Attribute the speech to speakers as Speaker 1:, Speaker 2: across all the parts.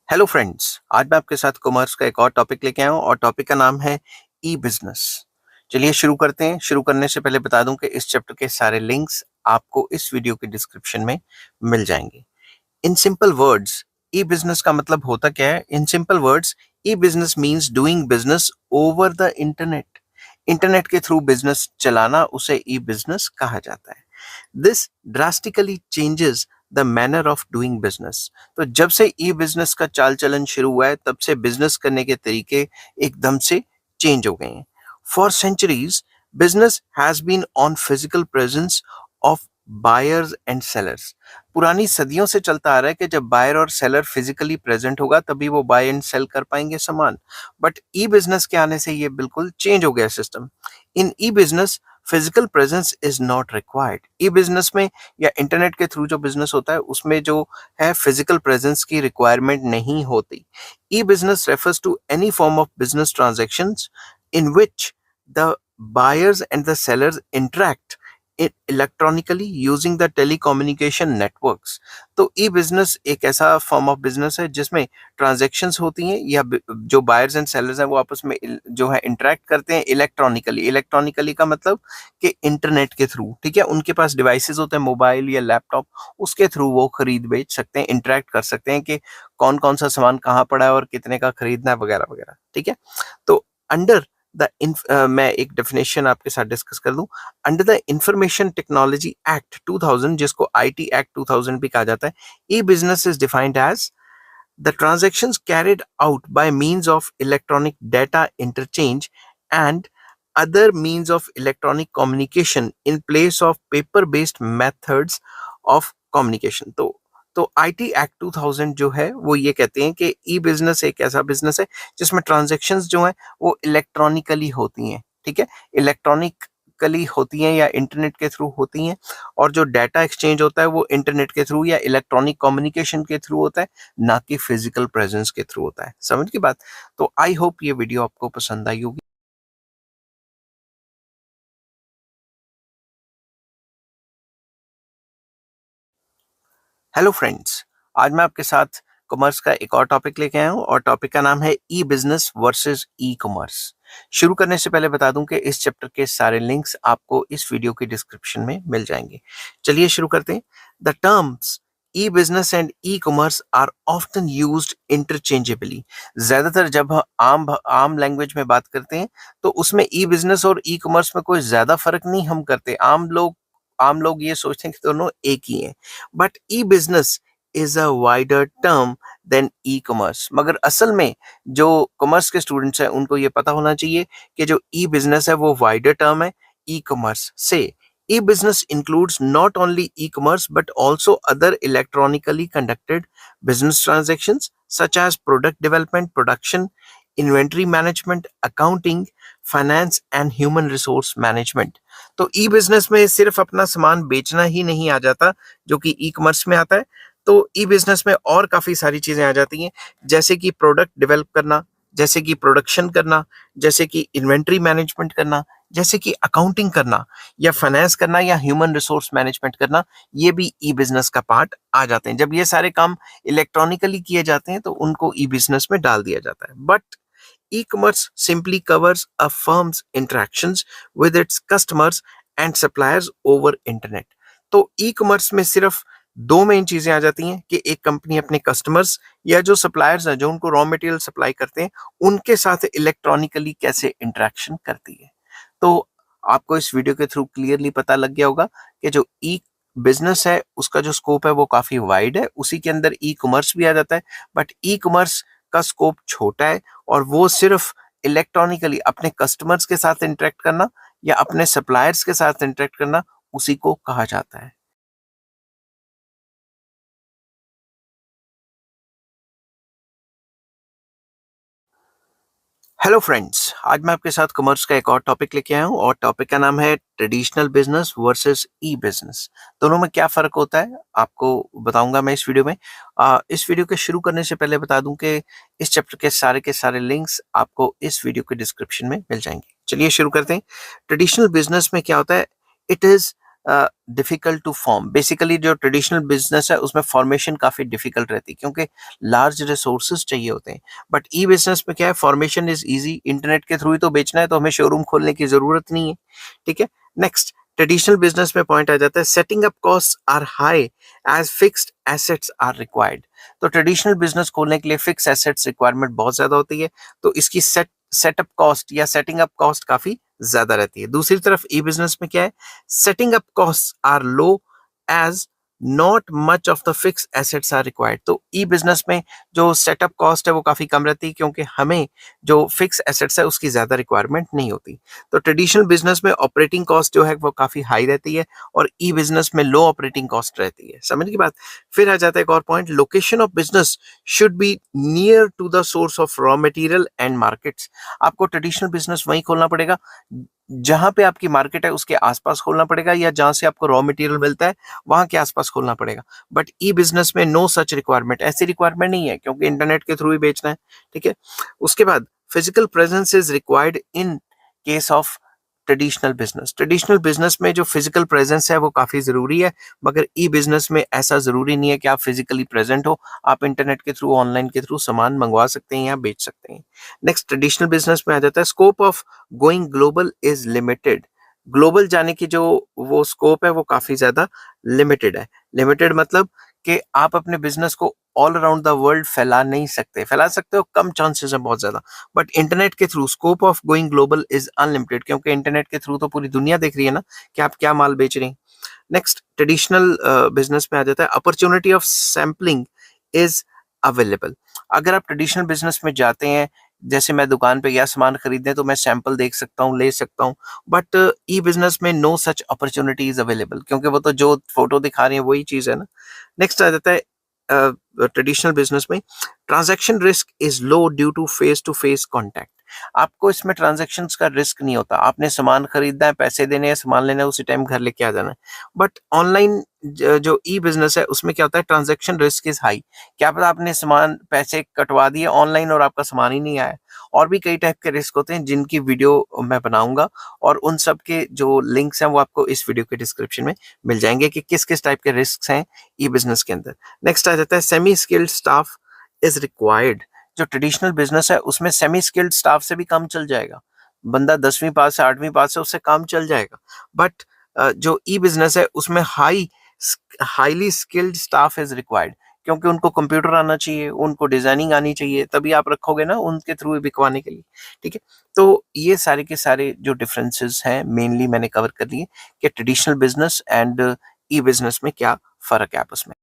Speaker 1: Hello friends, आज मैं आपके साथ कॉमर्स का एक और टॉपिक लेके आया हूँ और टॉपिक का नाम है ई बिजनेस। चलिए शुरू करते हैं। शुरू करने से पहले बता दूं कि इस चैप्टर के सारे लिंक्स आपको इस वीडियो के डिस्क्रिप्शन में मिल जाएंगे। In simple words, E business का मतलब होता क्या है? In simple words, E business means doing business over the internet. Internet के थ्रू बिजनेस चलाना, उसे ई बिजनेस कहा जाता है। This drastically changes the manner of doing business. तो जब से ई बिजनेस का चाल चलन शुरू हुआ है, तब से बिजनेस करने के तरीके एकदम से चेंज हो गए हैं। For centuries business has been on physical presence of buyers and sellers. पुरानी सदियों से चलता आ रहा है कि जब बायर और सेलर फिजिकली प्रेजेंट होगा तभी वो बाय एंड सेल कर पाएंगे सामान। बट ई बिजनेस के आने से ये बिल्कुल चेंज हो गया system. In e business physical presence is not required. E business में या इंटरनेट के थ्रू जो बिजनेस होता है उसमें जो है फिजिकल प्रेजेंस की रिक्वायरमेंट नहीं होती। E business refers to any form of business transactions in which the buyers and the sellers interact electronically using the telecommunication networks. तो ई बिजनेस एक ऐसा फॉर्म ऑफ बिजनेस है जिसमें ट्रांजैक्शंस होती हैं या जो बायर्स एंड सेलर्स हैं वो आपस में जो है इंटरेक्ट करते हैं इलेक्ट्रॉनिकली। इलेक्ट्रॉनिकली का मतलब कि इंटरनेट के थ्रू, ठीक है। उनके पास डिवाइसेस होते हैं, मोबाइल या लैपटॉप, उसके थ्रू वो खरीद बेच सकते हैं, इंटरेक्ट कर सकते हैं कि कौन कौन सा सामान कहाँ पड़ा है और कितने का खरीदना है वगैरह वगैरह, ठीक है। तो अंडर मैं एक डेफिनेशन आपके साथ डिस्कस कर दूं। Under the information technology act 2000, जिसको आईटी एक्ट 2000 भी कहा जाता है, e business is defined as the transactions carried out by means of electronic data interchange and other means of electronic communication in place of paper based methods of communication। तो IT act 2000 जो है वो ये कहते हैं कि e business एक ऐसा बिजनेस है जिसमें ट्रांजैक्शंस जो हैं वो इलेक्ट्रॉनिकली होती हैं, ठीक है। इलेक्ट्रॉनिकली होती हैं या इंटरनेट के थ्रू होती हैं, और जो डाटा एक्सचेंज होता है वो इंटरनेट के थ्रू या इलेक्ट्रॉनिक कम्युनिकेशन के थ्रू होता है, ना कि फिजिकल प्रेजेंस के थ्रू होता है। समझ की बात? तो आई होप ये वीडियो आपको पसंद आई होगी। हेलो फ्रेंड्स, आज मैं आपके साथ कॉमर्स का एक और टॉपिक लेके आया हूँ और टॉपिक का नाम है e business versus e commerce. शुरू करने से पहले बता दूं कि इस चैप्टर के सारे लिंक्स आपको इस वीडियो के डिस्क्रिप्शन में मिल जाएंगे। चलिए शुरू करते हैं। The terms e business and e commerce are often used interchangeably. ज्यादातर जब हम आम लैंग्वेज में बात करते हैं तो उसमें ई बिजनेस और ई कॉमर्स में कोई ज्यादा फर्क नहीं हम करते। आम लोग ये सोचते हैं कि दोनों एक ही हैं। But e business is a wider term than e commerce. मगर असल में जो कॉमर्स के स्टूडेंट्स हैं उनको ये पता होना चाहिए कि जो ई बिजनेस है वो वाइडर टर्म है ई कॉमर्स से। E business includes not only e commerce but also other electronically conducted business transactions such as product development, production, inventory management, accounting, finance and human resource management. तो e business में सिर्फ अपना सामान बेचना ही नहीं आ जाता जो कि ई कॉमर्स में आता है। तो ई बिजनेस में और काफी सारी चीजें आ जाती हैं, जैसे कि प्रोडक्ट डेवलप करना, जैसे कि प्रोडक्शन करना, जैसे कि इन्वेंट्री मैनेजमेंट करना, जैसे कि अकाउंटिंग करना, या फाइनेंस करना, या ह्यूमन रिसोर्स मैनेजमेंट करना। ये भी ई बिजनेस का पार्ट आ जाते हैं। जब ये सारे काम इलेक्ट्रॉनिकली किए जाते हैं तो उनको ई बिजनेस में डाल दिया जाता है। But e-commerce simply covers a firm's interactions with its customers and suppliers over internet। तो ई-कॉमर्स में सिर्फ दो मेन चीजें आ जाती हैं कि एक कंपनी अपने कस्टमर्स या जो सप्लायर्स हैं जो उनको रॉ मटेरियल सप्लाई करते हैं उनके साथ इलेक्ट्रॉनिकली कैसे इंटरेक्शन करती है। तो आपको इस वीडियो के थ्रू क्लियरली पता लग गया होगा कि जो ई बिजनेस है उसका जो स्कोप है वो काफी वाइड है, उसी के अंदर ई कॉमर्स भी आ जाता है। बट ई कॉमर्स का स्कोप छोटा है और वो सिर्फ इलेक्ट्रॉनिकली अपने कस्टमर्स के साथ इंटरेक्ट करना या अपने सप्लायर्स के साथ इंटरेक्ट करना, उसी को कहा जाता है। हेलो फ्रेंड्स, आज मैं आपके साथ कॉमर्स का एक और टॉपिक लेके आया हूँ और टॉपिक का नाम है ट्रेडिशनल बिजनेस वर्सेस ई बिजनेस। दोनों में क्या फर्क होता है आपको बताऊंगा मैं इस वीडियो में। इस वीडियो के शुरू करने से पहले बता दूं कि इस चैप्टर के सारे लिंक्स आपको इस वीडियो के डिस्क्रिप्शन में मिल जाएंगे। चलिए शुरू करते हैं। ट्रेडिशनल बिजनेस में क्या होता है? It is difficult to form. Basically जो ट्रेडिशनल बिजनेस है उसमें फॉर्मेशन काफी डिफिकल्ट रहती है क्योंकि लार्ज रिसोर्सेज चाहिए होते हैं। बट ई बिजनेस में क्या है, फॉर्मेशन इज इजी, इंटरनेट के थ्रू ही तो बेचना है, तो हमें शोरूम खोलने की जरूरत नहीं है। ठीक है। नेक्स्ट, ट्रेडिशनल बिजनेस में पॉइंट आ जाता है setting up cost are high as fixed assets are required. तो ट्रेडिशनल बिजनेस खोलने के लिए फिक्स एसेट्स रिक्वायरमेंट बहुत ज्यादा होती है, तो इसकी सेटअप कॉस्ट या सेटिंग अप कॉस्ट काफी ज्यादा रहती है। दूसरी तरफ ई बिजनेस में क्या है, setting up cost are low as not much of the fix assets are required. तो ई बिजनेस में जो सेटअप कॉस्ट है वो काफी कम रहती है क्योंकि हमें जो फिक्स एसेट्स है उसकी ज्यादा रिक्वायरमेंट नहीं होती। तो ट्रेडिशनल बिजनेस में ऑपरेटिंग कॉस्ट जो है वो काफी हाई रहती है और ई बिजनेस में लो ऑपरेटिंग कॉस्ट रहती है। समझ की बात। फिर आ जाता है एक और point, location of business should be near to the source of raw material and markets. आपको ट्रेडिशनल बिजनेस वहीं खोलना पड़ेगा जहां पे आपकी मार्केट है, उसके आसपास खोलना पड़ेगा, या जहां से आपको रॉ मटेरियल मिलता है वहां के आसपास खोलना पड़ेगा। बट ई बिजनेस में नो सच रिक्वायरमेंट, ऐसी रिक्वायरमेंट नहीं है क्योंकि इंटरनेट के थ्रू ही बेचना है। ठीक है। उसके बाद physical presence is required in case of traditional business. Traditional business में जो फिजिकल प्रेजेंस है वो काफी जरूरी है, मगर ई बिजनेस में ऐसा जरूरी नहीं है कि आप फिजिकली प्रेजेंट हो। आप इंटरनेट के थ्रू, ऑनलाइन के थ्रू सामान मंगवा सकते हैं या बेच सकते हैं। नेक्स्ट, ट्रेडिशनल बिजनेस में आ जाता है scope of going global is limited. Global जाने की जो वो स्कोप है वो काफी ज्यादा लिमिटेड है। लिमिटेड मतलब कि आप अपने बिजनेस को ऑल अराउंड द वर्ल्ड फैला नहीं सकते। फैला सकते हो, कम चांसेस है बहुत ज्यादा। बट इंटरनेट के through scope of going global is unlimited क्योंकि इंटरनेट के थ्रू तो पूरी दुनिया देख रही है ना कि आप क्या माल बेच रहे हैं। नेक्स्ट, ट्रेडिशनल बिजनेस में आ जाता है opportunity of sampling is available. अगर आप ट्रेडिशनल बिजनेस में जाते हैं, जैसे मैं दुकान पे गया सामान खरीदने, तो मैं सैंपल देख सकता हूँ, ले सकता हूँ। बट ई बिजनेस में no such opportunity is available क्योंकि वो तो जो फोटो दिखा रहे हैं वही चीज है ना। नेक्स्ट आ जाता है ट्रेडिशनल बिजनेस में transaction risk is low due to face contact. आपको इसमें ट्रांजैक्शंस का रिस्क नहीं होता। आपने सामान खरीदना है, पैसे देने हैं, सामान लेना है, उसी टाइम घर लेके आ जाना है। बट ऑनलाइन जो ई बिजनेस है उसमें क्या होता है, ट्रांजैक्शन रिस्क इज हाई। क्या पता आपने सामान पैसे कटवा दिए ऑनलाइन और आपका सामान ही नहीं आया। और भी कई टाइप के रिस्क होते हैं जिनकी वीडियो मैं बनाऊंगा, और उन सब के जो लिंक्स हैं वो आपको इस वीडियो के डिस्क्रिप्शन में मिल जाएंगे कि किस किस टाइप के रिस्क हैं ई बिजनेस के अंदर। नेक्स्ट आ जाता है semi skilled staff is required. जो ट्रेडिशनल बिजनेस है उसमें सेमी स्किल्ड स्टाफ से भी काम चल जाएगा। बंदा 10वीं पास है, 8वीं पास है, उससे काम चल जाएगा। बट जो ई बिजनेस है उसमें highly skilled staff is required क्योंकि उनको कंप्यूटर आना चाहिए, उनको डिजाइनिंग आनी चाहिए, तभी आप रखोगे ना उनके थ्रू बिकवाने के लिए। ठीक है। तो ये सारे के सारे जो डिफरेंसेस हैं मेनली मैंने कवर कर लिए कि traditional business and E business में क्या फर्क है आपस में।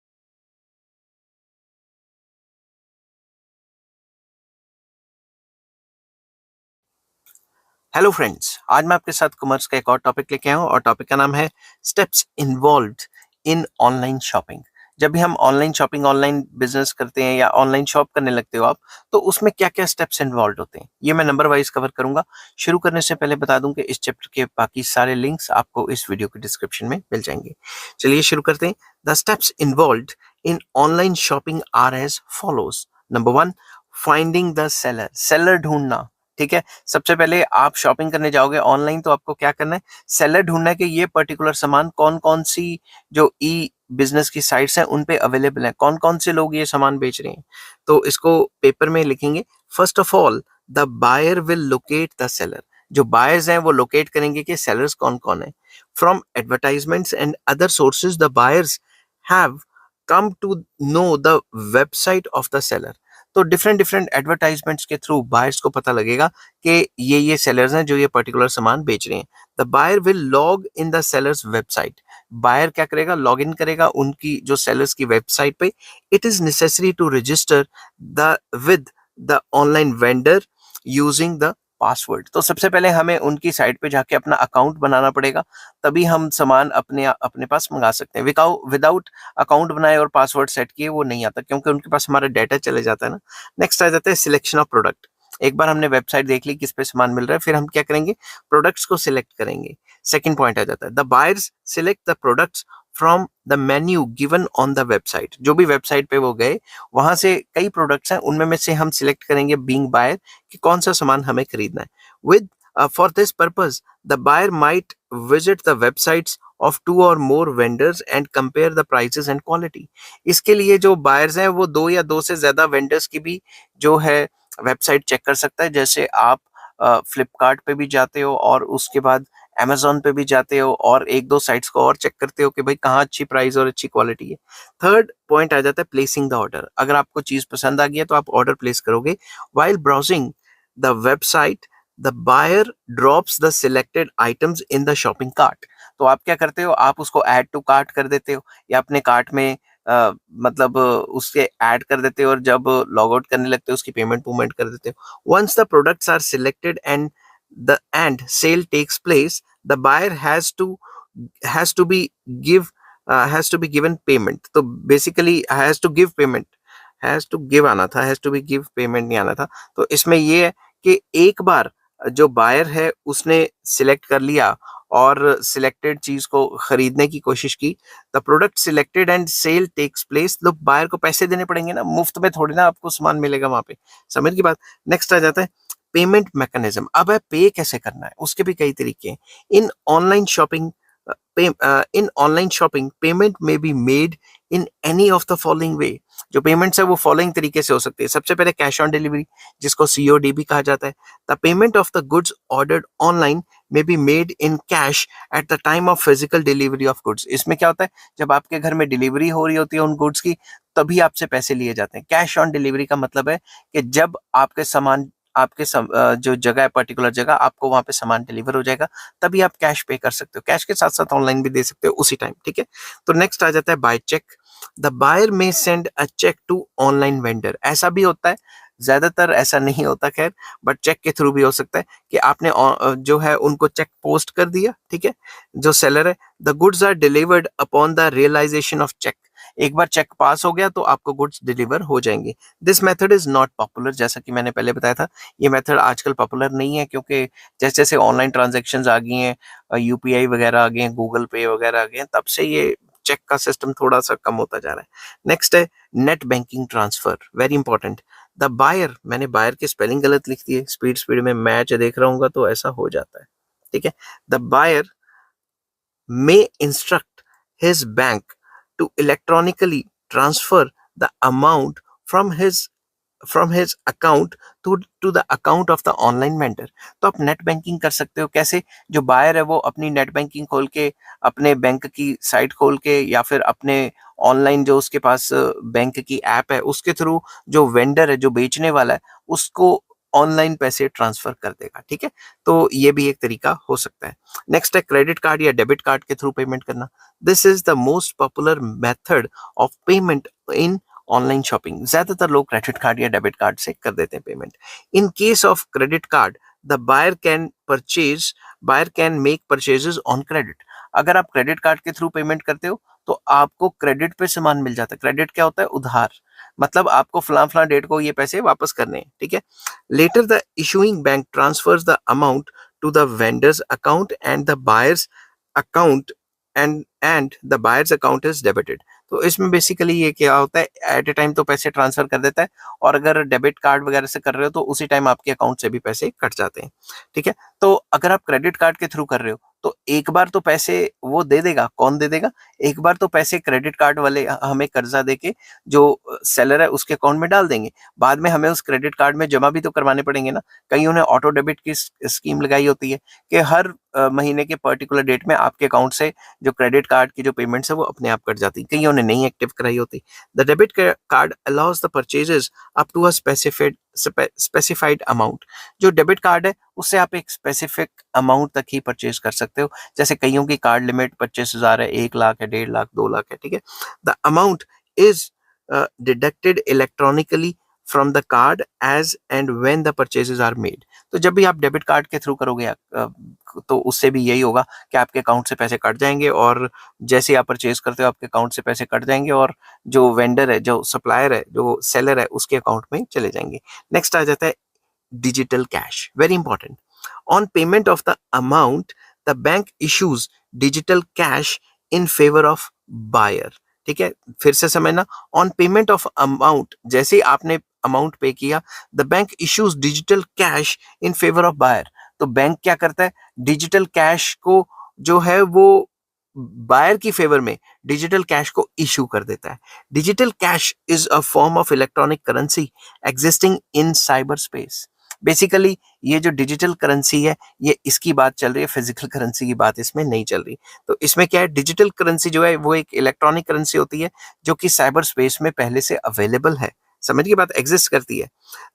Speaker 1: हेलो फ्रेंड्स, आज मैं आपके साथ कॉमर्स का एक और टॉपिक लेके आया हूँ और टॉपिक का नाम है steps involved in online shopping. जब भी हम ऑनलाइन शॉपिंग, ऑनलाइन बिजनेस करते हैं या ऑनलाइन शॉप करने लगते हो आप, तो उसमें क्या क्या स्टेप्स इन्वॉल्व होते हैं ये मैं नंबर वाइज कवर करूंगा। शुरू करने से पहले बता दूं कि इस चैप्टर के बाकी सारे लिंक्स आपको इस वीडियो के डिस्क्रिप्शन में मिल जाएंगे। चलिए शुरू करते हैं। The steps involved in online shopping are as follows. Number 1, finding the seller. Seller ढूंढना। ठीक है। सबसे पहले आप शॉपिंग करने जाओगे ऑनलाइन तो आपको क्या करना है, सेलर ढूंढना है कि ये पर्टिकुलर सामान कौन कौन सी जो ई बिजनेस की साइट्स हैं उन पे अवेलेबल है, कौन कौन से लोग ये सामान बेच रहे हैं। तो इसको पेपर में लिखेंगे। First of all the buyer will locate the seller. जो बायर्स हैं वो लोकेट करेंगे कि सेलर्स कौन कौन है। From advertisements and other sources the buyers have come to know the website of the seller. तो डिफरेंट डिफरेंट एडवर्टाइजमेंट्स के थ्रू बायर्स को पता लगेगा कि ये सेलर्स हैं जो ये पर्टिकुलर सामान बेच रहे हैं। The buyer will log in the seller's website. Buyer क्या करेगा, लॉग इन करेगा उनकी जो सेलर्स की वेबसाइट पे। It is necessary to register the with the online vendor using the password. तो सबसे पहले हमें उनकी साइट पे जाके अपना अकाउंट बनाना पड़ेगा, तभी हम सामान अपने अपने पास मंगा सकते हैं। विदाउट अकाउंट बनाए और पासवर्ड सेट किए वो नहीं आता क्योंकि उनके पास हमारा डाटा चले जाता है ना। नेक्स्ट आ जाता है सिलेक्शन ऑफ प्रोडक्ट। एक बार हमने वेबसाइट देख ली किस पे सामान मिल रहा है, फिर हम क्या करेंगे, प्रोडक्ट्स को सिलेक्ट करेंगे। सेकंड पॉइंट आ जाता है the buyers select the products from the menu given on the website. जो भी वेबसाइट पे वो गए वहां से कई प्रोडक्ट्स हैं, उनमें में से हम सिलेक्ट करेंगे बीइंग बायर कि कौन सा सामान हमें खरीदना है। With For this purpose, the buyer might visit the websites of two or more vendors and compare the prices and quality. इसके लिए जो buyers हैं वो दो या दो से ज्यादा vendors की भी जो है वेबसाइट चेक कर सकता है। जैसे आप फ्लिपकार्ट पे भी जाते हो और उसके बाद अमेजोन पे भी जाते हो और एक दो साइट्स को और चेक करते हो कि भाई कहाँ अच्छी प्राइस और अच्छी क्वालिटी है। थर्ड पॉइंट आ जाता है प्लेसिंग द ऑर्डर। अगर आपको चीज पसंद आ गई है तो आप ऑर्डर प्लेस करोगे। While browsing the website the buyer drops the selected items in the shopping cart. तो आप क्या करते हो, आप उसको ऐड टू कार्ट कर देते हो या अपने कार्ट में मतलब उसके ऐड कर देते हो और जब लॉग आउट करने लगते हो उसकी पेमेंट वूमेंट कर देते हो। Once the products are selected and sale takes place, the buyer has to be give has to be given payment. तो basically has to give payment, has to give आना था, has to be give payment नहीं आना था। तो इसमें ये है कि एक बार जो बायर है उसने सिलेक्ट कर लिया और सिलेक्टेड चीज को खरीदने की कोशिश की, the product selected and sale takes place. लोग बायर को पैसे देने पड़ेंगे ना, मुफ्त में थोड़ी ना आपको सामान मिलेगा वहां पे, समझ की बात। नेक्स्ट आ जाता है पेमेंट मैकेनिज्म। अब है पे कैसे करना है, उसके भी कई तरीके हैं। इन ऑनलाइन शॉपिंग इन ऑनलाइन शॉपिंग पेमेंट में be made in any of the following वे। जो पेमेंट्स है वो फॉलोइंग तरीके से हो सकती है। सबसे पहले कैश ऑन डिलीवरी, जिसको सीओडी भी कहा जाता है। The payment of the goods ordered online may be made in cash at the time of physical delivery of goods. इसमें क्या होता है, जब आपके घर में डिलीवरी हो रही होती है उन गुड्स की, तभी आपसे पैसे लिए जाते हैं। कैश ऑन डिलीवरी का मतलब है कि जब आपके सामान जो जगह है, पर्टिकुलर जगह, आपको वहां पे सामान डिलीवर हो जाएगा, तभी आप कैश पे कर सकते हो। कैश के साथ साथ ऑनलाइन भी दे सकते हो उसी टाइम, ठीक है। तो नेक्स्ट आ जाता है by cheque. The buyer may send a cheque to online vendor. ऐसा भी होता है, ज्यादातर ऐसा नहीं होता खैर, बट चेक के थ्रू भी हो सकता है कि आपने जो है उनको चेक पोस्ट कर दिया, ठीक है, जो सेलर है। The goods are delivered upon the realisation of cheque. एक बार चेक पास हो गया तो आपको गुड्स डिलीवर हो जाएंगे। This method is not popular, जैसा कि मैंने पहले बताया था, ये मेथड आजकल पॉपुलर नहीं है, क्योंकि जैसे जैसे ऑनलाइन ट्रांजेक्शन आ गई हैं, यूपीआई वगैरह आ गए हैं, गूगल पे वगैरह आ गए हैं, तब से ये चेक का सिस्टम थोड़ा सा कम होता जा रहा है। नेक्स्ट है net banking transfer, very important. The buyer, मैंने बायर की स्पेलिंग गलत लिख दी है, स्पीड स्पीड में मैच देख रहा हूँ तो ऐसा हो जाता है, ठीक है। The buyer may instruct his bank to electronically transfer the amount from his account to the account of the online vendor। तो आप नेट बैंकिंग कर सकते हो। कैसे? जो बायर है वो अपनी नेट बैंकिंग खोल के, अपने बैंक की साइट खोल के, या फिर अपने ऑनलाइन जो उसके पास बैंक की ऐप है उसके थ्रू जो वेंडर है, जो बेचने वाला है, उसको ऑनलाइन पैसे ट्रांसफर कर देगा, ठीक है। तो ये भी एक तरीका हो सकता है। नेक्स्ट है क्रेडिट कार्ड या डेबिट कार्ड के थ्रू पेमेंट करना। This is the most popular method of payment in online shopping. ज्यादातर लोग क्रेडिट कार्ड या डेबिट कार्ड से कर देते हैं payment. In case of credit card, the buyer can make purchases on credit. अगर आप क्रेडिट कार्ड के थ्रू पेमेंट करते हो तो आपको क्रेडिट पे सामान मिल जाता है। क्रेडिट क्या होता है? उधार, मतलब आपको फलां फलां डेट को ये पैसे वापस करने हैं, ठीक है। Later the issuing bank transfers the amount to the vendor's account and the buyer's account and the buyer's account is debited। तो इसमें बेसिकली ये क्या होता है, एट ए टाइम तो पैसे ट्रांसफर कर देता है, और अगर डेबिट कार्ड वगैरह से कर रहे हो तो उसी टाइम आपके अकाउंट से भी पैसे कट जाते हैं, ठीक है। तो अगर आप क्रेडिट कार्ड के थ्रू कर रहे हो तो एक बार तो पैसे वो दे देगा। कौन दे देगा? एक बार तो पैसे क्रेडिट कार्ड वाले हमें कर्जा देके जो सेलर है उसके अकाउंट में डाल देंगे, बाद में हमें उस क्रेडिट कार्ड में जमा भी तो करवाने पड़ेंगे ना। कईयों ने ऑटो डेबिट की स्कीम लगाई होती है कि हर महीने के पर्टिकुलर डेट में आपके अकाउंट से जो क्रेडिट कार्ड की जो पेमेंट्स है वो अपने आप कट जाती। कईयों ने नहीं एक्टिव कराई होती। The debit card allows the purchases up to a specified amount. जो डेबिट कार्ड है उससे आप एक स्पेसिफिक अमाउंट तक ही परचेज कर सकते हो। जैसे कईयों की कार्ड लिमिट 25,000 है, 1 लाख है, 1.5 लाख, 2 लाख है, ठीक है। The amount is deducted electronically from the card as and when the purchases are made. तो जब भी आप डेबिट कार्ड के थ्रू करोगे तो उससे भी यही होगा कि आपके अकाउंट से पैसे कट जाएंगे, और जैसे आप परचेज करते हो आपके अकाउंट से पैसे कट जाएंगे और जो वेंडर है, जो सप्लायर है, जो सेलर है, उसके अकाउंट में चले जाएंगे। नेक्स्ट आ जाता है digital cash, very important. On payment of the amount the bank issues digital cash in favour of buyer, ठीक है। फिर से समझना, ऑन पेमेंट ऑफ अमाउंट, जैसे आपने अमाउंट पे किया, the bank issues digital cash in favour of buyer. तो bank क्या करता है, डिजिटल कैश को जो है वो बायर की फेवर में डिजिटल कैश को इशू कर देता है। Digital cash is a form of electronic currency existing in cyber space. Basically ये जो डिजिटल करेंसी है, ये इसकी बात चल रही है, फिजिकल करेंसी की बात इसमें नहीं चल रही। तो इसमें क्या है, डिजिटल करेंसी जो है वो एक इलेक्ट्रॉनिक करेंसी होती है जो कि साइबर स्पेस में पहले से अवेलेबल है। समझ की बात, एग्जिस्ट करती है।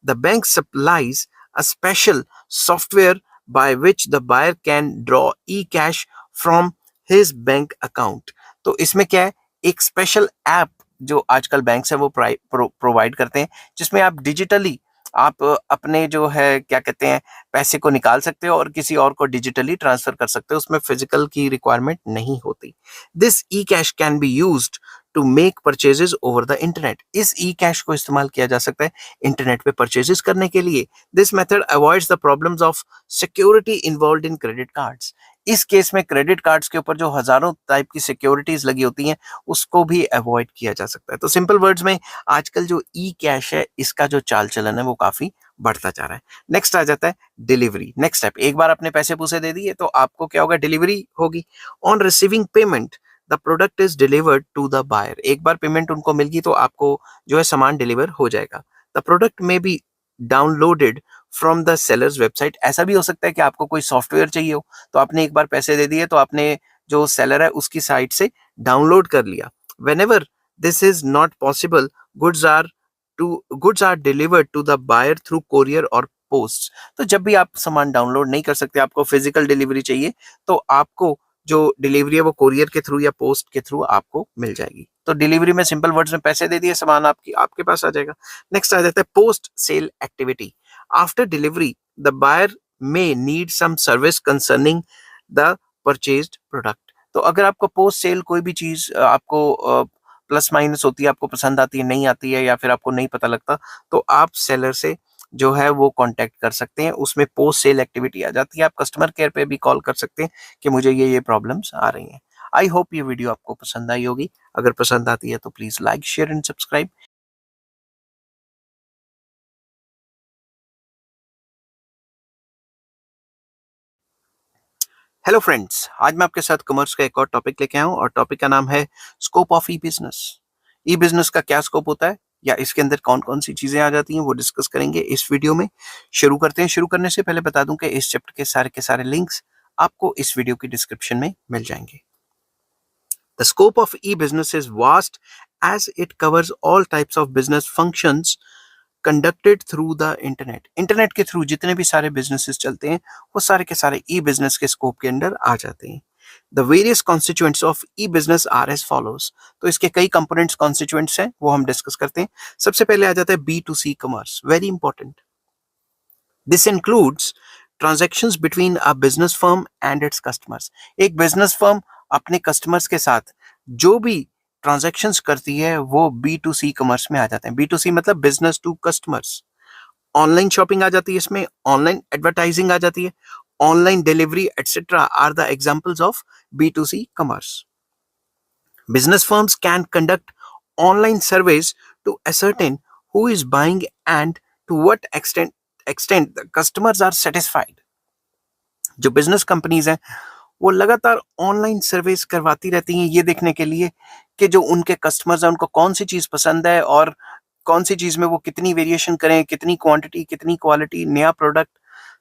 Speaker 1: The bank supplies a special software by which the buyer can draw e cash from his bank account. तो इसमें क्या है, एक स्पेशल ऐप जो आजकल बैंक है वो प्रोवाइड करते हैं, जिसमें आप डिजिटली आप अपने जो है क्या कहते हैं पैसे को निकाल सकते हो और किसी और को डिजिटली ट्रांसफर कर सकते हो, उसमें फिजिकल की रिक्वायरमेंट नहीं होती। This e cash can be used to make purchases over the internet. इस ई कैश को इस्तेमाल किया जा सकता है इंटरनेट पे परचेजेस करने के लिए। This method avoids the problems of security involved in credit cards. इस केस में क्रेडिट कार्ड्स के ऊपर जो हजारों टाइप की सिक्योरिटीज लगी होती हैं, उसको भी अवॉइड किया जा सकता है। तो सिंपल वर्ड्स में आजकल जो ई कैश है, इसका जो चाल चलन है वो काफी बढ़ता जा रहा है। नेक्स्ट आ जाता है डिलीवरी। नेक्स्ट स्टेप, एक बार आपने पैसे पूसे दे दिए तो आपको क्या होगा, डिलीवरी होगी। On receiving payment the product is delivered to the buyer. एक बार पेमेंट उनको मिल गई तो आपको जो है सामान डिलीवर हो जाएगा। द प्रोडक्ट में be downloaded from the seller's website. ऐसा भी हो सकता है कि आपको कोई सॉफ्टवेयर चाहिए हो, तो आपने एक बार पैसे दे दिए तो आपने जो सेलर है उसकी साइट से डाउनलोड कर लिया। Whenever this is not possible, goods are goods are delivered to the buyer through courier or post। तो जब भी आप सामान डाउनलोड नहीं कर सकते, आपको फिजिकल डिलीवरी चाहिए, तो आपको जो डिलीवरी है वो कोरियर के थ्रू या पोस्ट के थ्रू आपको मिल जाएगी। तो डिलीवरी में सिंपल वर्ड्स में पैसे दे दिए, सामान आपके पास आ जाएगा। नेक्स्ट आ जाता है post sale activity. After delivery the buyer may need some service concerning the purchased product. तो अगर आपको पोस्ट सेल कोई भी चीज आपको प्लस माइनस होती है, आपको पसंद आती है, नहीं आती है, या फिर आपको नहीं पता लगता, तो आप सेलर से जो है वो कांटेक्ट कर सकते हैं। उसमें पोस्ट सेल एक्टिविटी आ जाती है। आप कस्टमर केयर पे भी कॉल कर सकते हैं कि मुझे ये प्रॉब्लम्स आ रही हैं। आई होप ये वीडियो आपको पसंद आई होगी। अगर पसंद आती है तो please like, share and subscribe. Hello friends, आज मैं आपके साथ कॉमर्स का एक और टॉपिक लेके आया हूं और टॉपिक का नाम है scope of e business. E business का क्या स्कोप होता है या इसके अंदर कौन कौन सी चीजें आ जाती हैं, वो डिस्कस करेंगे इस वीडियो में। शुरू करते हैं। शुरू करने से पहले बता दूं कि इस चैप्टर के सारे लिंक्स आपको इस वीडियो की डिस्क्रिप्शन में मिल जाएंगे। The scope of e business is vast as it covers all types of business functions conducted through the internet। Internet के थ्रू जितने भी सारे बिजनेसेस चलते हैं, वो सारे के सारे ई बिजनेस के स्कोप के अंदर आ जाते हैं। The various constituents of e business are as follows. तो इसके कई कंपोनेंट्स कॉन्स्टिट्यूएंट्स हैं, वो हम डिस्कस करते हैं। सबसे पहले आ जाता है B to C commerce, very important. This includes transactions between a business firm and its customers. एक बिजनेस फर्म अपने कस्टमर्स के साथ जो भी ट्रांजेक्शन्स करती है वो बी टू सी कॉमर्स में आ जाते हैं। बी टू सी मतलब business to customers. Online shopping आ जाती है इसमें, ऑनलाइन एडवर्टाइजिंग आ जाती है, online delivery etcetera are the examples of B to C commerce. Business firms can conduct online surveys to ascertain who is buying and to what extent the customers are satisfied। जो business companies हैं वो लगातार online Sarves करवाती रहती हैं ये देखने के लिए कि जो उनके कस्टमर्स हैं उनको कौन सी चीज पसंद है और कौन सी चीज में वो कितनी वेरिएशन करें, कितनी क्वांटिटी, कितनी क्वालिटी, नया प्रोडक्ट,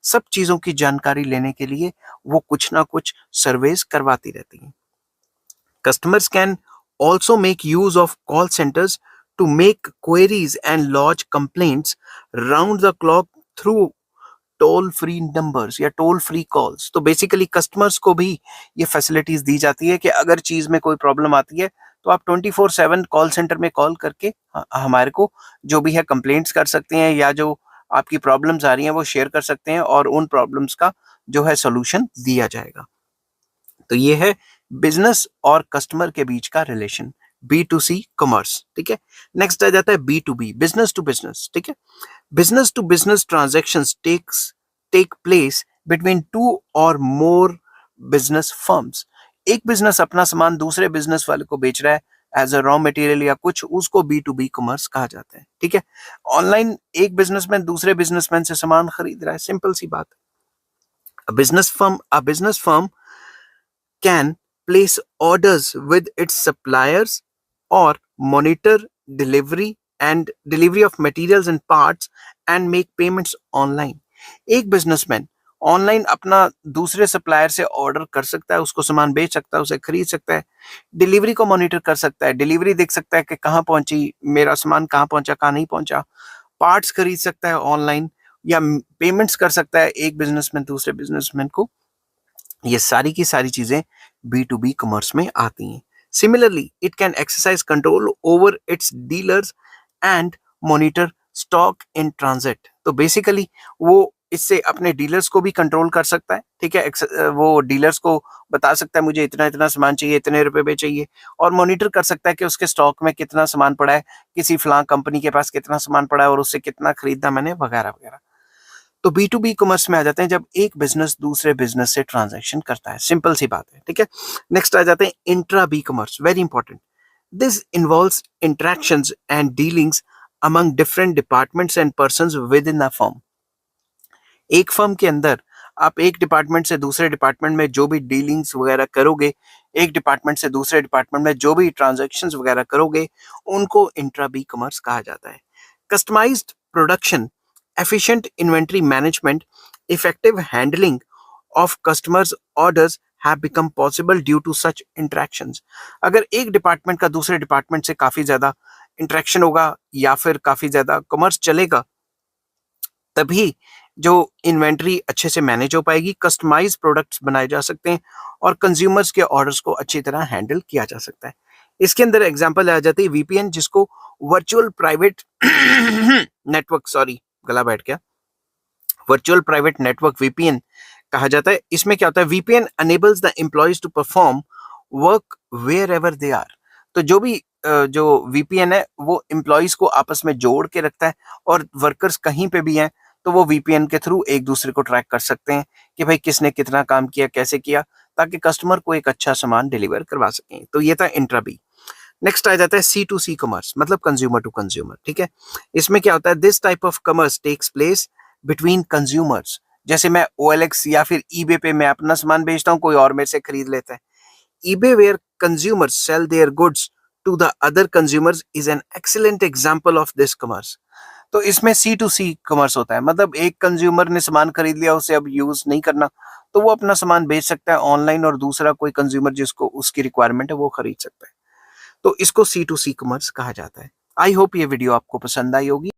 Speaker 1: सब चीजों की जानकारी लेने के लिए वो कुछ ना कुछ सर्वेस करवाती रहती हैं। Customers can also make use of call centers to make queries and lodge complaints round the clock through toll free numbers या टोल फ्री कॉल्स। तो बेसिकली कस्टमर्स को भी ये फैसिलिटीज दी जाती है कि अगर चीज में कोई प्रॉब्लम आती है तो आप 24/7 कॉल सेंटर में कॉल करके हमारे को जो भी है कंप्लेंट्स कर सकते हैं या जो आपकी प्रॉब्लम्स आ रही हैं वो शेयर कर सकते हैं और उन प्रॉब्लम्स का जो है सोल्यूशन दिया जाएगा। तो ये है बिजनेस और कस्टमर के बीच का relation, B to C commerce. ठीक है। नेक्स्ट आ जाता है B to B, business to business. ठीक है। Business to business transactions take place between two or more business firms. एक बिजनेस अपना सामान दूसरे बिजनेस वाले को बेच रहा है एज अ रॉ मटेरियल या कुछ, उसको बी टू बी कॉमर्स कहा जाता है। ठीक है। ऑनलाइन एक बिजनेसमैन दूसरे बिजनेसमैन से सामान खरीद रहा है, सिंपल सी बात। A business firm can place orders with its suppliers or monitor delivery of materials and parts and make payments online. एक बिजनेसमैन ऑनलाइन अपना दूसरे सप्लायर से ऑर्डर कर सकता है, उसको सामान बेच सकता है, उसे खरीद सकता है, डिलीवरी को मॉनिटर कर सकता है, डिलीवरी देख सकता है कि कहाँ पहुंची, मेरा सामान कहाँ पहुंचा, कहाँ नहीं पहुंचा, पार्ट्स खरीद सकता है ऑनलाइन, या पेमेंट्स कर सकता है एक बिजनेसमैन दूसरे बिजनेसमैन को। ये सारी की सारी चीजें बी टू बी कॉमर्स में आती हैं। Similarly it can exercise control over it's dealers and monitor stock in transit. तो बेसिकली वो इससे अपने डीलर्स को भी कंट्रोल कर सकता है, ठीक है। वो डीलर्स को बता सकता है मुझे इतना इतना सामान चाहिए, इतने रुपए में चाहिए, और मॉनिटर कर सकता है कि उसके स्टॉक में कितना सामान पड़ा है, किसी फलां कंपनी के पास कितना सामान पड़ा है और उससे कितना खरीदना मैंने, वगैरह वगैरह। तो बी टू बी कॉमर्स में आ जाते हैं जब एक बिजनेस दूसरे बिजनेस से ट्रांजैक्शन करता है। सिंपल सी बात है, ठीक है। नेक्स्ट आ जाते हैं intra B commerce, very important. This involves interactions and dealings among different departments and persons within the firm. एक फर्म के अंदर आप एक डिपार्टमेंट से दूसरे डिपार्टमेंट में जो भी डीलिंग्स वगैरह करोगे, एक डिपार्टमेंट से दूसरे डिपार्टमेंट में जो भी ट्रांजैक्शंस वगैरह करोगे, उनको इंट्रा बी कॉमर्स कहा जाता है। Customised production, efficient inventory management, effective handling of customers' orders have become possible due to such interactions। अगर एक डिपार्टमेंट का दूसरे डिपार्टमेंट से काफी ज्यादा इंटरेक्शन होगा या फिर काफी ज्यादा कॉमर्स चलेगा, तभी जो इन्वेंट्री अच्छे से मैनेज हो पाएगी, कस्टमाइज प्रोडक्ट्स बनाए जा सकते हैं और कंज्यूमर्स के ऑर्डर्स को अच्छी तरह हैंडल किया जा सकता है। इसके अंदर एग्जांपल आ जाती है वीपीएन, जिसको वर्चुअल प्राइवेट नेटवर्क, सॉरी गला बैठ गया, वर्चुअल प्राइवेट नेटवर्क वीपीएन कहा जाता है। इसमें क्या होता है, VPN enables the employees to perform work wherever they are. तो जो वीपीएन है वो एम्प्लॉयज को आपस में जोड़ के रखता है, और वर्कर्स कहीं पे भी हैं तो वो वीपीएन के थ्रू एक दूसरे को ट्रैक कर सकते हैं कि भाई किसने कितना काम किया, कैसे किया, ताकि कस्टमर को एक अच्छा सामान डिलीवर करवा सकें। तो ये था इंट्रा बी। नेक्स्ट आ जाता है सी टू सी कॉमर्स, मतलब कंज्यूमर टू कंज्यूमर, ठीक है। इसमें क्या होता है, this type of commerce takes place between consumers. जैसे मैं OLX या फिर ईबे पे मैं अपना सामान बेचता हूँ, कोई और मेरे से खरीद लेता है। EBay where consumers sell their goods to the other consumers is an excellent example of this commerce. तो इसमें सी टू सी कॉमर्स होता है, मतलब एक कंज्यूमर ने सामान खरीद लिया, उसे अब यूज नहीं करना, तो वो अपना सामान बेच सकता है ऑनलाइन, और दूसरा कोई कंज्यूमर जिसको उसकी रिक्वायरमेंट है वो खरीद सकता है। तो इसको सी टू सी कॉमर्स कहा जाता है। आई होप ये वीडियो आपको पसंद आई होगी।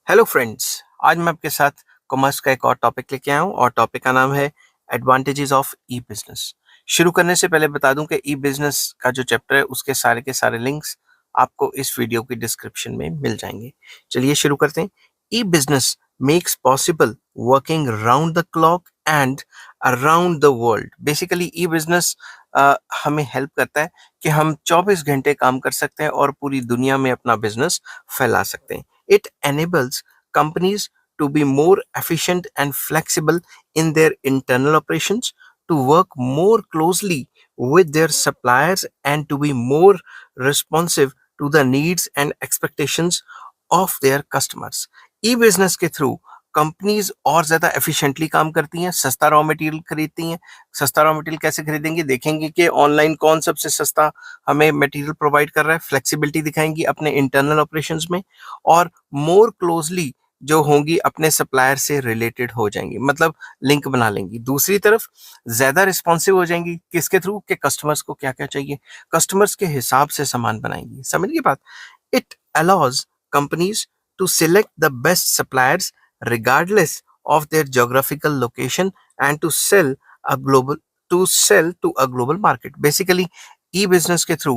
Speaker 1: हेलो फ्रेंड्स, आज मैं आपके साथ कॉमर्स का एक और टॉपिक लेके आया हूँ, और टॉपिक का नाम है एडवांटेजेस ऑफ ई बिजनेस। शुरू करने से पहले बता दूं कि ई बिजनेस का जो चैप्टर है उसके सारे के सारे लिंक्स आपको इस वीडियो की डिस्क्रिप्शन में मिल जाएंगे। चलिए शुरू करते हैं। E business makes possible working round the clock and around the world. Basically e business हमें हेल्प करता है कि हम 24 घंटे काम कर सकते हैं और पूरी दुनिया में अपना बिजनेस फैला सकते हैं। It enables companies to be more efficient and flexible in their internal operations, to work more closely with their suppliers, and to be more responsive to the needs and expectations of their customers। E business के through companies और ज्यादा efficiently काम करती हैं, सस्ता raw material खरीदती हैं। सस्ता रॉ मटेरियल कैसे खरीदेंगी, देखेंगे कि ऑनलाइन कौन सबसे सस्ता हमें मटेरियल प्रोवाइड कर रहा है, फ्लेक्सिबिलिटी दिखाएंगी अपने इंटरनल ऑपरेशंस में, और मोर क्लोजली जो होंगी अपने सप्लायर से रिलेटेड हो जाएंगी, मतलब लिंक बना लेंगी। दूसरी तरफ ज्यादा रिस्पॉन्सिव हो जाएंगी, किसके थ्रू, के कस्टमर्स को क्या क्या चाहिए, कस्टमर्स के हिसाब से सामान बनाएंगी। समझ गई बात। It allows companies to select the best suppliers regardless of their geographical location, and to sell to a global market। Basically e-business के through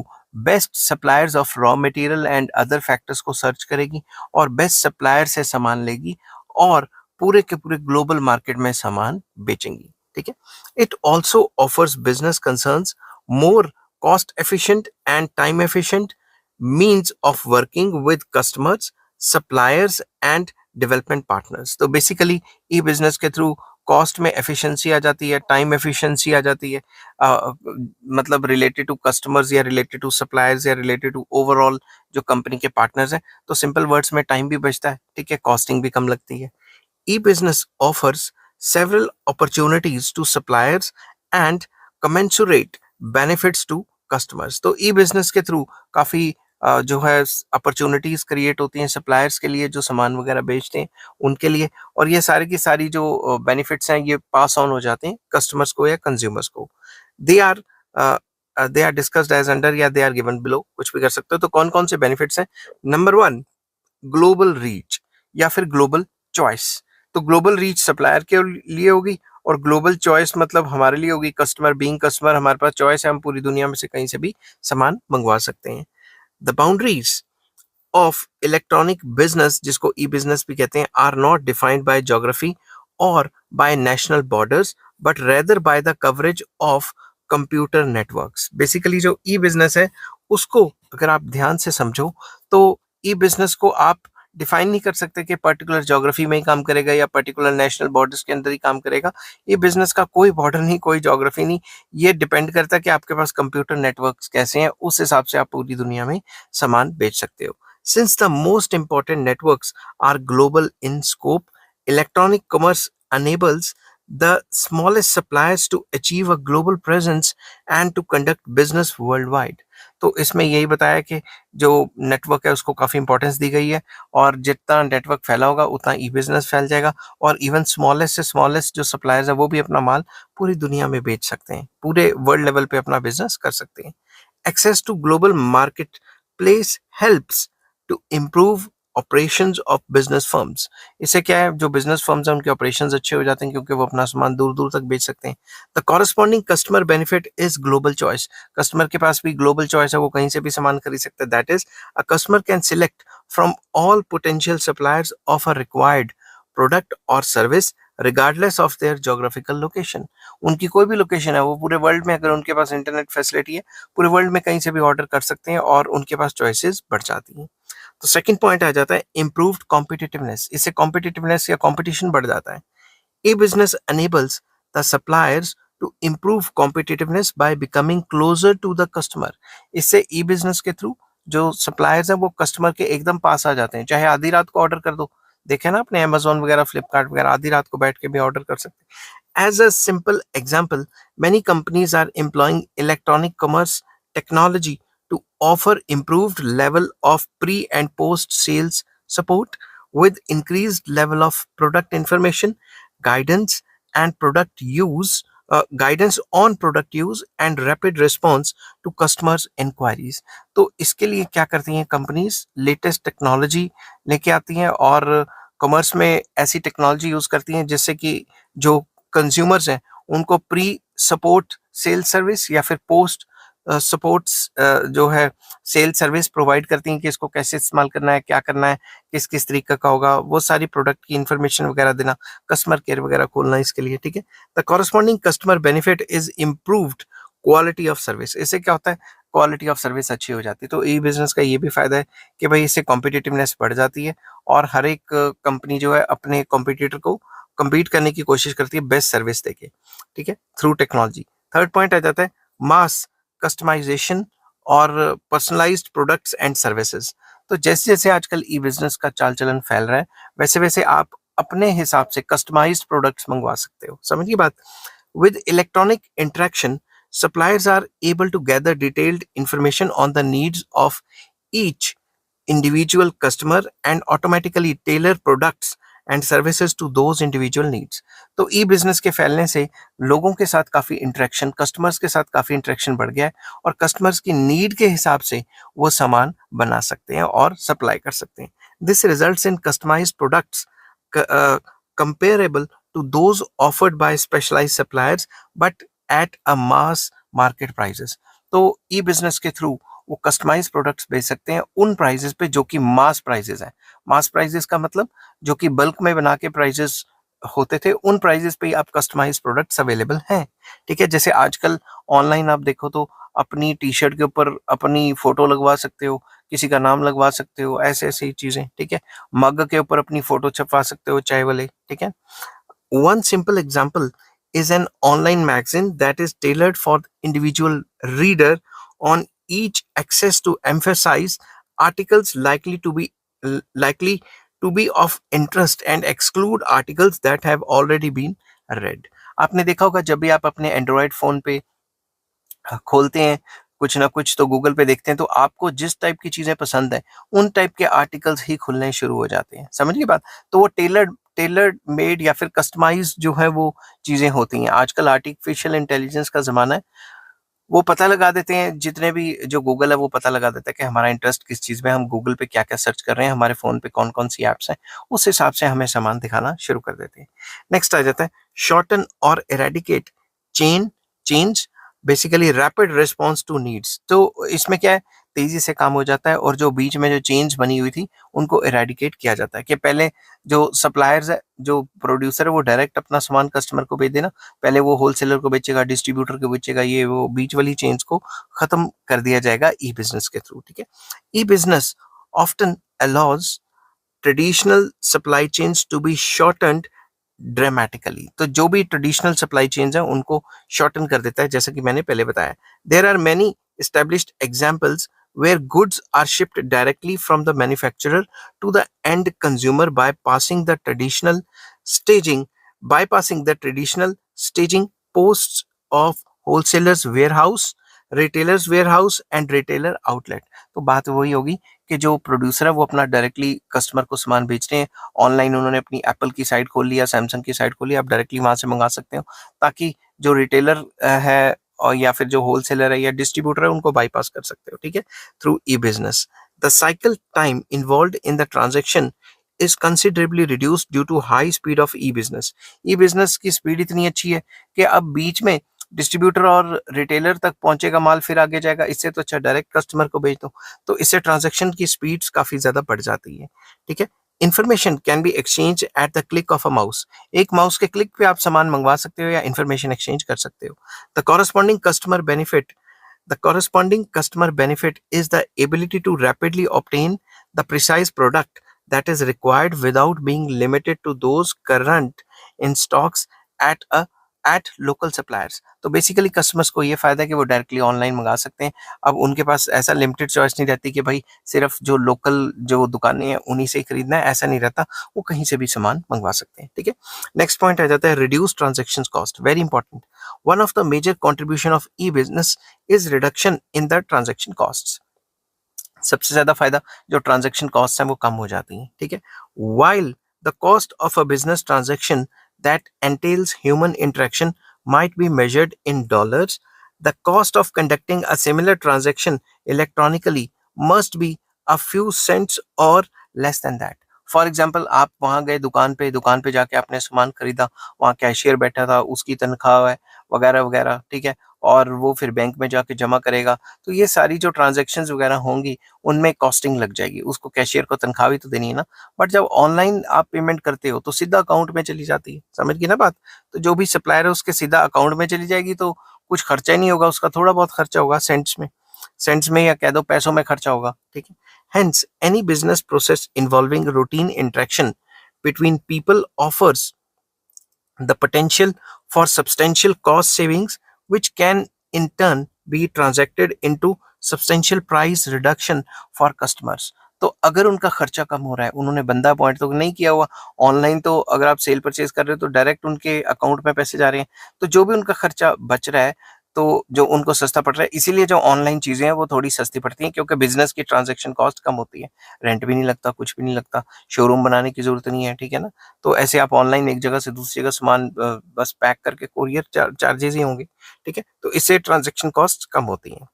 Speaker 1: best suppliers of raw material and other factors को search करेगी और best supplier से सामान लेगी और पूरे के पूरे ग्लोबल मार्केट में सामान बेचेंगी। ठीक है। It also offers business concerns more cost efficient and time efficient means of working with customers, suppliers and development partners. तो बेसिकली ई बिजनेस के थ्रू कॉस्ट में एफिशिएंसी आ जाती है, टाइम एफिशिएंसी आ जाती है, मतलब रिलेटेड टू कस्टमर्स या related to suppliers या रिलेटेड टू ओवरऑल जो कंपनी के पार्टनर्स हैं, तो सिंपल वर्ड्स में टाइम भी बचता है, ठीक है, कॉस्टिंग भी कम लगती है। E-business offers several opportunities to suppliers and commensurate benefits to customers। तो ई-बिजनेस के थ्रू काफ़ी जो है अपॉर्चुनिटीज क्रिएट होती हैं सप्लायर्स के लिए जो सामान वगैरह बेचते हैं उनके लिए, और ये सारी की सारी जो बेनिफिट्स हैं ये पास ऑन हो जाते हैं कस्टमर्स को या कंज्यूमर्स को। They are they are discussed as under या दे आर गिवन बिलो, कुछ भी कर सकते हो। तो कौन कौन से बेनिफिट्स हैं? नंबर वन, ग्लोबल रीच या फिर ग्लोबल चॉइस। तो ग्लोबल रीच सप्लायर के लिए होगी और ग्लोबल चॉइस मतलब हमारे लिए होगी, कस्टमर बीइंग कस्टमर हमारे पास चॉइस है, हम पूरी दुनिया में से कहीं से भी सामान मंगवा सकते हैं। The boundaries of electronic business, जिसको ई बिजनेस भी कहते हैं, are not defined by geography और by national borders but rather by the coverage of computer networks. Basically जो ई बिजनेस है उसको अगर आप ध्यान से समझो तो ई बिजनेस को आप डिफाइन नहीं कर सकते कि पर्टिकुलर ज्योग्राफी में ही काम करेगा या पर्टिकुलर नेशनल बॉर्डर्स के अंदर ही काम करेगा। ये बिजनेस का कोई बॉर्डर नहीं, कोई ज्योग्राफी नहीं, ये डिपेंड करता है कि आपके पास कंप्यूटर नेटवर्क्स कैसे हैं, उस हिसाब से आप पूरी दुनिया में सामान बेच सकते हो। Since the most important networks are global in scope, electronic commerce enables the smallest suppliers to achieve a global presence and to conduct business worldwide। तो इसमें यही बताया कि जो नेटवर्क है उसको काफ़ी इंपॉर्टेंस दी गई है और जितना नेटवर्क फैला होगा उतना ई बिजनेस फैल जाएगा और इवन स्मॉलेस्ट से स्मॉलेस्ट जो सप्लायर्स है वो भी अपना माल पूरी दुनिया में बेच सकते हैं, पूरे वर्ल्ड लेवल पे अपना बिजनेस कर सकते हैं। Access to global marketplace helps to improve operations of business firms। इससे क्या है, जो बिजनेस फर्म्स हैं उनके ऑपरेशंस अच्छे हो जाते हैं क्योंकि वो अपना सामान दूर दूर तक बेच सकते हैं। The corresponding customer benefit is global choice. Customer के पास भी ग्लोबल चॉइस है, वो कहीं से भी सामान खरीद सकता है। That is a customer can select from all potential suppliers of a required product और service regardless of their geographical location. उनकी कोई भी लोकेशन है, वो पूरे वर्ल्ड में, अगर उनके पास इंटरनेट फैसिलिटी है, पूरे वर्ल्ड में कहीं से भी ऑर्डर कर सकते हैं और उनके पास चॉइसेस बढ़ जाती हैं। तो सेकंड पॉइंट आ जाता है इम्प्रूव्ड कॉम्पिटिटिवनेस। इससे कॉम्पिटिटिवनेस या कॉम्पिटिशन बढ़ जाता है। E business enables the suppliers to improve competitiveness by becoming closer to the customer। इससे ई बिजनेस के थ्रू जो सप्लायर्स हैं वो कस्टमर के एकदम पास आ जाते हैं। चाहे आधी रात को ऑर्डर कर दो, देखे ना आपने अमेजोन वगैरह फ्लिपकार्ट वगैरह, आधी रात को बैठ के भी ऑर्डर कर सकते हैं। As a simple example, many companies are employing electronic commerce technology to offer improved level of pre and post sales support with increased level of product information, guidance and product use, guidance on product use and rapid response to customers inquiries। तो इसके लिए क्या करती हैं companies, latest technology लेके आती हैं और कॉमर्स में ऐसी टेक्नोलॉजी यूज करती हैं जिससे कि जो कंज्यूमर्स हैं उनको प्री सपोर्ट सेल सर्विस या फिर पोस्ट सपोर्ट्स जो है सेल सर्विस प्रोवाइड करती हैं कि इसको कैसे इस्तेमाल करना है, क्या करना है, किस किस तरीके का होगा, वो सारी प्रोडक्ट की इंफॉर्मेशन वगैरह देना, कस्टमर केयर वगैरह खोलना इसके लिए, ठीक है। The corresponding customer benefit is improved quality of service. इससे क्या होता है, क्वालिटी ऑफ सर्विस अच्छी हो जाती है। तो ई बिजनेस का ये भी फायदा है कि भाई इससे कॉम्पिटिटिवनेस बढ़ जाती है और हर एक कंपनी जो है अपने कॉम्पिटिटर को कम्पीट करने की कोशिश करती है बेस्ट सर्विस देके, ठीक है, थ्रू टेक्नोलॉजी। थर्ड पॉइंट आ जाता है मास कस्टमाइजेशन और पर्सनलाइज्ड प्रोडक्ट्स एंड सर्विसेज। तो जैसे जैसे आजकल ई बिजनेस का चाल चलन फैल रहा है वैसे वैसे आप अपने हिसाब से कस्टमाइज्ड प्रोडक्ट्स मंगवा सकते हो, समझिए बात। With electronic interaction suppliers are able to gather detailed information on the needs of each individual customer and automatically tailor products and services to those individual needs। तो ई बिजनेस के फैलने से लोगों के साथ काफ़ी इंटरेक्शन, कस्टमर्स के साथ काफ़ी इंटरेक्शन बढ़ गया है और कस्टमर्स की नीड के हिसाब से वो सामान बना सकते हैं और सप्लाई कर सकते हैं। This results in customised products comparable to those offered by specialized suppliers but at a mass market prices। तो ई बिजनेस के थ्रू वो कस्टमाइज प्रोडक्ट्स बेच सकते हैं उन प्राइजेस पे जो कि मास प्राइजेस हैं। मास प्राइजेस का मतलब जो कि बल्क में बना के प्राइजेस होते थे, उन प्राइजेस पे ही आप कस्टमाइज प्रोडक्ट्स अवेलेबल हैं, ठीक है। जैसे आजकल ऑनलाइन आप देखो तो अपनी टी शर्ट के ऊपर अपनी फोटो लगवा सकते हो, किसी का नाम लगवा सकते हो, ऐसे ऐसी चीजें, ठीक है। मग के ऊपर अपनी फोटो छपवा सकते हो चाय वाले, ठीक है। One simple example is an online magazine that is tailored for individual reader on each access to emphasize articles likely to be of interest and exclude articles that have already been read. आपने देखा होगा जब भी आप अपने Android phone पे खोलते हैं कुछ ना कुछ तो गूगल पे देखते हैं तो आपको जिस टाइप की चीजें पसंद है उन टाइप के आर्टिकल्स ही खुलने शुरू हो जाते हैं, समझ गई बात। तो वो टेलर्ड मेड या फिर कस्टमाइज जो है वो चीजें होती हैं। आजकल आर्टिफिशियल इंटेलिजेंस का जमाना है, वो पता लगा देते हैं, जितने भी जो गूगल है वो पता लगा देता है कि हमारा इंटरेस्ट किस चीज में, हम गूगल पे क्या क्या सर्च कर रहे हैं, हमारे फोन पे कौन कौन सी एप्स हैं, उस हिसाब से हमें सामान दिखाना शुरू कर देते हैं। नेक्स्ट आ जाता है शॉर्टन और eradicate change, basically rapid response to needs. तो इसमें क्या है, तेजी से काम हो जाता है और जो बीच में जो चेंज बनी हुई थी उनको इरेडिकेट किया जाता है कि पहले जो सप्लायर्स है, जो प्रोड्यूसर है, वो डायरेक्ट अपना सामान कस्टमर को भेज देना, पहले वो होलसेलर को बेचेगा, डिस्ट्रीब्यूटर को बेचेगा, ये वो बीच वाली चेंज को खत्म कर दिया जाएगा ई बिजनेस के थ्रू। ठीक है, e business often allows traditional supply chains to be shortened dramatically. तो जो भी ट्रेडिशनल सप्लाई चेन्स है उनको शॉर्टन कर देता है, जैसा कि मैंने पहले बताया। There are many established examples where goods are shipped directly from the manufacturer to the end consumer staging bypassing the traditional staging posts of retailers warehouse and retailer outlet। तो बात वही होगी कि जो प्रोड्यूसर है वो अपना डायरेक्टली कस्टमर को सामान बेच रहे हैं ऑनलाइन, उन्होंने अपनी एप्पल की साइट खोल लिया, सैमसंग की साइट खोली, आप डायरेक्टली वहां से मंगा सकते हो, ताकि जो रिटेलर है और या फिर जो होलसेलर है या डिस्ट्रीब्यूटर है उनको बाईपास कर सकते हो। ठीक है, through e business the cycle time involve in the transaction is considerably reduced due to high speed of e business. E business की स्पीड इतनी अच्छी है कि अब बीच में डिस्ट्रीब्यूटर और रिटेलर तक पहुंचेगा माल, फिर आगे जाएगा, इससे तो अच्छा डायरेक्ट कस्टमर को भेज दो। तो इससे ट्रांजेक्शन की स्पीड्स काफी ज्यादा बढ़ जाती है। ठीक है, information can be exchange at the click of a mouse. एक माउस के क्लिक पे आप सामान मंगवा सकते हो या इन्फॉर्मेशन एक्सचेंज कर सकते हो। The corresponding customer benefit The corresponding customer benefit is the ability to rapidly obtain the precise product that is required without being limited to those current in stocks at a at local suppliers। तो basically customers को ये फायदा है कि वो directly online मंगा सकते हैं। अब उनके पास ऐसा लिमिटेड चॉइस नहीं रहती कि भाई सिर्फ जो लोकल जो दुकानें हैं उन्हीं से ही खरीदना है, ऐसा नहीं रहता, वो कहीं से भी सामान मंगवा सकते हैं। ठीक है, नेक्स्ट पॉइंट आ जाता है reduce transaction cost, very important. One of the major contribution of e business is reduction in the transaction cost. सबसे ज्यादा फायदा जो ट्रांजेक्शन कॉस्ट है वो कम हो जाती है। ठीक है, while the cost of a business transaction that एंटेल्स human interaction might be measured in dollars, the cost of conducting a similar transaction electronically must be a few cents or less than that। For example आप वहां गए दुकान पे जाके आपने सामान खरीदा, वहां कैशियर बैठा था, उसकी तनख्वाह है वगैरह वगैरह, ठीक है, और वो फिर बैंक में जाके जमा करेगा, तो ये सारी जो ट्रांजेक्शन्स वगैरह होंगी उनमें कॉस्टिंग लग जाएगी, उसको कैशियर को तनख्वाह भी तो देनी है ना। बट जब ऑनलाइन आप पेमेंट करते हो तो सीधा अकाउंट में चली जाती है, समझ गई ना बात। तो जो भी सप्लायर है उसके सीधा अकाउंट में चली जाएगी, तो कुछ खर्चा ही नहीं होगा, उसका थोड़ा बहुत खर्चा होगा सेंट्स में या कह दो पैसों में खर्चा होगा। ठीक है, hence any business process involving routine interaction between people offers the potential for substantial cost savings, which can in turn be transacted into substantial price reduction for customers। तो अगर उनका खर्चा कम हो रहा है, उन्होंने बंदा अपॉइंट तो नहीं किया हुआ ऑनलाइन, तो अगर आप सेल परचेज कर रहे हो तो डायरेक्ट उनके अकाउंट में पैसे जा रहे हैं, तो जो भी उनका खर्चा बच रहा है तो जो उनको सस्ता पड़ रहा है, इसीलिए जो ऑनलाइन चीजें हैं वो थोड़ी सस्ती पड़ती हैं, क्योंकि बिजनेस की ट्रांजेक्शन कॉस्ट कम होती है, रेंट भी नहीं लगता, कुछ भी नहीं लगता, शोरूम बनाने की जरूरत नहीं है। ठीक है ना, तो ऐसे आप ऑनलाइन एक जगह से दूसरी जगह सामान बस पैक करके कोरियर चार्जेस ही होंगे। ठीक है, तो इससे ट्रांजैक्शन कॉस्ट कम होती है।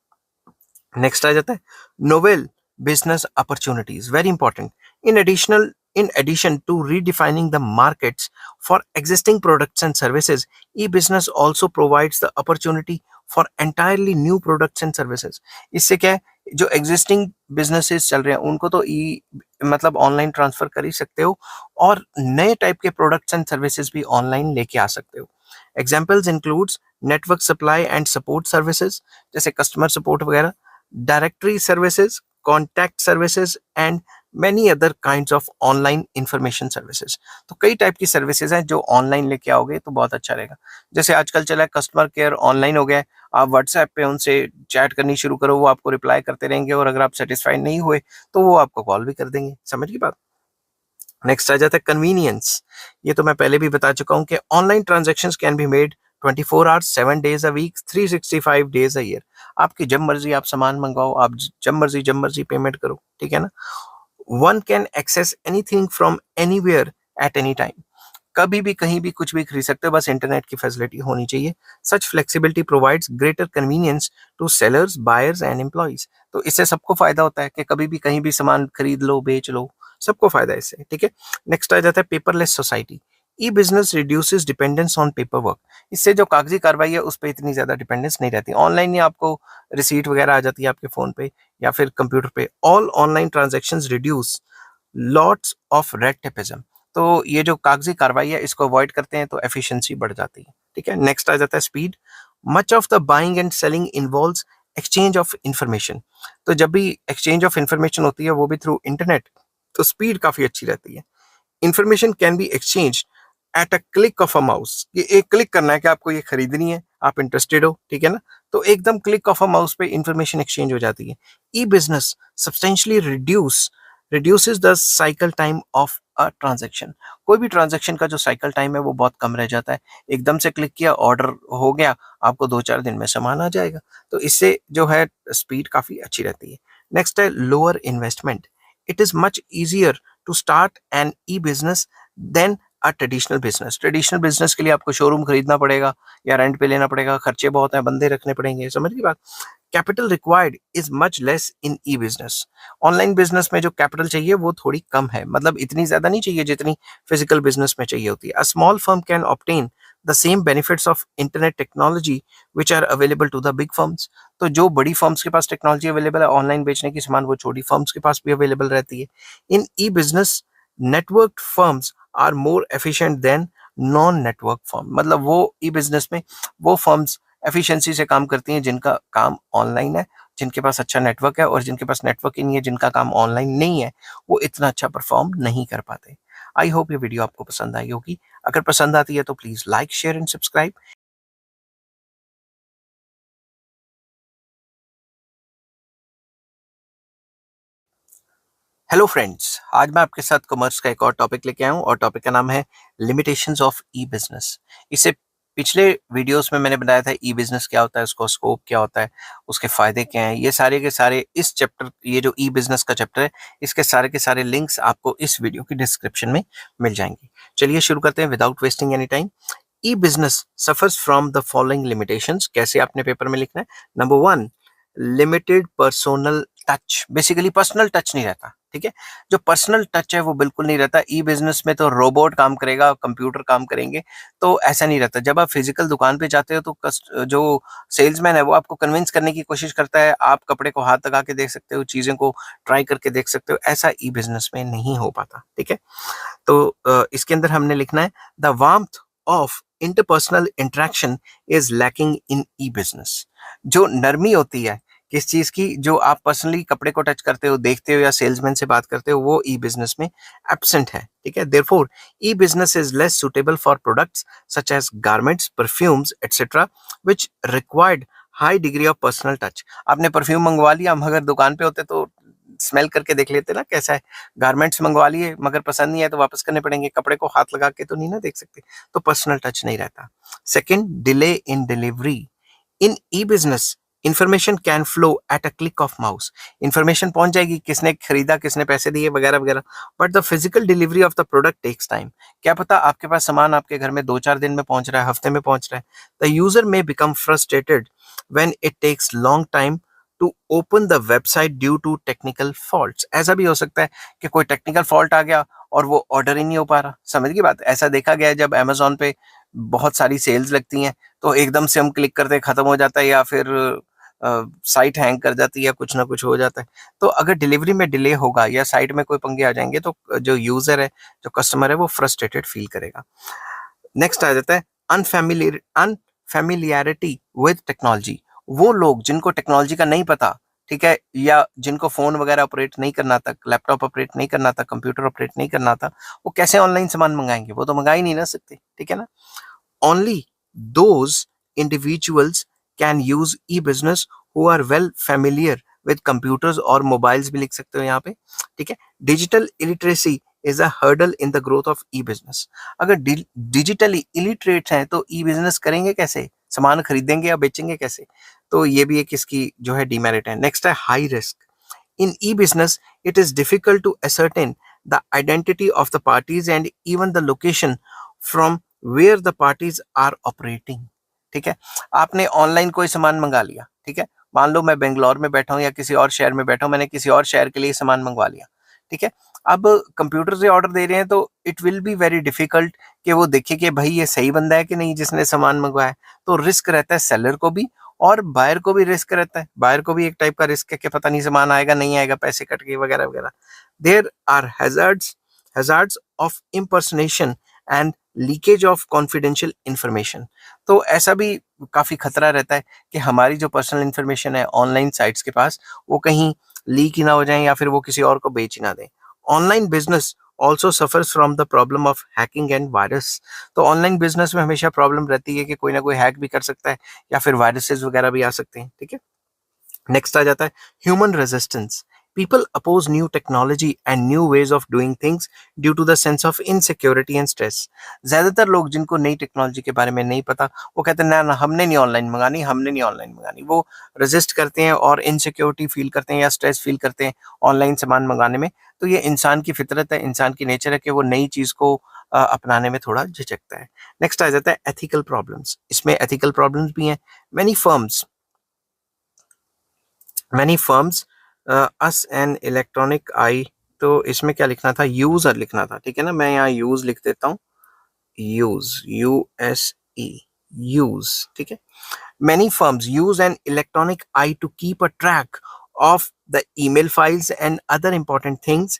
Speaker 1: नेक्स्ट आ जाता है novel business opportunities, very important. in addition to redefining the markets for existing products and services, e-business also provides the opportunity for entirely new products and services। इससे क्या है, जो एग्जिस्टिंग बिजनेसेस चल रहे हैं उनको तो ई मतलब ऑनलाइन ट्रांसफर कर ही सकते हो, और नए टाइप के प्रोडक्ट्स एंड सर्विसेज भी ऑनलाइन लेके आ सकते हो। Examples includes network supply and support services, जैसे कस्टमर सपोर्ट वगैरह, directory services, contact services and many other kinds of online information services। तो कई टाइप की सर्विसेज हैं जो ऑनलाइन लेके आओगे तो बहुत अच्छा रहेगा। जैसे आजकल चला है कस्टमर केयर ऑनलाइन हो गया है, आप व्हाट्सएप पे उनसे चैट करनी शुरू करो, वो आपको रिप्लाई करते रहेंगे और अगर आप सेटिस्फाइड नहीं हुए तो वो आपको कॉल भी कर देंगे। समझ गई बात? नेक्स्ट आ जाता है कन्वीनियंस। ये तो मैं पहले भी बता चुका हूँ कि online transactions can be made 24 hours 7 days a week 365 days a year. आपकी जब मर्जी आप सामान मंगवाओ, आप जब मर्जी पेमेंट करो, ठीक है ना। One can access anything from anywhere at any time. कभी भी कहीं भी कुछ भी खरीद सकते हो, बस इंटरनेट की फैसिलिटी होनी चाहिए। Such flexibility provides greater convenience to sellers, buyers and employees. तो इससे सबको फायदा होता है कि कभी भी कहीं भी सामान खरीद लो, बेच लो, सबको फायदा है इससे, ठीक है। नेक्स्ट आ जाता है paperless society. E business reduces dependence on paper work. इससे जो कागजी कार्रवाई है उस पर इतनी ज्यादा डिपेंडेंस नहीं रहती। ऑनलाइन ही आपको रिसीट वगैरह आ जाती है आपके फोन पे या फिर कंप्यूटर पे। All online transaction reduce lots of red tapism. तो ये जो कागजी कार्रवाई है इसको अवॉइड करते हैं तो एफिशिएंसी बढ़ जाती है, ठीक है। नेक्स्ट आ जाता है speed. Much of the buying and selling involves exchange of information. तो जब भी एक्सचेंज ऑफ इंफॉर्मेशन होती है वो भी थ्रू इंटरनेट, तो स्पीड काफी अच्छी रहती है। Information can be exchange eight a click of a mouse. ये एक क्लिक करना है कि आपको ये खरीदनी है, आप इंटरेस्टेड हो, ठीक है ना। तो एकदम क्लिक ऑफ अ माउस पे इंफॉर्मेशन एक्सचेंज हो जाती है। E business substantially reduces the cycle time of a transaction. कोई भी ट्रांजेक्शन का जो साइकिल टाइम है वो बहुत कम रह जाता है। एकदम से क्लिक किया, ऑर्डर हो गया, आपको 2-4 दिन में सामान आ जाएगा। तो इससे जो है स्पीड काफी अच्छी रहती है। नेक्स्ट है lower investment. It is much easier to start an e business than a traditional business. Traditional business के लिए आपको शोरूम खरीदना पड़ेगा या रेंट पे लेना पड़ेगा, खर्चे बहुत हैं, बंदे रखने पड़ेंगे। समझ गई बात? Capital required is much less in e business. Online business में जो कैपिटल चाहिए वो थोड़ी कम है, मतलब इतनी ज्यादा नहीं चाहिए जितनी फिजिकल बिजनेस में चाहिए होती है। A small firm can obtain the same benefits of internet technology which are available to the big firms. तो जो बड़ी फर्म्स के पास टेक्नोलॉजी अवेलेबल है ऑनलाइन बेचने की सामान, वो छोटी फर्म्स के पास भी अवेलेबल रहती है। In e business network firms are more efficient than non network firm. मतलब वो ई बिजनेस में वो फर्म्स एफिशिएंसी से काम करती हैं जिनका काम ऑनलाइन है, जिनके पास अच्छा नेटवर्क है, और जिनके पास नेटवर्क ही नहीं है, जिनका काम ऑनलाइन नहीं है, वो इतना अच्छा परफॉर्म नहीं कर पाते। आई होप ये वीडियो आपको पसंद आई होगी। अगर पसंद आती है तो please like, share and subscribe. Hello friends, आज मैं आपके साथ कॉमर्स का एक और टॉपिक लेके आया हूँ और टॉपिक का नाम है लिमिटेशंस ऑफ ई बिजनेस। इससे पिछले वीडियोस में मैंने बताया था ई बिजनेस क्या होता है, उसका स्कोप क्या होता है, उसके फायदे क्या हैं। ये सारे के सारे इस चैप्टर, ये जो ई बिजनेस का चैप्टर है, इसके सारे के सारे लिंक्स आपको इस वीडियो की डिस्क्रिप्शन में मिल जाएंगे। चलिए शुरू करते हैं without wasting any time. E business suffers from the following limitations. कैसे आपने पेपर में लिखना है? Number 1, limited personal touch. Basically personal touch नहीं रहता, ठीक है। जो पर्सनल टच है वो बिल्कुल नहीं रहता। ई बिजनेस में तो रोबोट काम करेगा, कंप्यूटर काम करेंगे, तो ऐसा नहीं रहता। जब आप फिजिकल दुकान पे जाते हो तो जो सेल्समैन है वो आपको कन्विंस करने की कोशिश करता है। आप कपड़े को हाथ लगा के देख सकते हो, चीजें को ट्राई करके देख सकते हो। ऐसा ई बिजनेस में नहीं हो पाता, ठीक है। तो इसके अंदर हमने लिखना है the warmth of interpersonal interaction is lacking in e business. जो नरमी होती है किस चीज की, जो आप पर्सनली कपड़े को टच करते हो, देखते हो या सेल्समैन से बात करते हो, वो ई बिजनेस में एब्सेंट है, ठीक है। Therefore e business is less suitable for products such as garments, perfumes etcetera which required high degree of personal touch. आपने परफ्यूम मंगवा लिया, हम अगर दुकान पे होते तो स्मेल करके देख लेते ना कैसा है। गारमेंट्स मंगवा लिए, मगर पसंद नहीं है तो वापस करने पड़ेंगे। कपड़े को हाथ लगा के तो नहीं ना देख सकते, तो पर्सनल टच नहीं रहता। Second, delay in delivery. In e business information can flow at a click of mouse. Information पहुंच जाएगी, किसने खरीदा, किसने पैसे दिए, वगैरह वगैरह। But the physical delivery of the product takes time. क्या पता आपके पास सामान आपके घर में 2-4 दिन में पहुंच रहा है, हफ्ते में पहुंच रहा है। The user may become frustrated when it takes long time to open the website due to technical faults. ऐसा भी हो सकता है कि कोई टेक्निकल फॉल्ट आ गया और वो ऑर्डर ही नहीं हो पा रहा। समझ गई बात? ऐसा देखा गया है जब अमेजोन पे बहुत सारी सेल्स लगती हैं तो एकदम से हम क्लिक करते खत्म हो जाता है, या फिर साइट हैंग कर जाती है, कुछ ना कुछ हो जाता है। तो अगर डिलीवरी में डिले होगा या साइट में कोई पंगे आ जाएंगे तो जो यूजर है, जो कस्टमर है, वो फ्रस्ट्रेटेड फील करेगा। नेक्स्ट आ जाता है अनफैमिलियरिटी विद टेक्नोलॉजी। वो लोग जिनको टेक्नोलॉजी का नहीं पता, ठीक है, या जिनको फोन वगैरह ऑपरेट नहीं करना था, लैपटॉप ऑपरेट नहीं करना था, कंप्यूटर ऑपरेट नहीं करना था, वो कैसे ऑनलाइन सामान मंगाएंगे? वो तो मंगा ही नहीं ना सकते, ठीक है ना। Only those individuals can use e-business who are well familiar with computers और mobiles भी लिख सकते हो यहाँ पे, ठीक है। Digital illiteracy is a hurdle in the growth of e business. अगर डिजिटली इलिटरेट हैं तो ई बिजनेस करेंगे कैसे, सामान खरीदेंगे या बेचेंगे कैसे? तो ये भी एक इसकी जो है डीमेरिट है। नेक्स्ट है high risk. In e-business, it is difficult to ascertain the identity of the parties and even the location from where the parties are operating। ठीक है, आपने ऑनलाइन कोई सामान मंगा लिया, ठीक है, मान लो मैं बेंगलोर में बैठा हूँ या किसी और शहर में बैठा हूँ, मैंने किसी और शहर के लिए सामान मंगवा लिया, ठीक है। अब कंप्यूटर से ऑर्डर दे रहे हैं तो it will be very difficult कि वो देखे कि भाई ये सही बंदा है कि नहीं जिसने सामान मंगवाया। तो रिस्क रहता है सेलर को भी और बायर को भी रिस्क रहता है। बायर को भी एक टाइप का रिस्क है कि पता नहीं सामान आएगा नहीं आएगा, पैसे कट गए वगैरह वगैरह। There are hazards of impersonation and leakage of confidential information. तो ऐसा भी काफी खतरा रहता है कि हमारी जो पर्सनल इंफॉर्मेशन है ऑनलाइन साइट्स के पास वो कहीं लीक ही ना हो जाए या फिर वो किसी और को बेच ही ना दें। Online business also suffers from the problem of hacking and virus. तो ऑनलाइन बिजनेस में हमेशा प्रॉब्लम रहती है कि कोई ना कोई हैक भी कर सकता है या फिर वायरसेस वगैरह भी आ सकते हैं, ठीक है। नेक्स्ट आ जाता है human resistance. People oppose new technology and new ways of doing things due to the sense of insecurity and stress. ज्यादातर लोग जिनको नई टेक्नोलॉजी के बारे में नहीं पता वो कहते हैं ना ना हमने नहीं ऑनलाइन मंगानी, हमने नहीं ऑनलाइन मंगानी। वो रेजिस्ट करते हैं और इनसिक्योरिटी फील करते हैं या स्ट्रेस फील करते हैं ऑनलाइन सामान मंगाने में। तो ये इंसान की फितरत है, इंसान की नेचर है कि वो नई चीज को अपनाने में थोड़ा झिझकता है। नेक्स्ट आ जाता है एथिकल प्रॉब्लम्स। इसमें एथिकल प्रॉब्लम्स भी हैं। Many firms many firms use an electronic eye. तो इसमें क्या लिखना था, यूजर लिखना था, ठीक है ना। मैं यहाँ यूज लिख देता हूँ, यूज US E, यूज, ठीक है। Many firms use an electronic eye to keep a track of the email files and other important things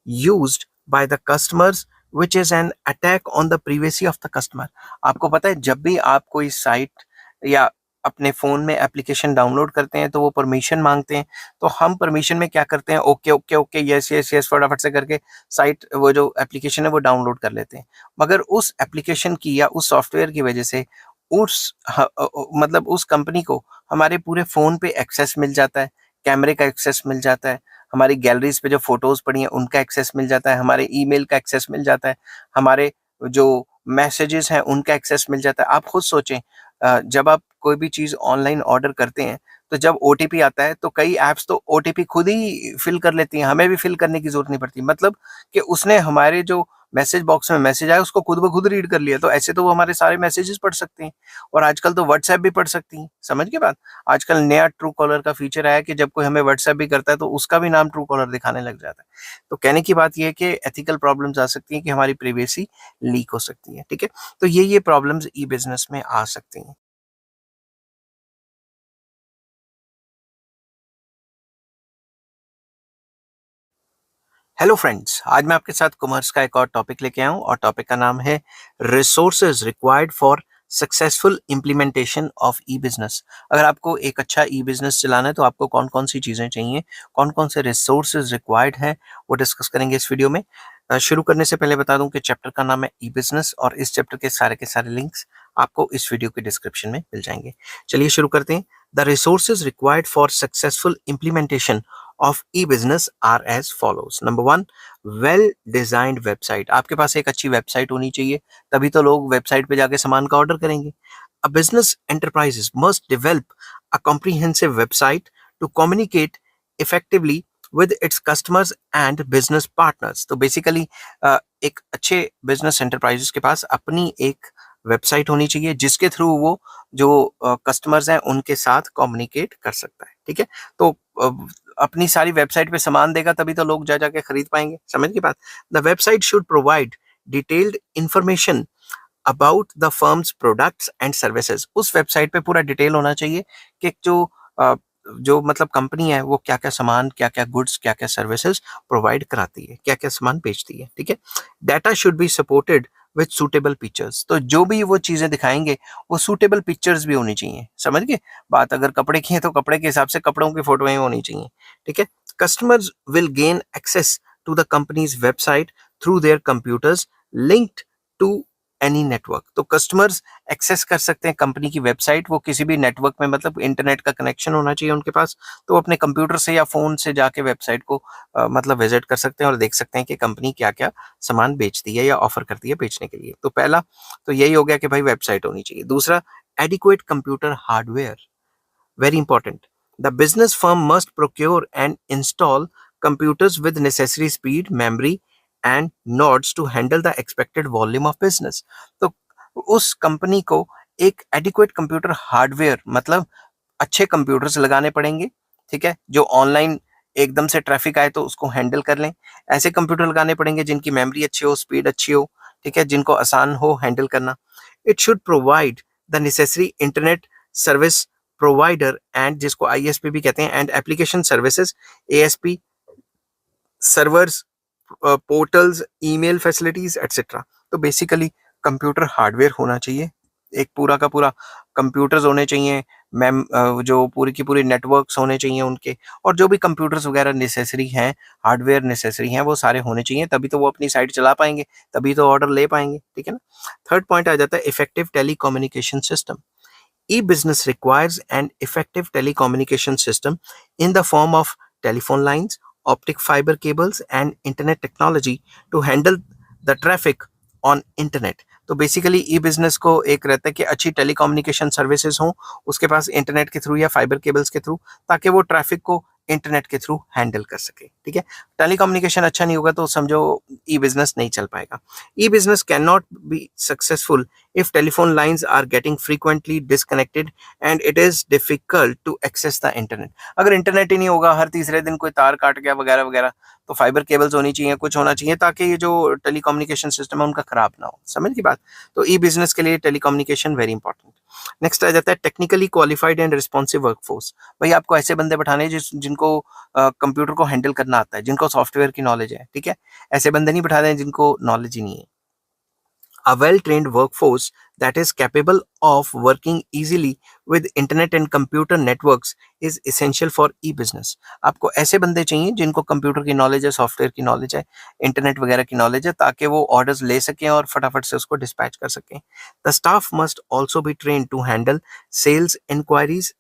Speaker 1: used by the customers, which is an attack on the privacy of the customer। आपको पता है जब भी आप कोई site या अपने phone में एप्लीकेशन डाउनलोड करते हैं तो वो परमिशन मांगते हैं। तो हम परमिशन में क्या करते हैं, okay okay okay yes yes yes फटाफट से करके साइट वो जो एप्लीकेशन है वो डाउनलोड कर लेते हैं। मगर उस एप्लीकेशन की या उस सॉफ्टवेयर की वजह से मतलब उस कंपनी को हमारे पूरे फोन पे एक्सेस मिल जाता है, कैमरे का एक्सेस मिल जाता है, हमारी गैलरीज पे जो फोटोज पड़ी हैं उनका एक्सेस मिल जाता है, हमारे ईमेल का एक्सेस मिल जाता है, हमारे जो मैसेजेस हैं उनका एक्सेस मिल जाता है। आप खुद सोचें, जब आप कोई भी चीज ऑनलाइन ऑर्डर करते हैं तो जब ओटीपी आता है तो कई ऐप्स तो ओटीपी खुद ही फिल कर लेती हैं, हमें भी फिल करने की जरूरत नहीं पड़ती। मतलब कि उसने हमारे जो मैसेज बॉक्स में मैसेज आया उसको खुद ब खुद रीड कर लिया। तो ऐसे तो वो हमारे सारे मैसेजेस पढ़ सकते हैं और आजकल तो व्हाट्सएप भी पढ़ सकती हैं। समझ के बात। आजकल नया ट्रू कॉलर का फीचर आया कि जब कोई हमें व्हाट्सएप भी करता है तो उसका भी नाम ट्रू कॉलर दिखाने लग जाता है। तो कहने की बात यह है कि एथिकल प्रॉब्लम्स आ सकती हैं कि हमारी प्राइवेसी लीक हो सकती है, ठीक है। तो ये प्रॉब्लम्स ई बिजनेस में आ सकती हैं। हेलो फ्रेंड्स, आज मैं आपके साथ कॉमर्स का एक और टॉपिक लेके आया हूं और टॉपिक का नाम है resources required for successful implementation of e business. अगर आपको एक अच्छा ई बिजनेस चलाना है तो आपको कौन कौन सी चीजें चाहिए, कौन कौन से रिसोर्सेज रिक्वायर्ड हैं, वो डिस्कस करेंगे इस वीडियो में। शुरू करने से पहले बता दूं कि चैप्टर का नाम है ई बिजनेस और इस चैप्टर के सारे लिंक्स आपको इस वीडियो के डिस्क्रिप्शन में मिल जाएंगे। चलिए शुरू करते हैं। The resources required for successful implementation of e-business are as follows। Number 1, well designed website। आपके पास एक अच्छी वेबसाइट होनी चाहिए, तभी तो लोग वेबसाइट पे जाके सामान का ऑर्डर करेंगे। A business enterprises must develop a comprehensive website to communicate effectively with its customers and business partners। तो बेसिकली एक अच्छे बिजनेस एंटरप्राइजेस के पास अपनी एक वेबसाइट होनी चाहिए जिसके थ्रू वो जो कस्टमर्स हैं उनके साथ कम्युनिकेट कर सकता है, ठीक है। तो अपनी सारी वेबसाइट पे सामान देगा तभी तो लोग जा जाके खरीद पाएंगे। समझ की बात। The website should provide detailed information about the firms products and services. उस वेबसाइट पे पूरा डिटेल होना चाहिए कि जो मतलब कंपनी है वो क्या क्या सामान, क्या क्या गुड्स, क्या क्या सर्विसेज प्रोवाइड कराती है, क्या क्या सामान बेचती है, ठीक है। Data should be supported with suitable pictures. तो जो भी वो चीजें दिखाएंगे वो सुटेबल पिक्चर्स भी होनी चाहिए, समझ गए बात। अगर कपड़े की है तो कपड़े के हिसाब से कपड़ों की फोटोएं होनी चाहिए, ठीक है। Customers will gain access to the company's website through their computers linked to any network. तो कस्टमर्स एक्सेस कर सकते हैं कंपनी की वेबसाइट, वो किसी भी नेटवर्क में, मतलब इंटरनेट का कनेक्शन होना चाहिए उनके पास, तो वो अपने कंप्यूटर से या फोन से जाके वेबसाइट को मतलब विजिट कर सकते हैं और देख सकते हैं कि कंपनी क्या क्या सामान बेचती है या ऑफर करती है बेचने के लिए। तो पहला तो यही हो गया कि भाई वेबसाइट होनी चाहिए। दूसरा, adequate computer hardware, very important. The business firm must procure and install computers with necessary speed, memory, and nodes to handle the expected volume of business. तो उस कंपनी को एक एडिक्वेट कंप्यूटर हार्डवेयर मतलब अच्छे computers लगाने पड़ेंगे, ठीक है, जो ऑनलाइन एकदम से ट्रैफिक आए तो उसको हैंडल कर लें। ऐसे कंप्यूटर लगाने पड़ेंगे जिनकी मेमोरी अच्छी हो, स्पीड अच्छी हो, ठीक है, जिनको आसान हो हैंडल करना। It should provide the necessary internet service provider and, जिसको आईएसपी भी कहते हैं, and application services, ASP, servers, portals, email facilities etcetera. तो बेसिकली कंप्यूटर हार्डवेयर होना चाहिए, एक पूरा का पूरा कंप्यूटर्स होने चाहिए, जो पूरी की पूरी नेटवर्क्स होने चाहिए उनके, और जो भी कंप्यूटर्स वगैरह नेसेसरी हैं, हार्डवेयर नेसेसरी हैं, वो सारे होने चाहिए, तभी तो वो अपनी साइट चला पाएंगे, तभी तो ऑर्डर ले पाएंगे, ठीक है ना। थर्ड पॉइंट आ जाता है effective telecommunication system. E-business requires an effective telecommunication system in the form of telephone lines, optic fiber cables, and internet technology to handle the traffic on internet. तो बेसिकली ई बिजनेस को एक रहता है कि अच्छी टेलीकम्युनिकेशन सर्विसेज हों उसके पास internet के थ्रू या फाइबर केबल्स के थ्रू, ताकि वो ट्रैफिक को इंटरनेट के थ्रू हैंडल कर सके, ठीक है। टेलीकम्युनिकेशन अच्छा नहीं होगा तो समझो ई बिजनेस नहीं चल पाएगा। E business can not be successful if telephone lines are getting frequently disconnected and it is difficult to access the internet। अगर इंटरनेट ही नहीं होगा, हर तीसरे दिन कोई तार काट गया वगैरह वगैरह, तो फाइबर केबल्स होनी चाहिए, कुछ होना चाहिए ताकि ये जो टेलीकम्युनिकेशन सिस्टम है उनका खराब ना हो, समझ की बात। तो ई बिजनेस के लिए टेलीकम्युनिकेशन वेरी इंपॉर्टेंट। नेक्स्ट आ जाता है technically qualified and responsive workforce. भाई आपको ऐसे बंदे बैठाने हैं जिनको कंप्यूटर को हैंडल करना आता है, जिनको सॉफ्टवेयर की नॉलेज है, ठीक है। ऐसे बंदे नहीं बैठा दें जिनको नॉलेज ही नहीं है। A well-trained workforce that is capable of working easily with internet and computer networks is essential for e-business। आपको ऐसे बंदे चाहिए जिनको कंप्यूटर की नॉलेज है, सॉफ्टवेयर की नॉलेज है, इंटरनेट वगैरह की नॉलेज है, ताकि वो ऑर्डर्स ले सकें और फटाफट से उसको डिस्पैच कर सकें। The staff must also be trained to handle sales inquiries,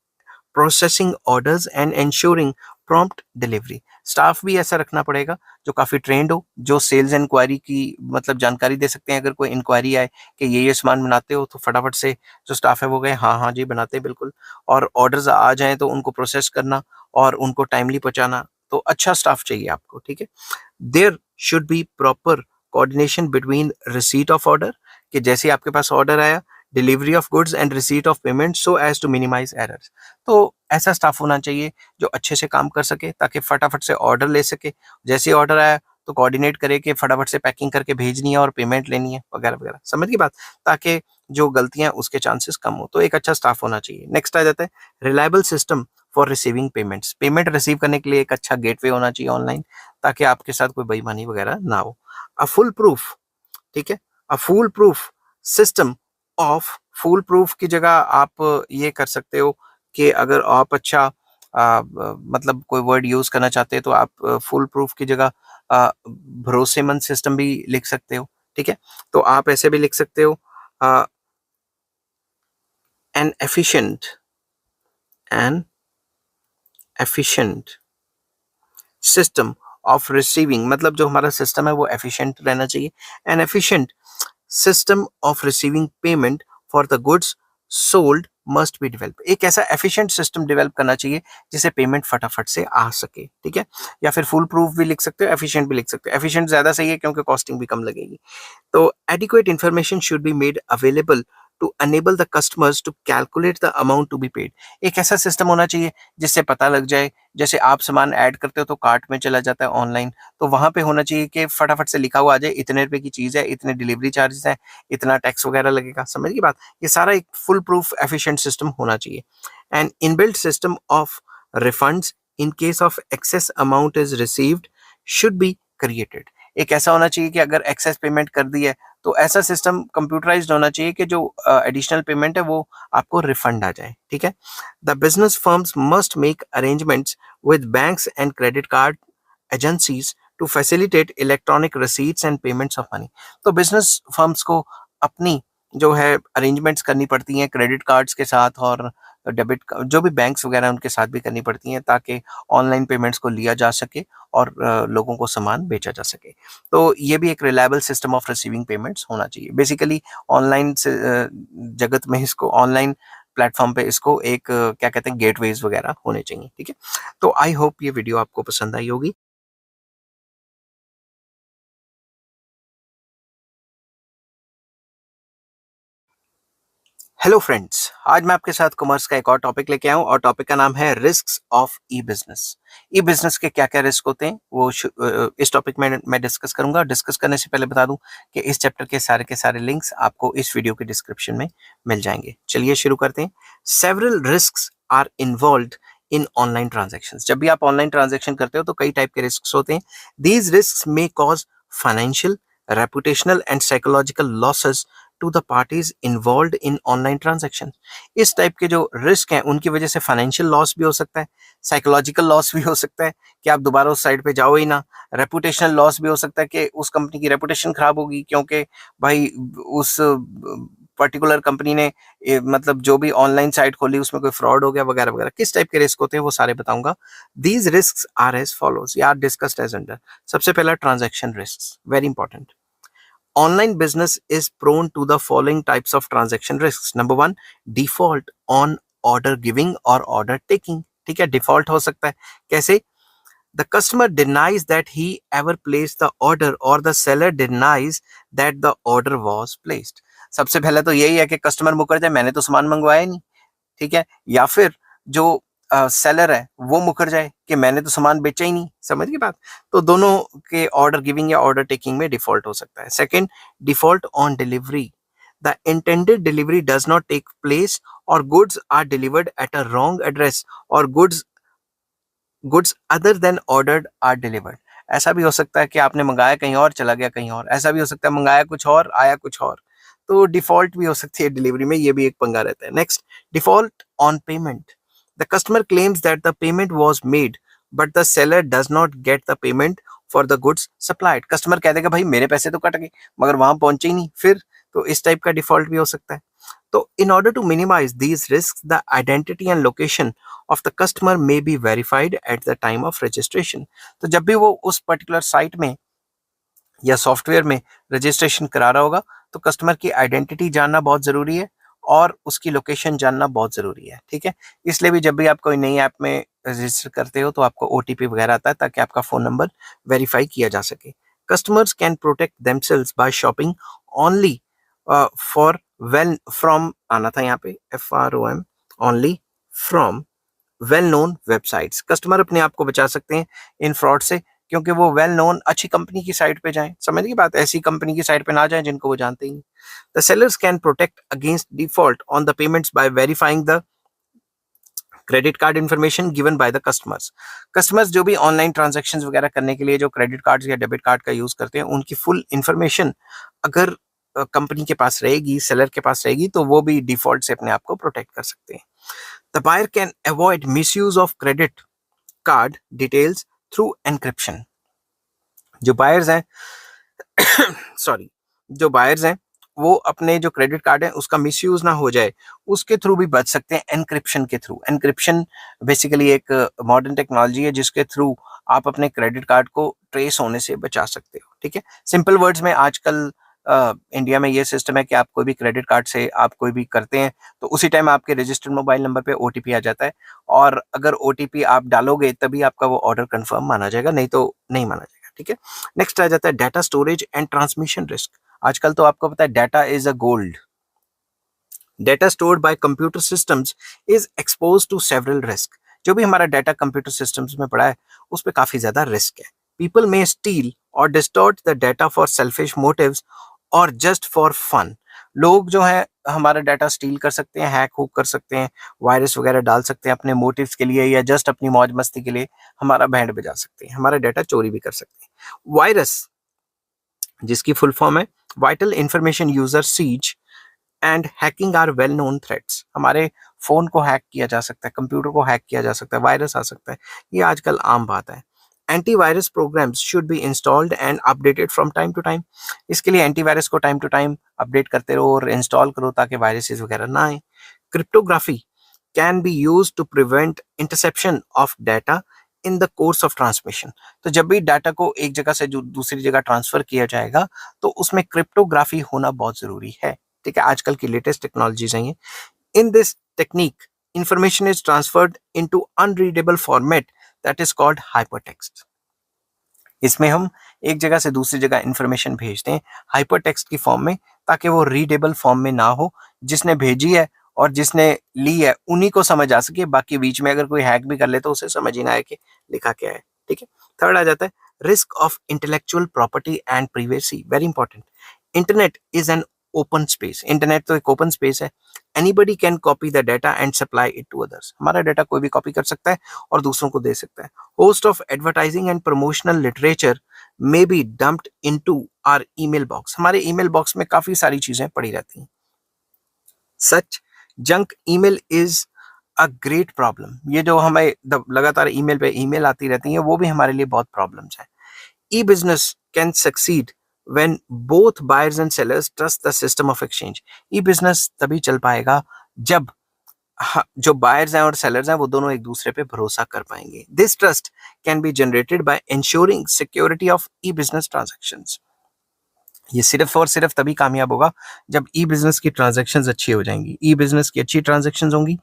Speaker 1: processing orders and ensuring prompt delivery. Staff भी ऐसा रखना पड़ेगा जो काफ़ी ट्रेंड हो, जो सेल्स इंक्वायरी की मतलब जानकारी दे सकते हैं। अगर कोई इंक्वायरी आए कि ये सामान बनाते हो तो फटाफट से जो स्टाफ है वो गए हाँ हाँ जी बनाते हैं बिल्कुल, और ऑर्डर्स आ जाएं तो उनको प्रोसेस करना और उनको टाइमली पहुंचाना। तो अच्छा स्टाफ चाहिए आपको, ठीक है। There should be proper coordination between receipt of order, कि जैसे आपके पास ऑर्डर आया, delivery of goods and receipt of payment so as to minimize errors. तो ऐसा स्टाफ होना चाहिए जो अच्छे से काम कर सके ताकि फटाफट से ऑर्डर ले सके, जैसे ऑर्डर आया तो कोऑर्डिनेट करे कि फटाफट से पैकिंग करके भेजनी है और पेमेंट लेनी है वगैरह वगैरह, समझ की बात, ताकि जो गलतियां उसके चांसेस कम हो। तो एक अच्छा स्टाफ होना चाहिए। नेक्स्ट आ जाता है reliable system for receiving payments. Payment receive करने के लिए एक अच्छा गेटवे होना चाहिए ऑनलाइन, ताकि आपके साथ कोई बेईमानी वगैरह ना हो। अ फुल प्रूफ, ठीक है, a full proof system of, full proof की जगह आप ये कर सकते हो कि अगर आप अच्छा मतलब कोई वर्ड यूज करना चाहते हैं तो आप फुल प्रूफ की जगह भरोसेमंद सिस्टम भी लिख सकते हो, ठीक है। तो आप ऐसे भी लिख सकते हो N efficient system of receiving, मतलब जो हमारा सिस्टम है वो एफिशिएंट रहना चाहिए। N efficient system of receiving payment for the goods sold must be develop. एक ऐसा एफिशिएंट सिस्टम डेवलप करना चाहिए जिससे पेमेंट फटाफट से आ सके, ठीक है। या फिर फुल प्रूफ भी लिख सकते हो, एफिशिएंट भी लिख सकते हो। एफिशिएंट ज्यादा सही है क्योंकि कॉस्टिंग भी कम लगेगी। तो adequate information should be made available to enable the customers to calculate the amount to be paid। एक ऐसा सिस्टम होना चाहिए जिससे पता लग जाए, जैसे आप सामान ऐड करते हो तो कार्ट में चला जाता है ऑनलाइन, तो वहां पे होना चाहिए कि फटाफट से लिखा हुआ आ जाए इतने रुपए की चीज है, इतने डिलीवरी चार्जेस हैं, इतना टैक्स वगैरह लगेगा, समझ की बात। ये सारा एक फुल प्रूफ एफिशिएंट सिस्टम होना चाहिए। And inbuilt system of refunds in case of excess amount is received should be created. एक ऐसा होना चाहिए कि अगर एक्सेस पेमेंट कर दी है तो ऐसा सिस्टम कंप्यूटराइज्ड होना चाहिए कि जो एडिशनल पेमेंट है वो आपको रिफंड आ जाए, ठीक है। The business firms must make arrangements with banks and credit card agencies to facilitate electronic receipts and payments of money. तो बिजनेस फर्म्स को अपनी जो है अरेंजमेंट्स करनी पड़ती हैं क्रेडिट कार्ड्स के साथ और डेबिट जो भी बैंक्स वगैरह हैं उनके साथ भी करनी पड़ती हैं, ताकि ऑनलाइन पेमेंट्स को लिया जा सके और लोगों को सामान बेचा जा सके। तो ये भी एक reliable system of receiving payments होना चाहिए। बेसिकली ऑनलाइन से जगत में इसको ऑनलाइन प्लेटफॉर्म पे इसको एक क्या कहते हैं गेटवेज वगैरह होने चाहिए, ठीक है। तो आई होप ये वीडियो आपको पसंद आई होगी। हेलो फ्रेंड्स, आज मैं आपके साथ कॉमर्स का एक और टॉपिक लेके आया हूं और टॉपिक का नाम है risks of e business. E business के क्या क्या रिस्क होते हैं वो इस टॉपिक में मैं डिस्कस करूंगा। डिस्कस करने से पहले बता दूं कि इस चैप्टर के सारे लिंक्स आपको इस वीडियो के डिस्क्रिप्शन में मिल जाएंगे। चलिए शुरू करते हैं। Several risks are involved in online transaction. जब भी आप ऑनलाइन ट्रांजेक्शन करते हो तो कई टाइप के रिस्क होते हैं। These risk may cause financial, reputational and psychological losses to the parties involve in online transaction. इस टाइप के जो रिस्क हैं उनकी वजह से फाइनेंशियल लॉस भी हो सकता है, साइकोलॉजिकल लॉस भी हो सकता है कि आप दोबारा उस साइट पे जाओ ही ना, रेपुटेशनल लॉस भी हो सकता है कि उस कंपनी की रेपुटेशन खराब होगी क्योंकि भाई उस पर्टिकुलर कंपनी ने मतलब जो भी ऑनलाइन साइट खोली उसमें कोई फ्रॉड हो गया वगैरह वगैरह। किस टाइप के रिस्क होते हैं वो सारे बताऊंगा। These risk are as follows, या डिस्कस्ड एज अंडर। सबसे पहला transaction risk, very important. Online business is prone to the following types of transaction risks. Number one, default on order giving or order taking. ठीक है, default हो सकता है कैसे? The customer denies that he ever placed the order or the seller denies that the order was placed. सबसे पहले तो यही है कि कस्टमर मुकर जाए, मैंने तो सामान मंगवाया नहीं, ठीक है। या फिर जो सेलर है वो मुकर जाए कि मैंने तो सामान बेचा ही नहीं। समझ गई बात? तो दोनों के ऑर्डर गिविंग या ऑर्डर टेकिंग में डिफॉल्ट हो सकता है। Second, default on delivery. The intended delivery does not take place और goods are delivered at a wrong address और goods other than ordered are delivered. ऐसा भी हो सकता है कि आपने मंगाया कहीं और, चला गया कहीं और। ऐसा भी हो सकता है मंगाया कुछ और, आया कुछ और। तो डिफॉल्ट भी हो सकती है डिलीवरी में, ये भी एक पंगा रहता है। Next, default on payment. The customer claims that the payment was made but the seller does not get the payment for the goods supplied. Customer कह देगा भाई मेरे पैसे तो कट गए मगर वहां पहुंचे ही नहीं, फिर तो इस टाइप का डिफॉल्ट भी हो सकता है। तो in order to minimize these risks, the identity and location of the customer may be verified at the time of registration. तो जब भी वो उस पर्टिकुलर साइट में या सॉफ्टवेयर में रजिस्ट्रेशन करा रहा होगा तो कस्टमर की आइडेंटिटी जानना बहुत ज़रूरी है और उसकी लोकेशन जानना बहुत ज़रूरी है, ठीक है। इसलिए भी जब भी आप कोई नई ऐप में रजिस्टर करते हो तो आपको OTP वगैरह आता है ताकि आपका फ़ोन नंबर वेरीफाई किया जा सके। Customers can protect themselves by shopping only for well from, आना था यहाँ पे FROM, only from well known websites. Customer अपने आप को बचा सकते हैं इन फ्रॉड से क्योंकि वो वेल नोन अच्छी कंपनी की साइट पे जाएं। समझ की बात? ऐसी कंपनी की साइट पे ना जाएं जिनको वो जानते ही नहीं। The sellers can protect against default on the payments by verifying the credit card information given by the customers. Customers जो भी ऑनलाइन ट्रांजेक्शन वगैरह करने के लिए जो क्रेडिट कार्ड या डेबिट कार्ड का यूज करते हैं उनकी फुल इंफॉर्मेशन अगर कंपनी के पास रहेगी, सेलर के पास रहेगी, तो वो भी डिफॉल्ट से अपने आप को प्रोटेक्ट कर सकते हैं। The buyer can avoid misuse of credit card details through encryption. जो बायर्स हैं सॉरी, जो बायर्स हैं वो अपने जो क्रेडिट कार्ड है उसका मिसयूज ना हो जाए उसके थ्रू भी बच सकते हैं, एनक्रिप्शन के थ्रू। एनक्रिप्शन बेसिकली एक मॉडर्न टेक्नोलॉजी है जिसके थ्रू आप अपने क्रेडिट कार्ड को ट्रेस होने से बचा सकते हो, ठीक है। सिंपल वर्ड्स में आजकल इंडिया में ये सिस्टम है कि आप कोई भी क्रेडिट कार्ड से आप कोई भी करते हैं तो उसी टाइम आपके रजिस्टर्ड मोबाइल नंबर पे OTP आ जाता है और अगर OTP आप डालोगे तभी आपका वो ऑर्डर कंफर्म माना जाएगा, नहीं तो नहीं माना जाएगा, ठीक है। नेक्स्ट आ जाता है data storage and transmission risk. आजकल तो आपको पता है data is a gold. Data stored by computer systems is expose to several risk. जो भी हमारा डाटा कंप्यूटर सिस्टम्स में पड़ा है उस पर काफी ज्यादा रिस्क है। पीपल मे स्टील और distort the data for selfish motives और जस्ट फॉर फन। लोग जो है हमारा डाटा स्टील कर सकते हैं, हैक हुक कर सकते हैं, वायरस वगैरह डाल सकते हैं अपने मोटिव्स के लिए या जस्ट अपनी मौज मस्ती के लिए हमारा बैंड बजा सकते हैं, हमारा डाटा चोरी भी कर सकते हैं। वायरस जिसकी फुल फॉर्म है vital information user seize and hacking are well known threats. हमारे फोन को हैक किया जा सकता है, कंप्यूटर को हैक किया जा सकता है, वायरस आ सकता है, ये आजकल आम बात है। Antivirus programs should be installed and updated from time to time. इसके लिए एंटीवायरस को टाइम टू टाइम अपडेट करते रहो और इंस्टॉल करो ताकि वायरसेस वगैरह ना आए। Cryptography can be use to prevent interception of data in the course of transmission. तो जब भी डाटा को एक जगह से जो दूसरी जगह ट्रांसफर किया जाएगा तो उसमें क्रिप्टोग्राफी होना बहुत जरूरी है। ठीक है, आजकल की लेटेस्ट टेक्नोलॉजीज हैं ये। In this technique information is transferred into unreadable format that is called hypertext. इसमें हम एक जगह से दूसरी जगह इंफॉर्मेशन भेजते हैं हाइपर टेक्स्ट की फॉर्म में, ताकि वो रीडेबल फॉर्म में ना हो, जिसने भेजी है और जिसने ली है उन्हीं को समझ आ सके, बाकी बीच में अगर कोई हैक भी कर ले तो उसे समझ ही ना आए कि लिखा क्या है। ठीक है, थर्ड आ जाता है risk of intellectual property and privacy, very important. Internet is an open space, internet तो एक ओपन स्पेस है। Anybody can copy the data and supply it to others. हमारा डाटा कोई भी कॉपी कर सकता है और दूसरों को दे सकता है। Host of advertising and promotional literature may be dumped into our email box. हमारे ईमेल बॉक्स में काफी सारी चीजें पड़ी रहती हैं। Such junk email is a great problem. ये जो हमें लगातार ईमेल पे ईमेल आती रहती है वो भी हमारे लिए बहुत प्रॉब्लम्स है। E business can succeed when both buyers and sellers trust the system of exchange। E business तभी चल पाएगा जब जो बायर्स हैं और सेलर्स हैं वो दोनों एक दूसरे पे भरोसा कर पाएंगे। This trust can be generated by ensuring security of e business transactions. ये सिर्फ और सिर्फ तभी कामयाब होगा जब ई बिजनेस की ट्रांजैक्शंस अच्छी हो जाएंगी। ई बिजनेस की अच्छी ट्रांजैक्शंस होंगी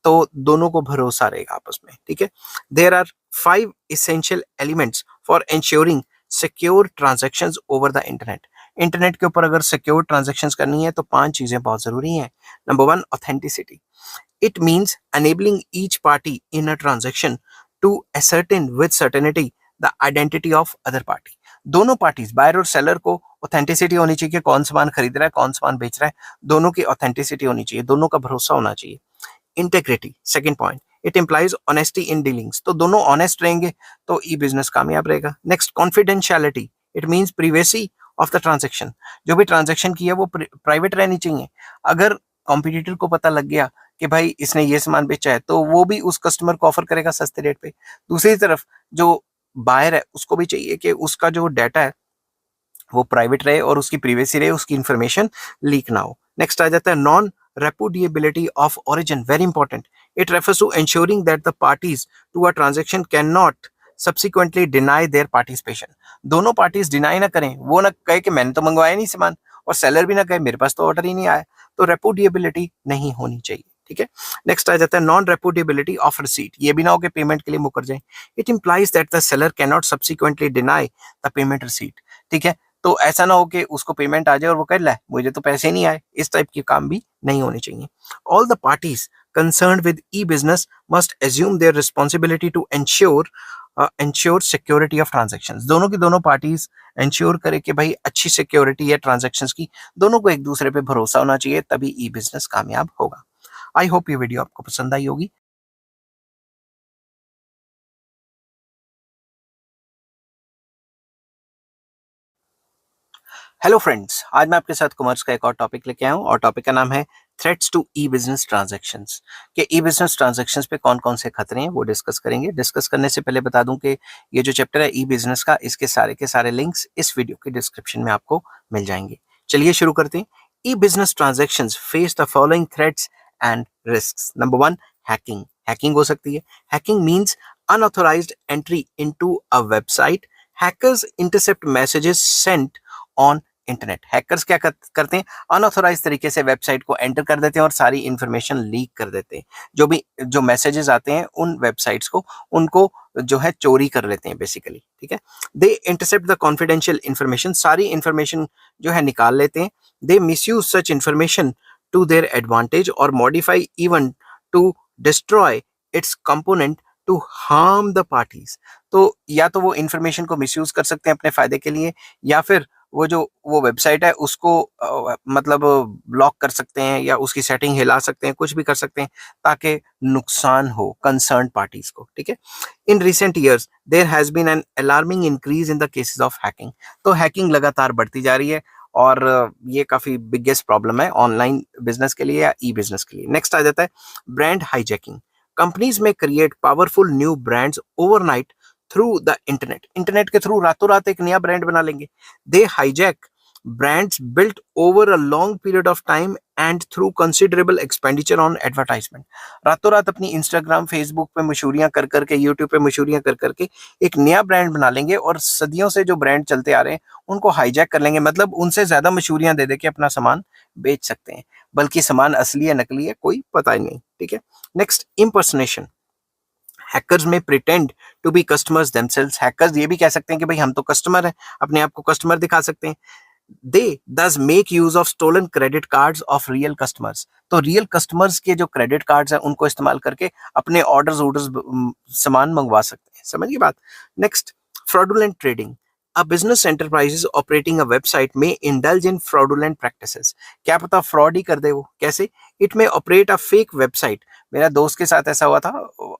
Speaker 1: तो दोनों को भरोसा रहेगा आपस में। ठीक है, there are 5 essential elements for ensuring secure transactions over the internet। Internet के ऊपर अगर सिक्योर ट्रांजैक्शंस करनी है तो 5 चीजें बहुत जरूरी हैं। Number 1, authenticity. It means enabling each party in a transaction to ascertain with certainty the identity of other party। दोनों पार्टीज बायर और सेलर को ऑथेंटिसिटी होनी चाहिए कि कौन सामान खरीद रहा है कौन सामान बेच रहा है, दोनों की ऑथेंटिसिटी होनी चाहिए, दोनों का भरोसा होना चाहिए। Integrity, second point, it implies honesty in dealings. तो दोनों ऑनेस्ट रहेंगे तो ई बिजनेस कामयाब रहेगा। Next, confidentiality. It means privacy of the transaction. जो भी ट्रांजैक्शन की है वो प्राइवेट रहनी चाहिए। अगर कॉम्पिटिटर को पता लग गया कि भाई इसने ये सामान बेचा है तो वो भी उस कस्टमर को ऑफर करेगा सस्ते रेट पे। दूसरी तरफ जो बायर है उसको भी चाहिए कि उसका जो डाटा है वो प्राइवेट रहे और उसकी प्रिवेसी रहे, उसकी इंफॉर्मेशन लीक ना हो। नेक्स्ट आ जाता है non repudiability of origin, very important। It refers to ensuring that the parties to a transaction cannot subsequently deny their participation। दोनों पार्टीज डिनाई ना करें, वो ना कहे कि मैंने तो मंगवाया नहीं सामान और सेलर भी ना कहे मेरे पास तो ऑर्डर ही नहीं आया, तो रेपुडिएबिलिटी नहीं होनी चाहिए। ठीक है, नेक्स्ट आ जाता है नॉन रेपुडिएबिलिटी ऑफ रिसीट। ये भी ना हो कि पेमेंट के लिए मुकर जाए। It implies that the seller can not subsequently deny the payment receipt. ठीक है, तो ऐसा ना हो कि उसको पेमेंट आ जाए और वो कह ले मुझे तो पैसे नहीं आए, इस टाइप के काम भी नहीं होने चाहिए। All the parties concerned with e-business must assume their responsibility to ensure security of transactions। दोनों की दोनों पार्टीज इंश्योर करे कि भाई अच्छी सिक्योरिटी है ट्रांजैक्शंस की, दोनों को एक दूसरे पे भरोसा होना चाहिए, तभी ई बिजनेस कामयाब होगा। आई होप ये वीडियो आपको पसंद आई होगी। हेलो फ्रेंड्स, आज मैं आपके साथ कॉमर्स का एक और टॉपिक लेके आया हूँ और टॉपिक का नाम है threats to e business transactions. कि ई बिजनेस ट्रांजैक्शंस पे कौन कौन से खतरे हैं वो डिस्कस करेंगे। डिस्कस करने से पहले बता दूं कि ये जो चैप्टर है ई बिजनेस का, इसके सारे के सारे लिंक्स इस वीडियो के डिस्क्रिप्शन में आपको मिल जाएंगे। चलिए शुरू करते हैं। E business transactions face the following threats and risks. Number 1, hacking. Hacking हो सकती है। Hacking means unauthorized entry into a website. Hackers intercept messages sent on internet. Hackers क्या करते हैं, अनऑथोराइज तरीके से वेबसाइट को एंटर कर देते हैं और सारी इंफॉर्मेशन लीक कर देते हैं। जो मैसेजेस आते हैं उन वेबसाइट्स को, उनको जो है चोरी कर लेते हैं बेसिकली। ठीक है, they intercept the confidential information. सारी इंफॉर्मेशन जो है निकाल लेते हैं। They misuse such information to their advantage और modify even to destroy its component to harm the parties. तो या तो वो इंफॉर्मेशन को मिसयूज कर सकते हैं अपने फायदे के लिए, या फिर वो वेबसाइट है उसको मतलब ब्लॉक कर सकते हैं या उसकी सेटिंग हिला सकते हैं, कुछ भी कर सकते हैं ताकि नुकसान हो कंसर्न पार्टीज को, ठीक है। In recent years there has been an alarming increase in the cases of hacking. तो हैकिंग लगातार बढ़ती जा रही है और ये काफी बिगेस्ट प्रॉब्लम है ऑनलाइन बिजनेस के लिए या ई बिजनेस के लिए। नेक्स्ट आ जाता है ब्रांड हाईजैकिंग। कंपनीज में create powerful new brands overnight through the internet. Internet के थ्रू रातों रात एक नया ब्रांड बना लेंगे। दे hijack brands built over a long period of time and through considerable expenditure on advertisement। रातों रात अपनी इंस्टाग्राम फेसबुक पे मशहूरियां कर करके, यूट्यूब पे मशहूरियां कर करके एक नया ब्रांड बना लेंगे और सदियों से जो ब्रांड चलते आ रहे हैं उनको हाईजैक कर लेंगे, मतलब उनसे ज्यादा मशहूरियां दे दे के अपना सामान बेच सकते हैं, बल्कि सामान असली है नकली है कोई पता ही नहीं, ठीक है। Next, impersonation. Hackers may pretend to be customers themselves. Hackers ये भी कह सकते हैं कि भाई हम तो कस्टमर हैं, अपने आप को कस्टमर दिखा सकते हैं। They thus make use of stolen credit cards of real customers. तो रियल कस्टमर्स के जो क्रेडिट कार्ड्स हैं उनको इस्तेमाल करके अपने ऑर्डर्स सामान मंगवा सकते हैं। समझिए बात। Next, fraudulent trading. A business enterprises operating a website may indulge in fraudulent practices। क्या पता फ्रॉड ही कर दे वो, कैसे? It may operate a fake website। मेरा दोस्त के साथ ऐसा हुआ था,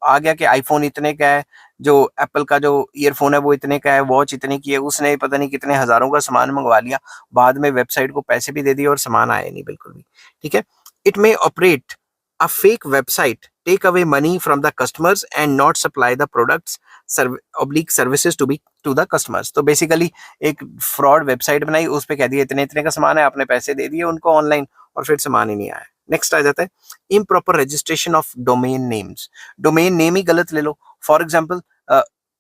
Speaker 1: आ गया कि आईफोन इतने का है, जो एप्पल का जो ईयरफोन है वो इतने का है, वॉच इतने की है, उसने पता नहीं कितने हजारों का सामान मंगवा लिया, बाद में वेबसाइट को पैसे भी दे दिए और सामान आया नहीं बिल्कुल भी, ठीक है। It may operate a fake website, take away money from the customers and not supply the products oblique services to the customers. तो बेसिकली एक फ्रॉड वेबसाइट बनाई, उस पर कह दिया इतने इतने का सामान है, आपने पैसे दे दिए उनको ऑनलाइन और फिर सामान ही नहीं आया। नेक्स्ट आ जाता है improper registration of domain names. Domain name ही गलत ले लो। फॉर एग्जाम्पल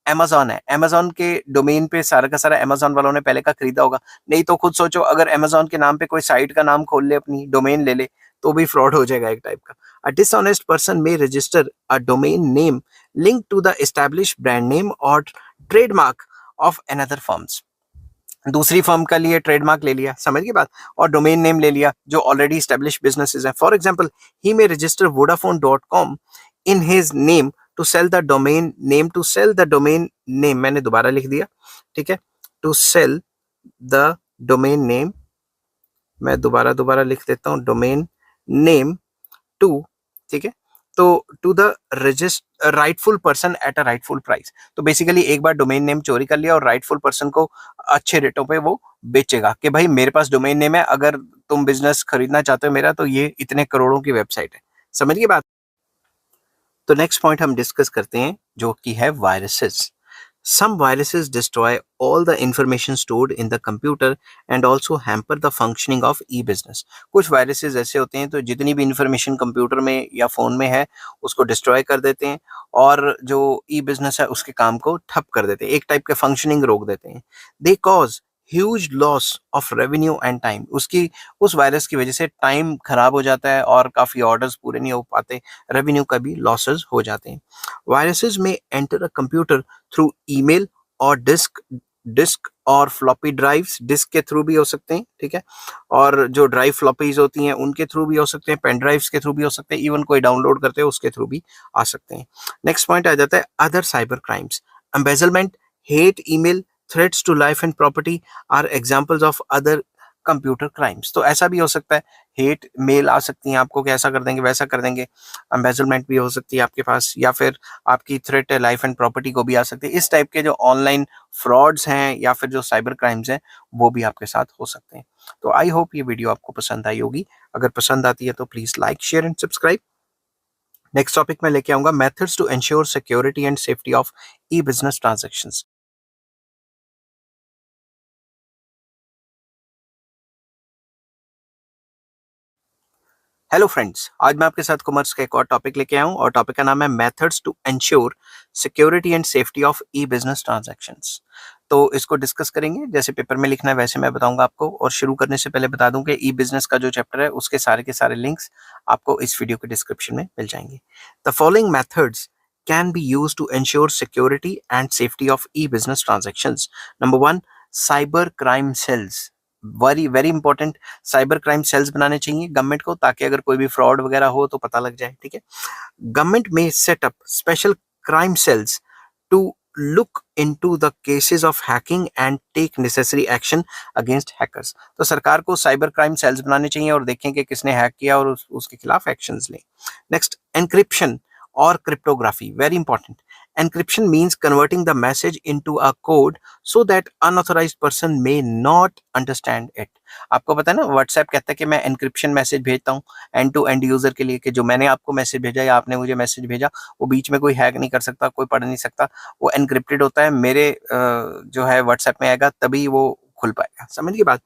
Speaker 1: अमेजॉन है, अमेजॉन के डोमेन पे सारा का सारा अमेजॉन वालों ने पहले का खरीदा होगा, नहीं तो खुद सोचो अगर अमेजॉन के नाम पे कोई साइट का नाम खोल ले, अपनी डोमेन ले ले, तो भी फ्रॉड हो जाएगा एक टाइप का। A dishonest person may register a domain name link to the established brand name और ट्रेडमार्क ऑफ अनदर फर्म्स। दूसरी फर्म का लिए ट्रेडमार्क ले लिया, समझ गए बात, और डोमेन नेम ले लिया जो ऑलरेडी स्टैब्लिश बिजनेसेस है। For example, he may register वोडाफोन.com in his name to sell the domain name, to sell the domain name, मैंने दोबारा लिख दिया, ठीक है, to sell the domain name, मैं दोबारा दोबारा लिख देता हूं, डोमेन नेम टू, ठीक है, तो to the register rightful person at a rightful price. तो बेसिकली एक बार डोमेन नेम चोरी कर लिया और राइटफुल पर्सन को अच्छे रेटों पे वो बेचेगा कि भाई मेरे पास डोमेन नेम है, अगर तुम बिजनेस खरीदना चाहते हो मेरा, तो ये इतने करोड़ों की वेबसाइट है। समझिए बात। तो नेक्स्ट पॉइंट हम डिस्कस करते हैं जो कि है viruses. Some viruses destroy all the information stored in the computer and also hamper the functioning of e-business। कुछ वायरसेस ऐसे होते हैं तो जितनी भी इंफॉर्मेशन कंप्यूटर में या फोन में है उसको डिस्ट्रॉय कर देते हैं और जो ई बिजनेस है उसके काम को ठप कर देते हैं, एक टाइप के फंक्शनिंग रोक देते हैं। They cause huge loss of revenue and time. उसकी उस वायरस की वजह से टाइम खराब हो जाता है और काफी ऑर्डर्स पूरे नहीं हो पाते, रेवेन्यू का भी लॉसेस हो जाते हैं। वायरसेस में enter a computer through email और डिस्क और फ्लॉपी ड्राइव्स, डिस्क के थ्रू भी हो सकते हैं, ठीक है, और जो ड्राइव फ्लॉपीज होती हैं उनके थ्रू भी हो सकते हैं, पेन ड्राइव्स के थ्रू भी हो सकते हैं, इवन कोई डाउनलोड करते हैं उसके थ्रू भी आ सकते हैं। नेक्स्ट पॉइंट आ जाता है other cyber crimes. Embezzlement, hate email, threats to life and property are examples of other computer crimes. तो ऐसा भी हो सकता है, हेट मेल आ सकती हैं आपको कि ऐसा कर देंगे वैसा कर देंगे, एम्बेजलमेंट भी हो सकती है आपके पास, या फिर आपकी थ्रेट है लाइफ एंड प्रॉपर्टी को भी आ सकती है। इस टाइप के जो ऑनलाइन फ्रॉड्स हैं या फिर जो साइबर क्राइम्स हैं वो भी आपके साथ हो सकते हैं। तो आई होप ये वीडियो आपको पसंद आई होगी। अगर पसंद आती है तो please like share and subscribe. Next topic में लेके आऊंगा methods to ensure security and safety of e business transactions. Hello friends, आज मैं आपके साथ कॉमर्स का एक और टॉपिक लेके आया हूं और टॉपिक का नाम है methods to ensure security and safety of e business transactions. तो इसको डिस्कस करेंगे, जैसे पेपर में लिखना है वैसे मैं बताऊंगा आपको। और शुरू करने से पहले बता दूं कि ई बिजनेस का जो चैप्टर है उसके सारे के सारे लिंक्स आपको इस वीडियो के डिस्क्रिप्शन में मिल जाएंगे। The following methods can be use to ensure security and safety of e business transactions. Number one, cyber crime cells. Very very important, cyber crime cells बनाने चाहिए गवर्नमेंट को, ताकि अगर कोई भी फ्रॉड वगैरह हो तो पता लग जाए, ठीक है। Government may set up special crime cells to look into the cases of hacking and take necessary action against hackers. तो सरकार को साइबर क्राइम सेल्स बनाने चाहिए और देखें कि किसने हैक किया और उसके खिलाफ एक्शंस लें. नेक्स्ट, एनक्रिप्शन और cryptography, very important. Encryption means converting the message into a code so that unauthorized person may not understand it. आपको पता है ना, व्हाट्सएप कहता है कि मैं एनक्रिप्शन मैसेज भेजता हूँ एंड टू एंड यूजर के लिए, कि जो मैंने आपको मैसेज भेजा या आपने मुझे मैसेज भेजा वो बीच में कोई हैक नहीं कर सकता, कोई पढ़ नहीं सकता, वो एनक्रिप्टेड होता है, मेरे जो है व्हाट्सएप में आएगा तभी वो खुल पाएगा. समझ की बात.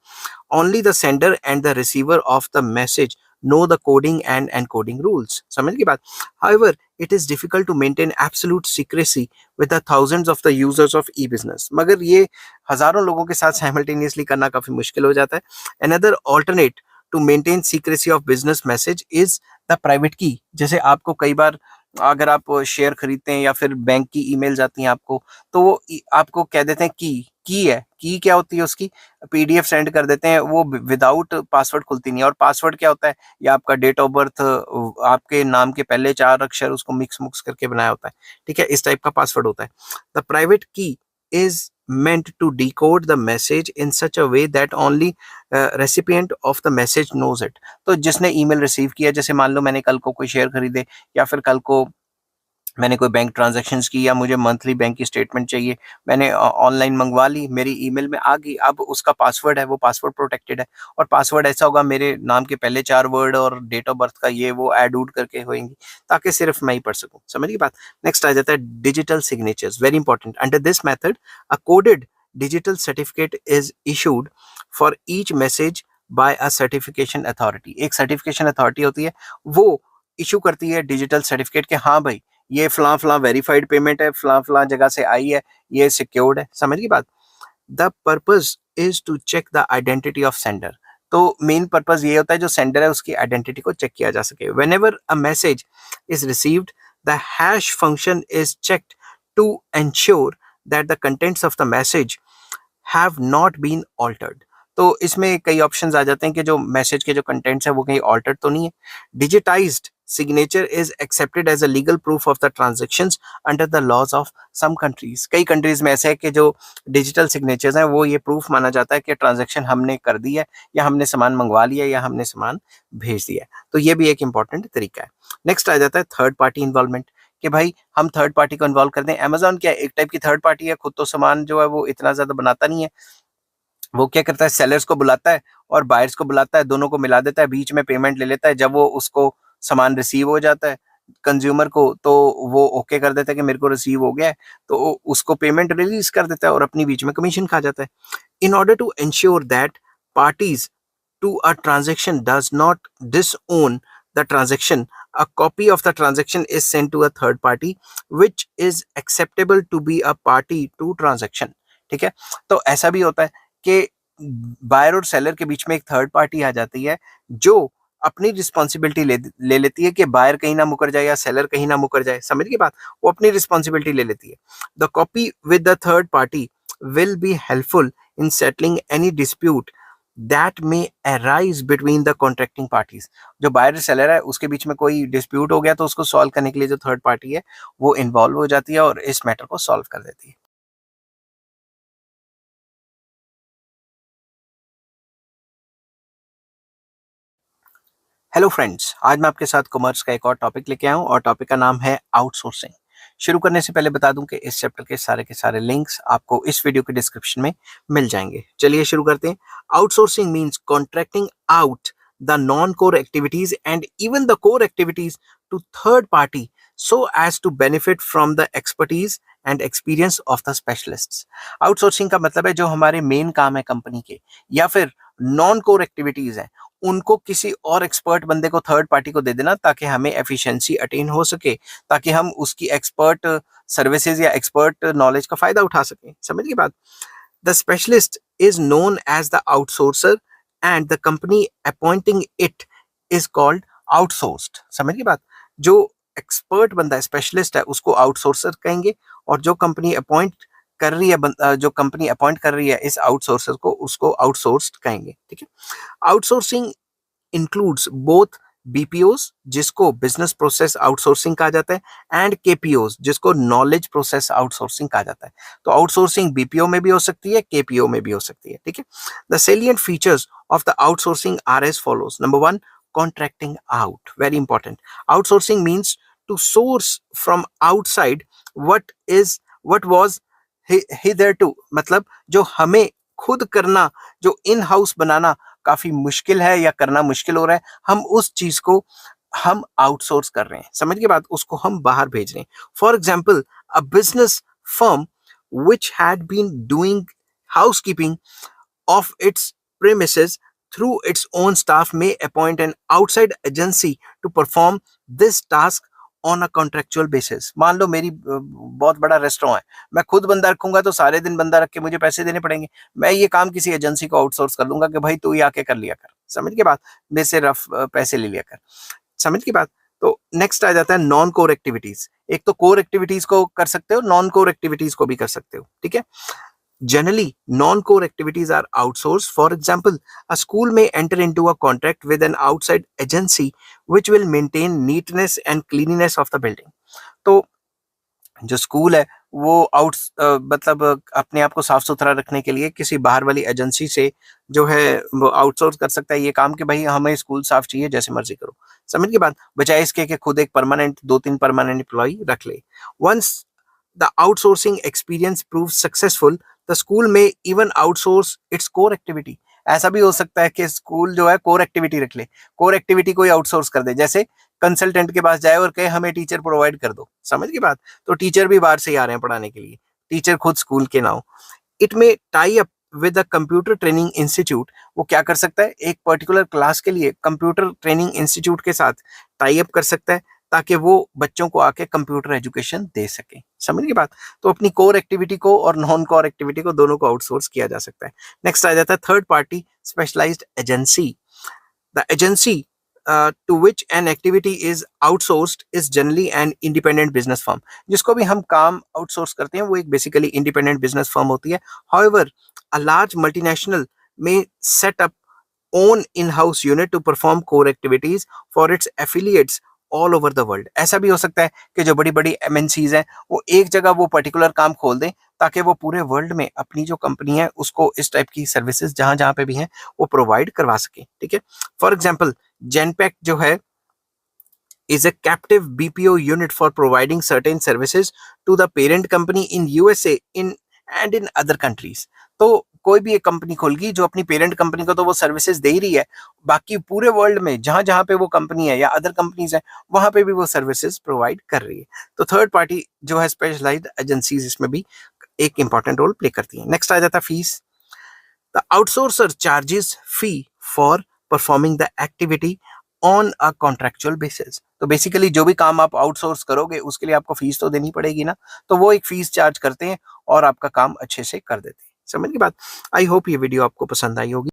Speaker 1: Only the sender and the receiver of the message know the coding and encoding rules. समझ की बात. However, it is difficult to maintain absolute secrecy with the thousands of the users of e-business. मगर ये हजारों लोगों के साथ simultaneously करना काफी मुश्किल हो जाता है. Another alternate to maintain secrecy of business message is the private key. जैसे आपको कई बार अगर आप शेयर खरीदते हैं या फिर बैंक की ईमेल जाती हैं आपको, तो वो आपको कह देते हैं की है. की क्या होती है, उसकी पीडीएफ सेंड कर देते हैं, वो विदाउट पासवर्ड खुलती नहीं है. और पासवर्ड क्या होता है, या आपका डेट ऑफ बर्थ, आपके नाम के पहले 4 अक्षर उसको मिक्स मुक्स करके बनाया होता है. ठीक है, इस टाइप का पासवर्ड होता है. द प्राइवेट की is meant to decode the message in such a way that only recipient of the message knows it. तो जिसने ईमेल रिसीव किया, जैसे मान लो मैंने कल को कोई शेयर खरीदे या फिर कल को मैंने कोई बैंक ट्रांजैक्शंस की या मुझे मंथली बैंक की स्टेटमेंट चाहिए, मैंने ऑनलाइन मंगवा ली, मेरी ईमेल में आ गई. अब उसका पासवर्ड है, वो पासवर्ड प्रोटेक्टेड है, और पासवर्ड ऐसा होगा मेरे नाम के पहले 4 वर्ड और डेट ऑफ बर्थ का ये वो ऐड उड करके होंगी, ताकि सिर्फ मैं ही पढ़ सकूं. समझ की बात. नेक्स्ट आ जाता है digital signatures, very important. Under this method a coded digital certificate is issued for each message bye a certification authority. एक सर्टिफिकेशन अथॉरिटी होती है, वो इशू करती है डिजिटल सर्टिफिकेट के हाँ भाई ये फलां फलां वेरीफाइड पेमेंट है, फलां फलां जगह से आई है, ये सिक्योर्ड है. समझ की बात. The purpose is to check the identity of sender. तो मेन पर्पज ये होता है जो सेंडर है उसकी आइडेंटिटी को चेक किया जा सके. Whenever a message is received the hash function is checked to ensure that the contents of the message have not been altered. तो इसमें कई ऑप्शंस आ जाते हैं कि जो मैसेज के जो कंटेंट्स है वो कहीं ऑल्टर्ड तो नहीं है. Digitised signature is accepted as a legal proof of the transactions under the laws of some countries. कई कंट्रीज में ऐसे है कि जो डिजिटल सिग्नेचर्स हैं वो ये प्रूफ माना जाता है कि ट्रांजैक्शन हमने कर दी है, या हमने सामान मंगवा लिया, या हमने सामान भेज दिया. तो ये भी एक इंपॉर्टेंट तरीका है. नेक्स्ट आ जाता है थर्ड पार्टी इन्वॉल्वमेंट, कि भाई हम थर्ड पार्टी को इन्वॉल्व कर दें. अमेजॉन क्या एक टाइप की थर्ड पार्टी है, खुद तो सामान जो है वो इतना ज्यादा बनाता नहीं है. वो क्या करता है, सेलर्स को बुलाता है और बायर्स को बुलाता है, दोनों को मिला देता है, बीच में पेमेंट ले लेता है. जब वो उसको सामान रिसीव हो जाता है कंज्यूमर को, तो वो ओके कर देता है कि मेरे को रिसीव हो गया है, तो उसको पेमेंट रिलीज कर देता है और अपनी बीच में कमीशन खा जाता है. In order to ensure that parties to a transaction does not disown the transaction, a copy of the transaction is sent to a third party which is acceptable to be a party to transaction. ठीक है, तो ऐसा भी होता है कि buyer और seller के बीच में एक थर्ड पार्टी आ जाती है जो अपनी रिस्पॉन्सिबिलिटी ले लेती है कि बायर कहीं ना मुकर जाए या सेलर कहीं ना मुकर जाए. समझ की बात. वो अपनी रिस्पॉन्सिबिलिटी ले लेती है. The copy with the third party will be helpful in settling any dispute that may arise between the contracting parties. जो बायर सेलर है उसके बीच में कोई डिस्प्यूट हो गया तो उसको सॉल्व करने के लिए जो थर्ड पार्टी है वो इन्वॉल्व हो जाती है और इस मैटर को सॉल्व कर देती है. हेलो फ्रेंड्स, आज मैं आपके साथ कॉमर्स का एक और टॉपिक लेके आया हूँ और टॉपिक का नाम है आउटसोर्सिंग. शुरू करने से पहले बता दूं कि इस चैप्टर के सारे लिंक्स आपको इस वीडियो के डिस्क्रिप्शन में मिल जाएंगे. चलिए शुरू करते हैं. Outsourcing means contracting out the non core activities and even the core activities to third party so as to benefit from the expertise and experience of the specialists. Outsourcing का मतलब है जो हमारे मेन काम है कंपनी के या फिर नॉन कोर एक्टिविटीज है उनको किसी और एक्सपर्ट बंदे को थर्ड पार्टी को दे देना ताकि हमें एफिशिएंसी अटेन हो सके, ताकि हम उसकी एक्सपर्ट सर्विसेज या एक्सपर्ट नॉलेज का फायदा उठा सकें. समझ की बात. The specialist is known as the outsourcer and the company appointing it is called outsourced. समझ की बात. जो एक्सपर्ट बंदा है, स्पेशलिस्ट है, उसको आउटसोर्सर कहेंगे, और जो कंपनी अपॉइंट कर रही है, जो कंपनी अपॉइंट कर रही है इस आउटसोर्सर को, उसको आउटसोर्स्ड कहेंगे. ठीक है. आउटसोर्सिंग includes both बीपीओस जिसको बिजनेस प्रोसेस आउटसोर्सिंग कहा जाता है, एंड केपीओस जिसको नॉलेज प्रोसेस आउटसोर्सिंग कहा जाता है। तो आउटसोर्सिंग बीपीओ में भी हो सकती है, केपीओ में भी हो सकती है, ठीक है। The salient features of the outsourcing are as follows. Number one, contracting out, very important. Outsourcing means to source from outside what is what was hitherto, मतलब जो हमें खुद करना, जो इन हाउस बनाना काफी मुश्किल है या करना मुश्किल हो रहा है, हम उस चीज को हम आउटसोर्स कर रहे हैं। समझ के बाद उसको हम बाहर भेज रहे हैं। For example, a business firm which had been doing housekeeping of its premises through its own staff may appoint an outside agency to perform this task on a contractual basis। मान लो मेरी बहुत बड़ा रेस्टोरेंट है, मैं खुद बंदा रखूंगा तो सारे दिन बंदा रख के मुझे पैसे देने पड़ेंगे। मैं ये काम किसी एजेंसी को आउटसोर्स कर दूंगा कि भाई तू ही आके कर लिया कर। समझ के बात, मेरे से रफ पैसे ले लिया कर। समझ की बात। तो नेक्स्ट आ जाता है नॉन कोर एक्टिविटीज। एक तो कोर एक्टिविटीज को कर सकते हो, नॉन कोर एक्टिविटीज को भी कर सकते हो, ठीक है। Generally, non-core activities are outsourced. For example, a school may enter into a contract with an outside agency which will maintain neatness and cleanliness of the building. तो जो स्कूल है वो मतलब अपने आप को साफ सुथरा रखने के लिए किसी बाहर वाली एजेंसी से जो है वो आउटसोर्स कर सकता है ये काम कि भाई हमें स्कूल साफ चाहिए, जैसे मर्जी करो। समझ की बात, बजाय इसके कि खुद एक परमानेंट 2-3 परमानेंट एम्प्लॉय रख ले। Once the outsourcing experience proves successful, the school may even outsource its core activity। ऐसा भी हो सकता है कि स्कूल जो है कोर एक्टिविटी रख ले, कोर एक्टिविटी को ही आउटसोर्स कर दे, जैसे कंसल्टेंट के पास जाए और कहे हमें टीचर प्रोवाइड कर दो। समझ की बात, तो टीचर भी बाहर से ही आ रहे हैं पढ़ाने के लिए, टीचर खुद स्कूल के ना हो। इट में tie up with a computer training institute. वो क्या कर सकता है, एक पर्टिकुलर क्लास के लिए कंप्यूटर ट्रेनिंग इंस्टीट्यूट के साथ टाई अप कर सकता है ताकि वो बच्चों को आके कंप्यूटर एजुकेशन दे सके। समझ की बात। तो अपनी कोर एक्टिविटी को और नॉन कोर एक्टिविटी को दोनों को आउटसोर्स किया जा सकता है। नेक्स्ट आ जाता है third party specialized agency. The agency to which an activity is outsourced is generally an independent business firm। जिसको भी हम काम आउटसोर्स करते हैं वो एक बेसिकली इंडिपेंडेंट बिजनेस फर्म होती है। However, a large multinational may set up own in-house unit to perform core activities for its affiliates all over the world. ऐसा भी हो सकता है कि जो बड़ी बड़ी एमएनसीज हैं वो एक जगह वो पर्टिकुलर काम खोल दें ताकि वो पूरे वर्ल्ड में अपनी जो कंपनी है उसको इस टाइप की सर्विसेज जहां जहां पे भी हैं वो प्रोवाइड करवा सके, ठीक है। फॉर एग्जाम्पल, जेनपैक जो है is a captive BPO unit for providing certain services to the parent company in USA in and in other countries। तो कोई भी एक कंपनी खोलगी जो अपनी पेरेंट कंपनी को तो वो सर्विसेज दे ही रही है, बाकी पूरे वर्ल्ड में जहां जहां पे वो कंपनी है या अदर कंपनीज है वहां पे भी वो सर्विसेज प्रोवाइड कर रही है। तो थर्ड पार्टी जो है स्पेशलाइज्ड एजेंसीज इसमें भी एक इंपॉर्टेंट रोल प्ले करती है। नेक्स्ट आ जाता है fees. The outsourcer charges fee for performing the activity on a contractual basis. तो बेसिकली जो भी काम आप आउटसोर्स करोगे उसके लिए आपको फीस तो देनी पड़ेगी ना, तो वो एक फीस चार्ज करते हैं और आपका काम अच्छे से कर देते हैं। समझ की बात। आई होप ये वीडियो आपको पसंद आई होगी।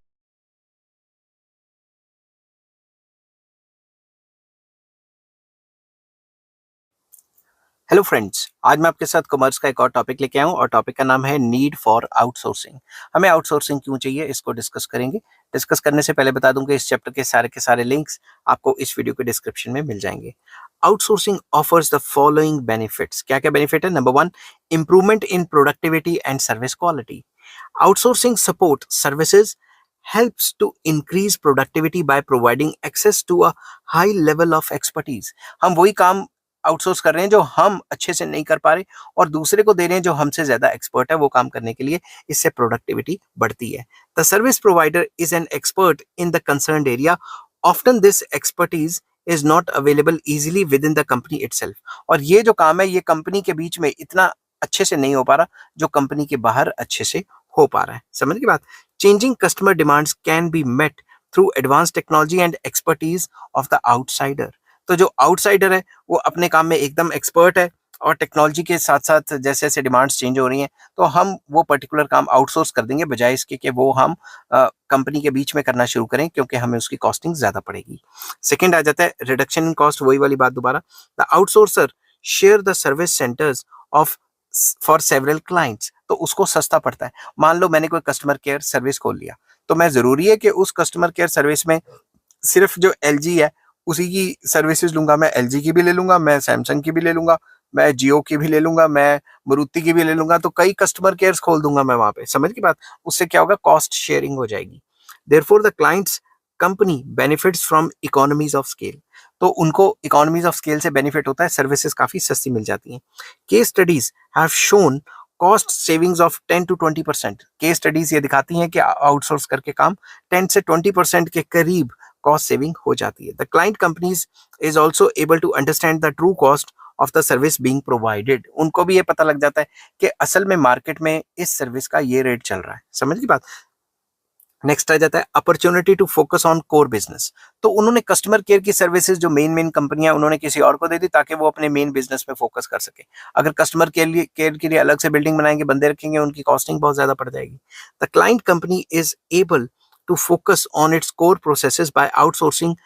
Speaker 1: हेलो फ्रेंड्स, आज मैं आपके साथ कॉमर्स का एक और टॉपिक लेके आया हूँ और टॉपिक का नाम है नीड फॉर आउटसोर्सिंग। हमें आउटसोर्सिंग क्यों चाहिए इसको डिस्कस करेंगे। डिस्कस करने से पहले बता दूं कि इस चैप्टर के सारे लिंक्स आपको इस वीडियो के डिस्क्रिप्शन में मिल जाएंगे। Outsourcing offers the following benefits. क्या क्या बेनिफिट है। Number one, improvement in productivity and service quality. Outsourcing support services helps to increase productivity by providing access to a high level of expertise। हम वही काम outsource कर रहे हैं जो हम अच्छे से नहीं कर पा रहे और दूसरे को दे रहे हैं जो हमसे ज्यादा एक्सपर्ट है वो काम करने के लिए। इससे प्रोडक्टिविटी बढ़ती है। The service provider is an expert in the concerned area. Often this expertise is not available easily with in the company itself. और ये जो काम है ये कंपनी के बीच में इतना अच्छे से नहीं हो पा रहा जो कंपनी के बाहर अच्छे से हो पा रहा है। समझ की बात। Changing customer demands can be met through advance technology and expertise of the outsider. तो जो आउटसाइडर है वो अपने काम में एकदम एक्सपर्ट है और टेक्नोलॉजी के साथ साथ जैसे जैसे डिमांड्स चेंज हो रही हैं तो हम वो पर्टिकुलर काम आउटसोर्स कर देंगे बजाय इसके कि वो हम कंपनी के बीच में करना शुरू करें क्योंकि हमें उसकी कॉस्टिंग ज्यादा पड़ेगी। सेकेंड आ जाता है रिडक्शन इन कॉस्ट। वही वाली बात दोबारा। The outsourcer share the service centres of for several clients. तो उसको सस्ता पड़ता है। मान लो मैंने कोई कस्टमर केयर सर्विस खोल लिया तो मैं जरूरी है कि उस कस्टमर केयर सर्विस में सिर्फ जो एलजी है उसी की सर्विसेज लूंगा, मैं एलजी की भी ले लूंगा, मैं सैमसंग की भी ले लूंगा, मैं जियो की भी ले लूंगा, मैं मारुति की भी ले लूंगा, तो कई कस्टमर केयर्स खोल दूंगा मैं वहां पे, समझ की बात। उससे क्या होगा, कॉस्ट शेयरिंग हो जाएगी। Therefore the clients company benefits from economies of scale, तो उनको इकोनॉमीज ऑफ स्केल से बेनिफिट होता है, सर्विसेज काफी सस्ती मिल जाती हैं। Case studies have shown cost savings of 10 to 20%। Case studies ये दिखाती हैं कि आउटसोर्स करके काम 10 से 20% के करीब कॉस्ट सेविंग हो जाती है। The client companies is also able to understand the true cost of the service being provided. उनको भी ये पता लग जाता है कि असल में मार्केट में इस सर्विस का ये रेट चल रहा है, समझ की बात। नेक्स्ट आ जाता है opportunity to focus on core business. तो उन्होंने कस्टमर केयर की सर्विसेज जो मेन मेन कंपनियां उन्होंने किसी और को दे दी ताकि वो अपने मेन बिजनेस में फोकस कर सके। अगर कस्टमर केयर के लिए अलग से बिल्डिंग बनाएंगे, बंदे रखेंगे, उनकी कॉस्टिंग बहुत ज्यादा पड़ जाएगी। The client company is able to focus on its core processes by outsourcing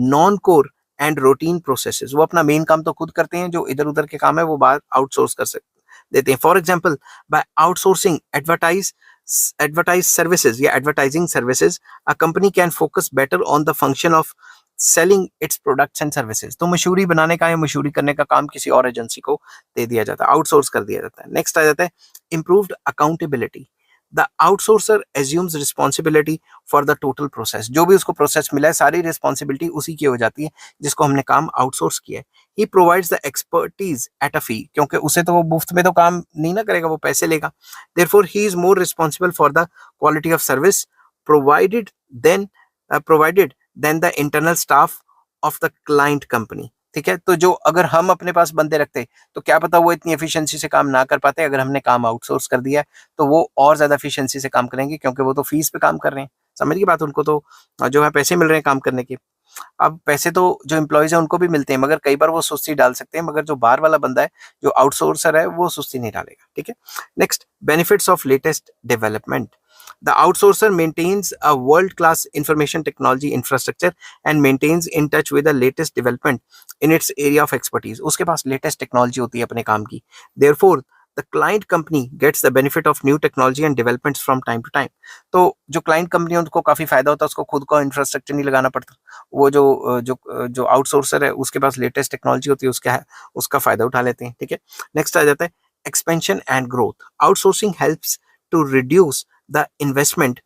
Speaker 1: non core and routine processes. वो अपना मेन काम तो खुद करते हैं, जो इधर उधर के काम है वो बाहर आउटसोर्स कर सकते देते हैं। For example, by outsourcing advertise services या advertising services, a company can focus better on the function of selling its products and services। तो मशहूरी बनाने का या मशहूरी करने का काम किसी और एजेंसी को दे दिया जाता है, आउटसोर्स कर दिया जाता है। नेक्स्ट आ जाता है improved accountability। The outsourcer assumes responsibility for the total process. जो भी उसको प्रोसेस मिला है सारी रिस्पॉन्सिबिलिटी उसी की हो जाती है जिसको हमने काम आउटसोर्स किया है। He provides the expertise at a fee, क्योंकि उसे तो वो मुफ्त में तो काम नहीं ना करेगा, वो पैसे लेगा। Therefore he is more responsible for the quality of service provided than provided than the internal staff of the client company. ठीक है, तो जो अगर हम अपने पास बंदे रखते तो क्या पता वो इतनी एफिशिएंसी से काम ना कर पाते। अगर हमने काम आउटसोर्स कर दिया तो वो और ज्यादा एफिशिएंसी से काम करेंगे, क्योंकि वो तो फीस पे काम कर रहे हैं, समझ की बात। उनको तो जो है पैसे मिल रहे हैं काम करने के। अब पैसे तो जो एम्प्लॉयज है उनको भी मिलते हैं, मगर कई बार वो सुस्ती डाल सकते हैं, मगर जो बाहर वाला बंदा है, जो आउटसोर्सर है, वो सुस्ती नहीं डालेगा। ठीक है, next benefits of latest development. The outsourcer maintains a world-class information technology infrastructure and maintains in touch with the latest development in its area of expertise। उसके पास latest technology होती है अपने काम की। Therefore, the client company gets the benefit of new technology and developments from time to time। तो जो client company है उनको काफी फायदा होता है, उसको खुद का इंफ्रास्ट्रक्चर नहीं लगाना पड़ता। वो जो आउटसोर्सर है उसके पास लेटेस्ट टेक्नोलॉजी होती है, उसका फायदा उठा लेते हैं। ठीक है, नेक्स्ट आ जाता है expansion and growth. Outsourcing helps to reduce the investment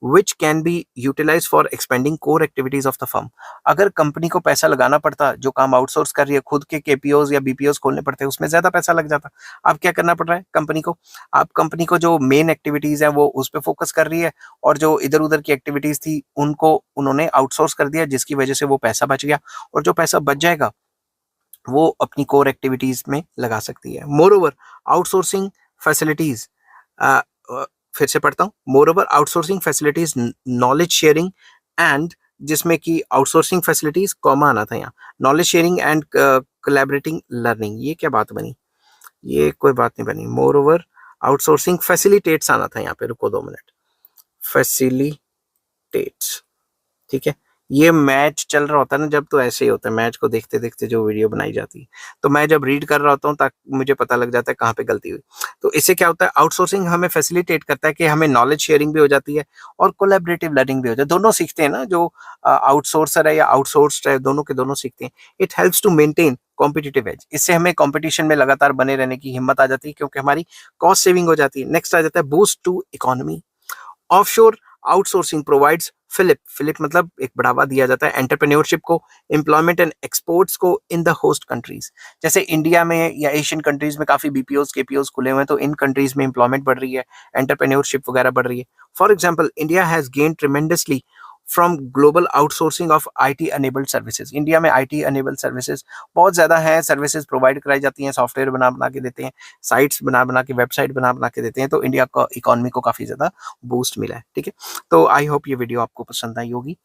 Speaker 1: which can be utilized for expanding core activities of the firm। अगर कंपनी को पैसा लगाना पड़ता, जो काम आउटसोर्स कर रही है, खुद के केपीओज या बीपीओज खोलने पड़ते, उसमें ज्यादा पैसा लग जाता। अब क्या करना पड़ रहा है कंपनी को, आप कंपनी को जो मेन एक्टिविटीज है वो उस पर फोकस कर रही है, और जो इधर उधर की एक्टिविटीज थी उनको उन्होंने आउटसोर्स कर दिया, जिसकी वजह से वो पैसा बच गया, और जो पैसा बच जाएगा वो अपनी कोर एक्टिविटीज में लगा सकती है। मोर ओवर आउटसोर्सिंग फैसिलिटीज, फिर से पढ़ता हूँ, more over outsourcing facilities knowledge sharing and, जिसमें कि आउटसोर्सिंग फैसिलिटीज कॉमा आना था यहाँ, knowledge sharing and collaborating learning. ये क्या बात बनी, ये कोई बात नहीं बनी। मोर ओवर आउटसोर्सिंग फैसिलिटेट्स आना था यहाँ पे, रुको 2 मिनट, फैसिलिटेट्स। ठीक है, ये मैच चल रहा होता है ना जब, तो ऐसे ही होता है, मैच को देखते देखते जो वीडियो बनाई जाती है, तो मैं जब रीड कर रहा होता हूँ ताकि मुझे पता लग जाता है कहाँ पे गलती हुई। तो इससे क्या होता है, आउटसोर्सिंग हमें फैसिलिटेट करता है कि हमें नॉलेज शेयरिंग भी हो जाती है और कोलैबोरेटिव लर्निंग भी हो जाती है। दोनों सीखते हैं ना, जो आउटसोर्सर है या आउटसोर्स्ड है, दोनों के दोनों सीखते हैं। It helps to maintain competitive edge. इससे हमें कंपटीशन में लगातार बने रहने की हिम्मत आ जाती है, क्योंकि हमारी कॉस्ट सेविंग हो जाती है। नेक्स्ट आ जाता है boost to economy. Offshore outsourcing provides fillip मतलब एक बढ़ावा दिया जाता है एंटरप्रेन्योरशिप को, एम्प्लॉयमेंट एंड एक्सपोर्ट्स को इन द होस्ट कंट्रीज। जैसे इंडिया में या एशियन कंट्रीज में काफी बीपीओज केपीओज खुले हुए हैं, तो इन कंट्रीज में एम्प्लॉयमेंट बढ़ रही है, एंटरप्रेन्योरशिप वगैरह बढ़ रही है। For example, India has gain tremendously from global outsourcing of IT enabled services. India में आईटी अनेबल्ड सर्विसेज बहुत ज्यादा है, सर्विसेज प्रोवाइड कराई जाती हैं, सॉफ्टवेयर बना बना के देते हैं, साइट्स बना बना के, वेबसाइट बना बना के देते हैं, तो इंडिया का इकोनॉमी को काफी ज्यादा बूस्ट मिला है। ठीक है, तो आई होप ये वीडियो आपको पसंद आई होगी।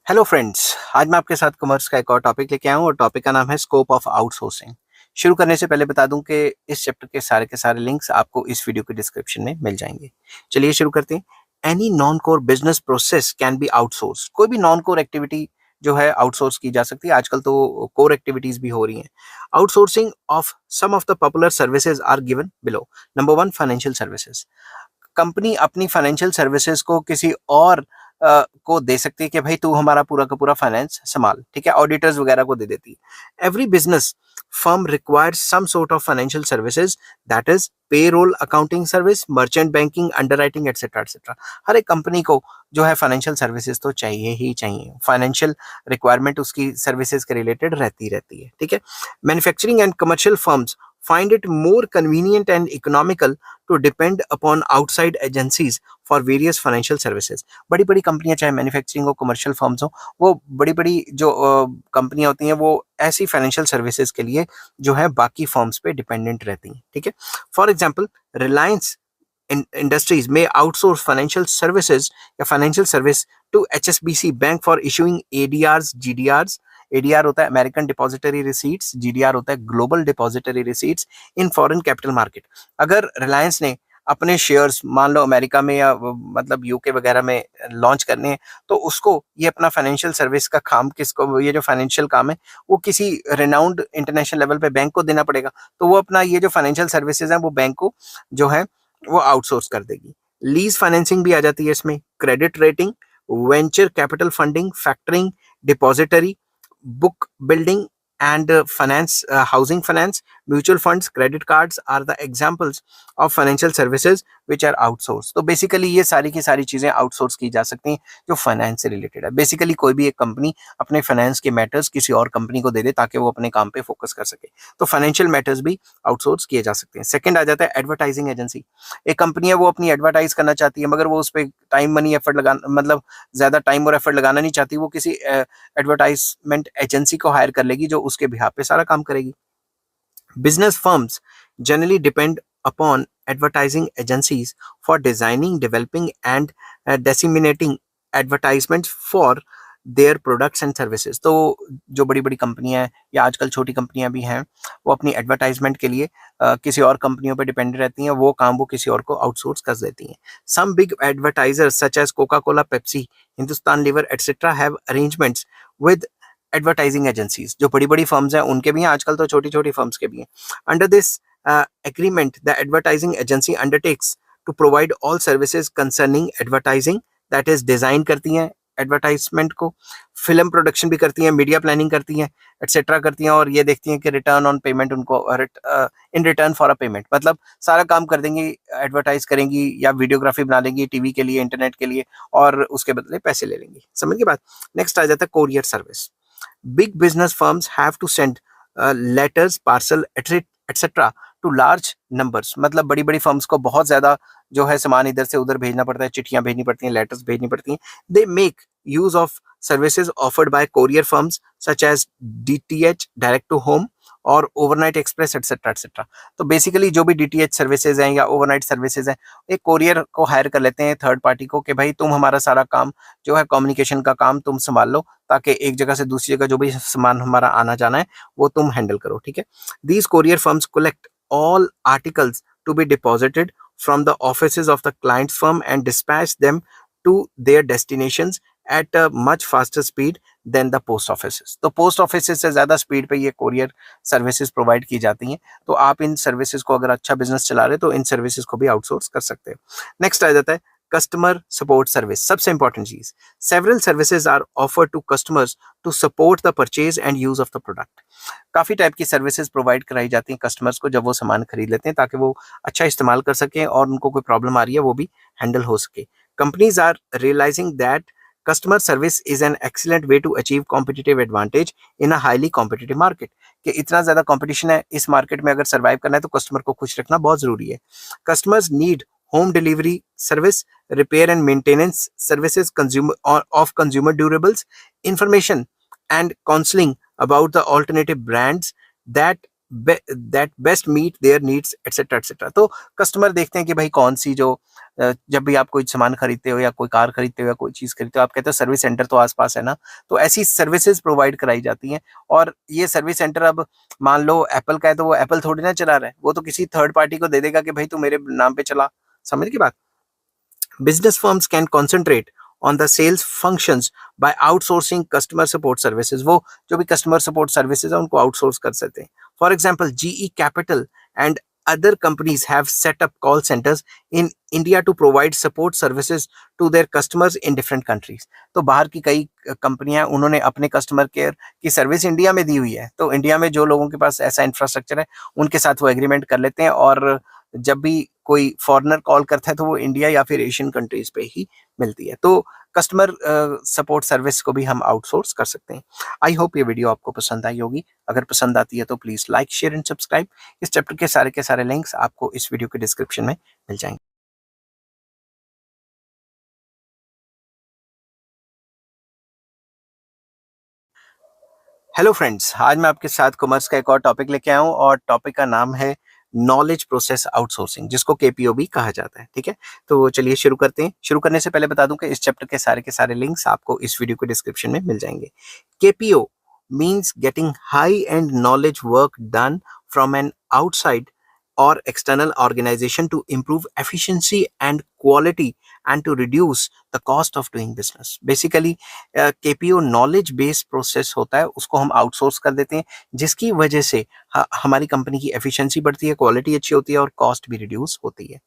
Speaker 1: हेलो फ्रेंड्स, आज मैं आपके साथ कॉमर्स का एक और टॉपिक लेके आया हूँ, और टॉपिक का नाम है स्कोप ऑफ आउटसोर्सिंग। शुरू करने से पहले बता दूं कि इस चैप्टर के सारे लिंक्स आपको इस वीडियो के डिस्क्रिप्शन में मिल जाएंगे। चलिए शुरू करते हैं। Any non core business process can be outsource. कोई भी नॉन कोर एक्टिविटी जो है आउटसोर्स की जा सकती है। आजकल तो कोर एक्टिविटीज भी हो रही हैं। Outsourcing of some of the popular services are given below. Number 1, financial services. Company अपनी फाइनेंशियल सर्विसेज को किसी और को दे सकती है कि भाई तू हमारा पूरा का पूरा फाइनेंस संभाल, ठीक है, ऑडिटर्स वगैरह को दे देती है। Every business firm requires some sort of financial services, that is payroll accounting service, merchant banking, underwriting, etc etc। हर एक कंपनी को जो है फाइनेंशियल सर्विसेज तो चाहिए ही चाहिए, फाइनेंशियल रिक्वायरमेंट उसकी सर्विसेज के रिलेटेड रहती है, ठीक है। Manufacturing and commercial firms find it more convenient and economical to depend upon outside agencies for various financial services। बड़ी बड़ी कंपनियां चाहे मैन्युफैक्चरिंग हो, कमर्शियल फर्म्स हो, वो बड़ी बड़ी जो कंपनियां होती हैं वो ऐसी फाइनेंशियल सर्विसेज के लिए जो है बाकी फर्म्स पे डिपेंडेंट रहती हैं, ठीक है। For example Reliance industries may outsource financial services या financial service to HSBC Bank for issuing ADRs, GDRs। ADR होता है अमेरिकन डिपॉजिटरी रिसीट्स, GDR होता है global depository receipts in foreign capital market. अगर रिलायंस ने अपने शेयर्स मान लो अमेरिका में या मतलब यूके वगैरह में लॉन्च करने हैं, तो उसको ये अपना फाइनेंशियल सर्विस का काम किसको, ये जो फाइनेंशियल काम है वो किसी रिनाउंड इंटरनेशनल लेवल पे बैंक को देना पड़ेगा। तो वो अपना ये जो फाइनेंशियल सर्विसेज है वो बैंक को जो है वो आउटसोर्स कर देगी। लीज फाइनेंसिंग भी आ जाती है इसमें, credit rating, venture capital funding, factoring, depository, book building and finance, housing finance, mutual funds, credit cards are the examples of financial services which are outsourced। तो बेसिकली ये सारी की सारी चीजें आउटसोर्स की जा सकती हैं जो फाइनेंस से रिलेटेड है। बेसिकली कोई भी एक कंपनी अपने फाइनेंस के मैटर्स किसी और कंपनी को दे दे ताकि वो अपने काम पे फोकस कर सके, तो फाइनेंशियल मैटर्स भी आउटसोर्स किए जा सकते हैं। सेकंड आ जाता है एडवर्टाइजिंग एजेंसी। एक कंपनी है वो अपनी एडवर्टाइज करना चाहती है मगर वो उस पर टाइम मनी एफर्ट लगाना, मतलब ज्यादा टाइम और एफर्ट लगाना नहीं चाहती, वो किसी एडवर्टाइजमेंट एजेंसी को हायर कर लेगी जो उसके बिहाफ पे सारा काम करेगी। Business firms generally depend upon advertising agencies for designing, developing, and disseminating advertisements for their products and services। तो जो बड़ी बड़ी कंपनियां हैं या आजकल छोटी कंपनियां भी हैं वो अपनी एडवर्टाइजमेंट के लिए किसी और कंपनियों पर डिपेंड रहती हैं, वो काम वो किसी और को आउटसोर्स कर देती हैं। Some big advertisers such as Coca Cola, Pepsi, Hindustan Lever etcetera have arrangements with advertising agencies. जो बड़ी बड़ी फर्म्स हैं उनके भी हैं, आजकल तो छोटी छोटी फर्म्स के भी हैं। Under this agreement the advertising agency undertakes to provide all services concerning advertising, that is design करती हैं एडवर्टाइजमेंट को, फिल्म प्रोडक्शन भी करती हैं, मीडिया प्लानिंग करती हैं, एटसेट्रा करती हैं, और ये देखती हैं कि रिटर्न ऑन पेमेंट उनको in return for a payment, मतलब सारा काम कर देंगी, एडवर्टाइज करेंगी या वीडियोग्राफी बना लेंगी टीवी के लिए, इंटरनेट के लिए, और उसके बदले पैसे ले लेंगी। समझ की बात। नेक्स्ट आ जाता है courier service. Big business firms have to send letters, parcel, etc. to large numbers। मतलब बड़ी बड़ी फर्म्स को बहुत ज्यादा जो है सामान इधर से उधर भेजना पड़ता है, चिट्ठियां भेजनी पड़ती हैं, लेटर्स भेजनी पड़ती हैं। They make use of services offered by courier firms such as DTH, direct to home, और ओवरनाइट एक्सप्रेस एटसेट्रा एटसेट्रा। तो बेसिकली जो भी DTH सर्विसेज हैं या ओवरनाइट सर्विसेज हैं, एक कोरियर को हायर कर लेते हैं थर्ड पार्टी को कि भाई तुम हमारा सारा काम जो है कम्युनिकेशन का काम तुम संभाल लो, ताकि एक जगह से दूसरी जगह जो भी सामान हमारा आना जाना है वो तुम हैंडल करो, ठीक है। These courier firms collect all articles to be deposited from the offices of the clients firm and dispatch them to their destinations at a much faster speed than the post offices. तो post offices से ज्यादा speed पे ये courier services provide की जाती हैं। तो आप इन सर्विसेज को अगर अच्छा बिजनेस चला रहे तो इन सर्विसेज को भी आउटसोर्स कर सकते हैं। नेक्स्ट आ जाता है कस्टमर सपोर्ट सर्विस, सबसे इंपॉर्टेंट चीज। Several services are offered to customers to support the purchase and use of the product. काफी टाइप की सर्विसेज प्रोवाइड कराई जाती हैं कस्टमर्स को जब वो सामान खरीद लेते हैं, ताकि वो अच्छा इस्तेमाल कर सकें और उनको कोई प्रॉब्लम आ रही है वो भी हैंडल हो सके। Companies are realising that customer service is an excellent way to achieve competitive advantage in a highly competitive market। कि इतना ज्यादा कंपटीशन है इस मार्केट में, अगर सर्वाइव करना है तो कस्टमर को खुश रखना बहुत जरूरी है। Customers need home delivery service, repair and maintenance services, consumer durables, information and counseling about the alternative brands that best meet their needs, etc etc। तो कस्टमर देखते हैं कि भाई कौन सी जो जब भी आप कोई सामान खरीदते हो या कोई कार खरीदते हो या कोई चीज खरीदते हो, आप कहते हो सर्विस सेंटर तो आसपास है ना, तो ऐसी सर्विसेज प्रोवाइड कराई जाती हैं। और ये सर्विस सेंटर अब मान लो एप्पल का है तो वो एप्पल थोड़ी ना चला रहा है, वो तो किसी थर्ड पार्टी को दे देगा कि भाई तू मेरे नाम पे चला। समझ की बात। Business firms can concentrate on the sales functions by outsourcing customer support services। वो जो भी customer support services है उनको outsource कर सकते हैं। For example, GE Capital and other companies have set up call centers in India to provide support services to their customers in different countries. तो बाहर की कई कंपनियां उन्होंने अपने कस्टमर केयर की सर्विस इंडिया में दी हुई है, तो इंडिया में जो लोगों के पास ऐसा इंफ्रास्ट्रक्चर है उनके साथ वो एग्रीमेंट कर लेते हैं, और जब भी कोई फॉरेनर कॉल करता है तो वो इंडिया या फिर एशियन कंट्रीज पे ही मिलती है। तो कस्टमर सपोर्ट सर्विस को भी हम आउटसोर्स कर सकते हैं। आई होप ये वीडियो आपको पसंद आई होगी। अगर पसंद आती है तो please like, share and subscribe. इस चैप्टर के सारे लिंक्स आपको इस वीडियो के डिस्क्रिप्शन में मिल जाएंगे। हेलो फ्रेंड्स, आज मैं आपके साथ कॉमर्स का एक और टॉपिक लेके आया हूँ, और टॉपिक का नाम है नॉलेज प्रोसेस आउटसोर्सिंग, जिसको केपीओ भी कहा जाता है। ठीक है, तो चलिए शुरू करते हैं। शुरू करने से पहले बता दूं कि इस चैप्टर के सारे लिंक्स आपको इस वीडियो के डिस्क्रिप्शन में मिल जाएंगे। KPO means getting high and knowledge work done from an outside or external organization to improve efficiency and quality and to reduce the cost of doing business. Basically KPO knowledge based process होता है, उसको हम outsource कर देते हैं, जिसकी वजह से हमारी कंपनी की एफिशिएंसी बढ़ती है, क्वालिटी अच्छी होती है और कॉस्ट भी रिड्यूस होती है।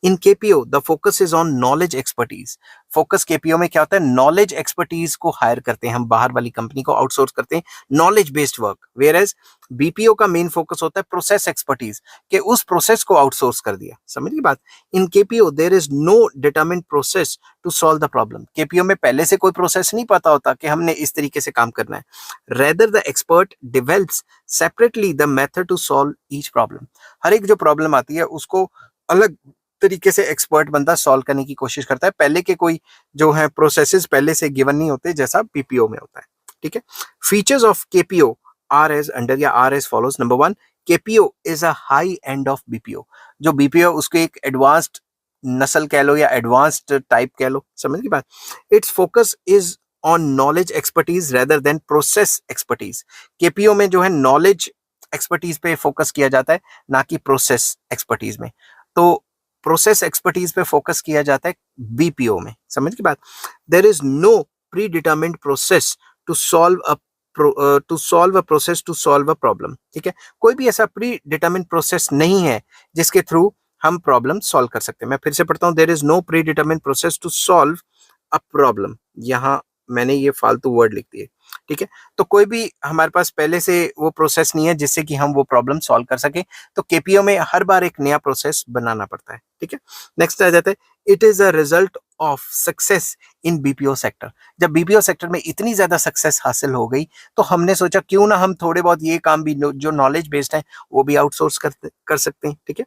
Speaker 1: In KPO the focus is on knowledge expertise. Focus KPO में क्या होता है, नॉलेज एक्सपर्टीज को हायर करते हैं हम, बाहर वाली कंपनी को आउटसोर्स करते हैं knowledge based work. Whereas BPO का मेन फोकस होता है प्रोसेस एक्सपर्टीज, के उस प्रोसेस को आउटसोर्स कर दिया। समझिए बात। In KPO there is no determined process to solve the problem. KPO में पहले से कोई प्रोसेस नहीं पता होता कि हमने इस तरीके से काम करना है। Rather the expert develops separately the method to solve each problem. हर एक जो प्रॉब्लम आती है उसको अलग तरीके से एक्सपर्ट बंदा सॉल्व करने की कोशिश करता है। पहले के कोई जो है प्रोसेसेस पहले से गिवन नहीं होते, जैसा पीपीओ में होता है। ठीक है, features of KPO are as under या are as follows. Number one, KPO is a high end of BPO. जो बीपीओ उसको एक एडवांस्ड नस्ल कह लो या एडवांस्ड टाइप कह लो, समझ की बात। It's focus is on knowledge expertise rather than process expertise. KPO में जो है नॉलेज एक्सपर्टीज पे फोकस किया जाता है, ना कि प्रोसेस एक्सपर्टीज में। तो प्रोसेस एक्सपर्टीज पे फोकस किया जाता है बीपीओ में, समझ की बात। There is no predetermined process to solve a process to solve a problem. ठीक है, कोई भी ऐसा प्री डिटरमिन्ड प्रोसेस नहीं है जिसके थ्रू हम प्रॉब्लम सॉल्व कर सकते हैं। मैं फिर से पढ़ता हूं, there is no predetermined process to solve a problem. यहां मैंने ये फालतू वर्ड लिख दिए। ठीक है, तो कोई भी हमारे पास पहले से वो प्रोसेस नहीं है जिससे कि हम वो प्रॉब्लम सॉल्व कर सके। तो केपीओ में हर बार एक नया प्रोसेस बनाना पड़ता है। ठीक है, नेक्स्ट आ जाता है, it is a result of success in BPO sector. जब बीपीओ सेक्टर में इतनी ज्यादा सक्सेस हासिल हो गई तो हमने सोचा क्यों ना हम थोड़े बहुत ये काम भी जो नॉलेज बेस्ड है वो भी आउटसोर्स कर सकते हैं। ठीक है,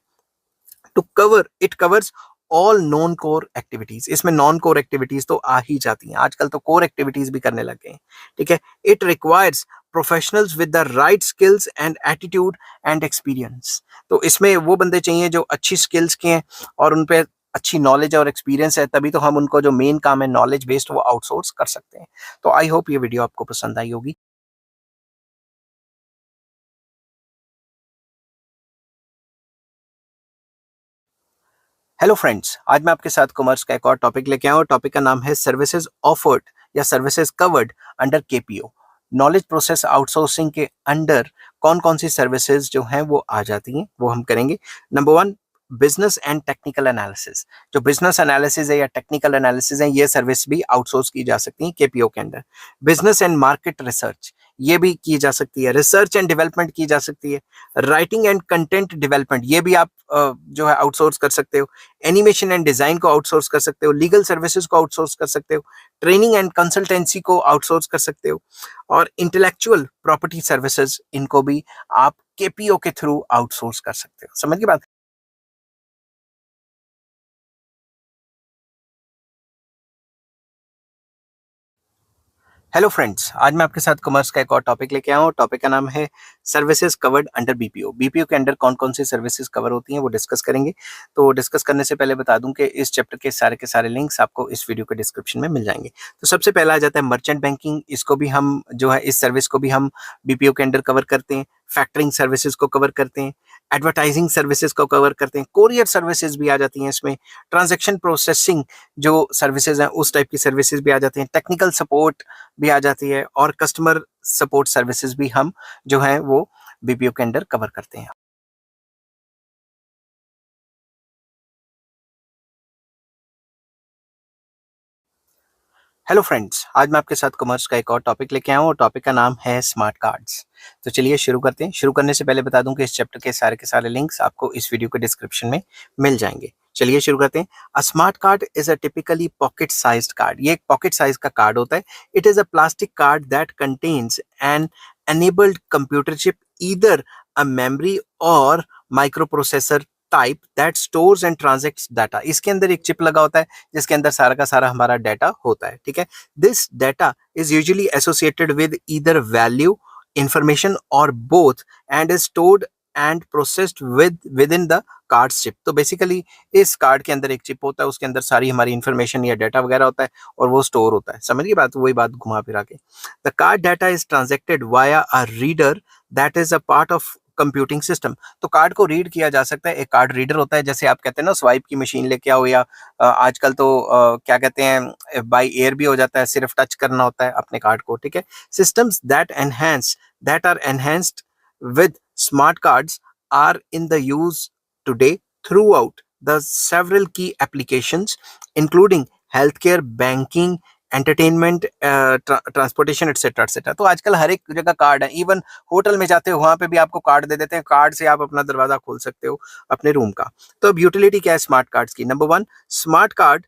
Speaker 1: to cover it covers all non core activities. इसमें नॉन कोर एक्टिविटीज तो आ ही जाती हैं, आजकल तो कोर एक्टिविटीज भी करने लग गए हैं। ठीक है, it requires professionals with the right skills and attitude and experience. तो इसमें वो बंदे चाहिए जो अच्छी स्किल्स के हैं और उन पे अच्छी नॉलेज और एक्सपीरियंस है, तभी तो हम उनको जो मेन काम है नॉलेज बेस्ड वो आउटसोर्स कर सकते हैं। तो आई होप ये वीडियो आपको पसंद आई होगी। हेलो फ्रेंड्स, आज मैं आपके साथ कॉमर्स का एक और टॉपिक लेके आया हूँ। टॉपिक का नाम है सर्विसेज ऑफर्ड या services covered under KPO. Knowledge process outsourcing के अंडर कौन कौन सी सर्विसेज जो हैं वो आ जाती हैं, वो हम करेंगे। Number one, business and technical analysis. जो बिजनेस एनालिसिस है या टेक्निकल एनालिसिस है, ये सर्विस भी आउटसोर्स की जा सकती है केपीओ के under. Business and market research ये भी की जा सकती है। रिसर्च एंड डेवलपमेंट की जा सकती है। राइटिंग एंड कंटेंट डेवलपमेंट ये भी आप जो है आउटसोर्स कर सकते हो। एनिमेशन एंड डिजाइन को आउटसोर्स कर सकते हो। लीगल सर्विसेज को आउटसोर्स कर सकते हो। ट्रेनिंग एंड कंसल्टेंसी को आउटसोर्स कर सकते हो। और इंटेलेक्चुअल प्रॉपर्टी सर्विसेज, इनको भी आप केपीओ के थ्रू आउटसोर्स कर सकते हो। समझ की बात। हेलो फ्रेंड्स, आज मैं आपके साथ कॉमर्स का एक और टॉपिक लेके आया हूँ। टॉपिक का नाम है services covered under BPO. BPO के अंडर कौन कौन सी सर्विसेज कवर होती हैं वो डिस्कस करेंगे। तो डिस्कस करने से पहले बता दूं कि इस चैप्टर के सारे लिंक्स आपको इस वीडियो के डिस्क्रिप्शन में मिल जाएंगे। तो सबसे पहला आ जाता है मर्चेंट बैंकिंग। इसको भी हम जो है इस सर्विस को भी हम बीपीओ के अंडर कवर करते हैं। फैक्टरिंग सर्विसेज को कवर करते हैं। एडवर्टाइजिंग सर्विसेज को कवर करते हैं। कोरियर सर्विसेज भी आ जाती हैं इसमें। ट्रांजेक्शन प्रोसेसिंग जो सर्विसेज हैं उस टाइप की सर्विसेज भी आ जाती हैं। टेक्निकल सपोर्ट भी आ जाती है और कस्टमर सपोर्ट सर्विसेज भी हम जो है वो बीपीओ के अंडर कवर करते हैं। हेलो फ्रेंड्स, आज मैं आपके साथ कॉमर्स का एक और टॉपिक लेके आया हूँ और टॉपिक का नाम है स्मार्ट कार्ड्स। तो चलिए शुरू करते हैं। शुरू करने से पहले बता दूं कि इस चैप्टर के सारे लिंक्स आपको इस वीडियो के डिस्क्रिप्शन में मिल जाएंगे। चलिए शुरू करते हैं। A smart card is a typically pocket sized card. ये एक पॉकेट साइज का कार्ड होता है। It is a plastic card that contains an enabled computer chip, either a memory or microprocessor type that stores and transacts data. इसके अंदर एक chip लगा होता है जिसके अंदर सारा का सारा हमारा डाटा होता है। ठीक है, this data is usually associated with either value information और both and is stored and processed within the card chip. तो बेसिकली इस कार्ड के अंदर एक चिप होता है, उसके अंदर सारी हमारी इंफॉर्मेशन या डाटा वगैरह होता है और वो स्टोर होता है। समझिए बात, वही बात घुमा फिरा के। The card data is transacted via a reader that is a part of computing system. तो कार्ड को रीड किया जा सकता है। एक कार्ड रीडर होता है, जैसे आप कहते हैं ना स्वाइप की मशीन लेके आओ, या आजकल तो क्या कहते हैं बाय एयर भी हो जाता है, सिर्फ टच करना होता है अपने कार्ड को। ठीक है, systems that are enhanced with smart cards are in the use today throughout the several key applications including healthcare, banking, entertainment, transportation etcetera etcetera. तो आजकल हर एक जगह कार्ड है। इवन होटल में जाते हो वहां पे भी आपको कार्ड दे देते हैं, कार्ड से आप अपना दरवाजा खोल सकते हो अपने रूम का। तो अब यूटिलिटी क्या है स्मार्ट कार्ड्स की? Number one, smart card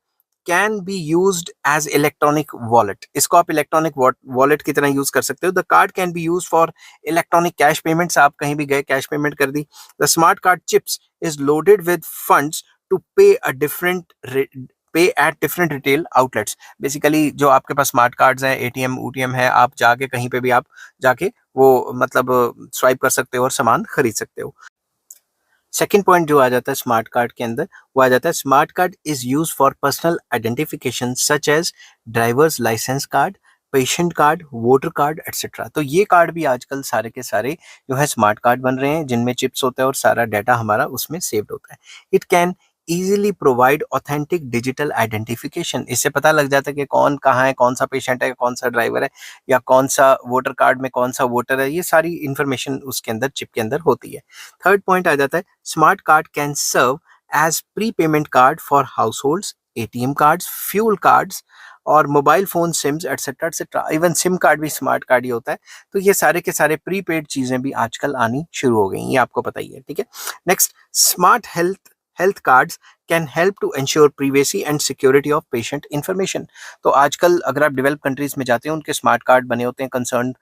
Speaker 1: can be used as electronic wallet. इसको आप इलेक्ट्रॉनिक वॉलेट की तरह यूज कर सकते हो। The card can be use for electronic cash payments. आप कहीं भी गए कैश पेमेंट कर दी। The smart card chips is loaded with funds to pay at different retail outlets. Basically जो आपके पास स्मार्ट कार्ड्स हैं, एटीएम ऊटीएम है, आप जाके कहीं पे भी आप जाके वो मतलब स्वाइप कर सकते हो और सामान खरीद सकते हो। सेकेंड पॉइंट जो आ जाता है स्मार्ट कार्ड के अंदर, वो आ जाता है smart card is use for personal identification such as driver's licence card, patient card, voter card etcetera. तो ये कार्ड भी आजकल सारे के सारे जो है स्मार्ट कार्ड बन रहे हैं, जिनमें चिप्स होता है और सारा डाटा हमारा उसमें सेव्ड होता है। It can easily provide authentic digital identification. इससे पता लग जाता है कि कौन कहाँ है, कौन सा पेशेंट है, कौन सा ड्राइवर है, या कौन सा वोटर कार्ड में कौन सा वोटर है। ये सारी इंफॉर्मेशन उसके अंदर चिप के अंदर होती है। थर्ड पॉइंट आ जाता है smart card can serve as prepayment card for households, ATM cards, fuel cards और mobile phone sims etcetera etcetera. Even sim card भी स्मार्ट कार्ड ही होता है। तो ये सारे के सारे प्रीपेड चीजें भी आजकल आनी शुरू हो गई, ये आपको पता ही है। ठीक है, next, smart health cards can help to ensure privacy and security of patient information. तो आजकल अगर आप डेवलप कंट्रीज में जाते हैं, उनके स्मार्ट कार्ड बने होते हैं कंसर्न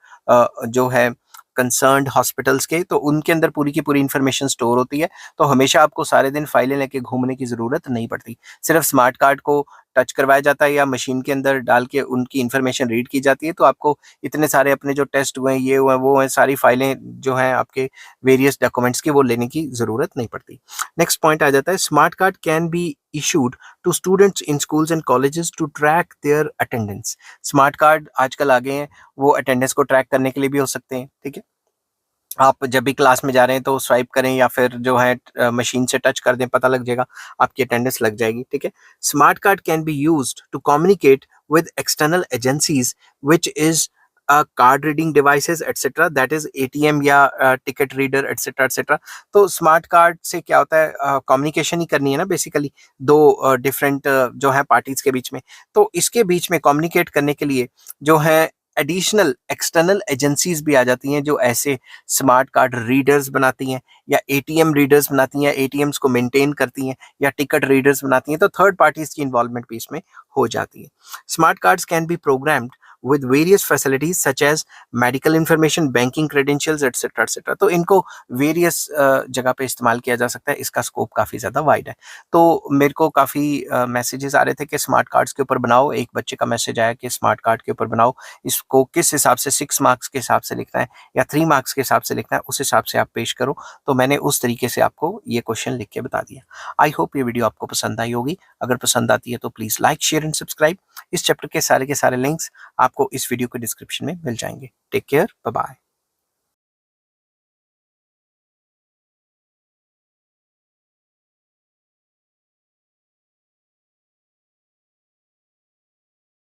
Speaker 1: जो है कंसर्न्ड हॉस्पिटल्स के, तो उनके अंदर पूरी की पूरी इंफॉर्मेशन स्टोर होती है। तो हमेशा आपको सारे दिन फाइलें लेके घूमने की जरूरत नहीं पड़ती। सिर्फ स्मार्ट कार्ड को टच करवाया जाता है या मशीन के अंदर डाल के उनकी इंफॉर्मेशन रीड की जाती है। तो आपको इतने सारे अपने जो टेस्ट हुए हैं, ये हुए वो हैं, सारी फाइलें जो हैं आपके वेरियस डॉक्यूमेंट्स की, वो लेने की जरूरत नहीं पड़ती। नेक्स्ट पॉइंट आ जाता है smart card can B issued to students in schools and colleges to track their attendance। Smart card आजकल आ गए हैं, वो अटेंडेंस को ट्रैक करने के लिए भी हो सकते हैं। ठीक है, आप जब भी क्लास में जा रहे हैं तो स्वाइप करें या फिर जो है मशीन से टच कर दें, पता लग जाएगा, आपकी अटेंडेंस लग जाएगी। ठीक है, smart card can be used to communicate with external agencies which is card reading devices etcetera, that is ATM या टिकट रीडर एटसेट्रा एटसेट्रा। तो स्मार्ट कार्ड से क्या होता है, कम्युनिकेशन ही करनी है ना बेसिकली, दो डिफरेंट जो है पार्टीज के बीच में। तो इसके बीच में कम्युनिकेट करने के लिए जो है एडिशनल एक्सटर्नल एजेंसीज भी आ जाती हैं, जो ऐसे स्मार्ट कार्ड रीडर्स बनाती हैं या एटीएम रीडर्स बनाती हैं, एटीएम्स को मेंटेन करती हैं या टिकट रीडर्स बनाती हैं। तो थर्ड पार्टीज की इन्वॉल्वमेंट भी इसमें हो जाती है। Smart cards can be programmed with various facilities such as medical information, banking credentials etc etc। तो इनको वेरियस जगह पे इस्तेमाल किया जा सकता है। इसका स्कोप काफ़ी ज़्यादा वाइड है। तो मेरे को काफ़ी मैसेजेस आ रहे थे कि स्मार्ट कार्ड्स के ऊपर बनाओ। एक बच्चे का मैसेज आया कि स्मार्ट कार्ड के ऊपर बनाओ, इसको किस हिसाब से 6 मार्क्स के हिसाब से लिखना है या 3 मार्क्स के हिसाब से लिखना है, उस हिसाब से आप पेश करो। तो मैंने उस तरीके से आपको ये क्वेश्चन लिख के बता दिया। आई होप ये वीडियो आपको पसंद आई होगी। अगर पसंद आती है तो please like, share and subscribe. इस चैप्टर के सारे लिंक्स आपको इस वीडियो के डिस्क्रिप्शन में मिल जाएंगे। Take care, bye bye.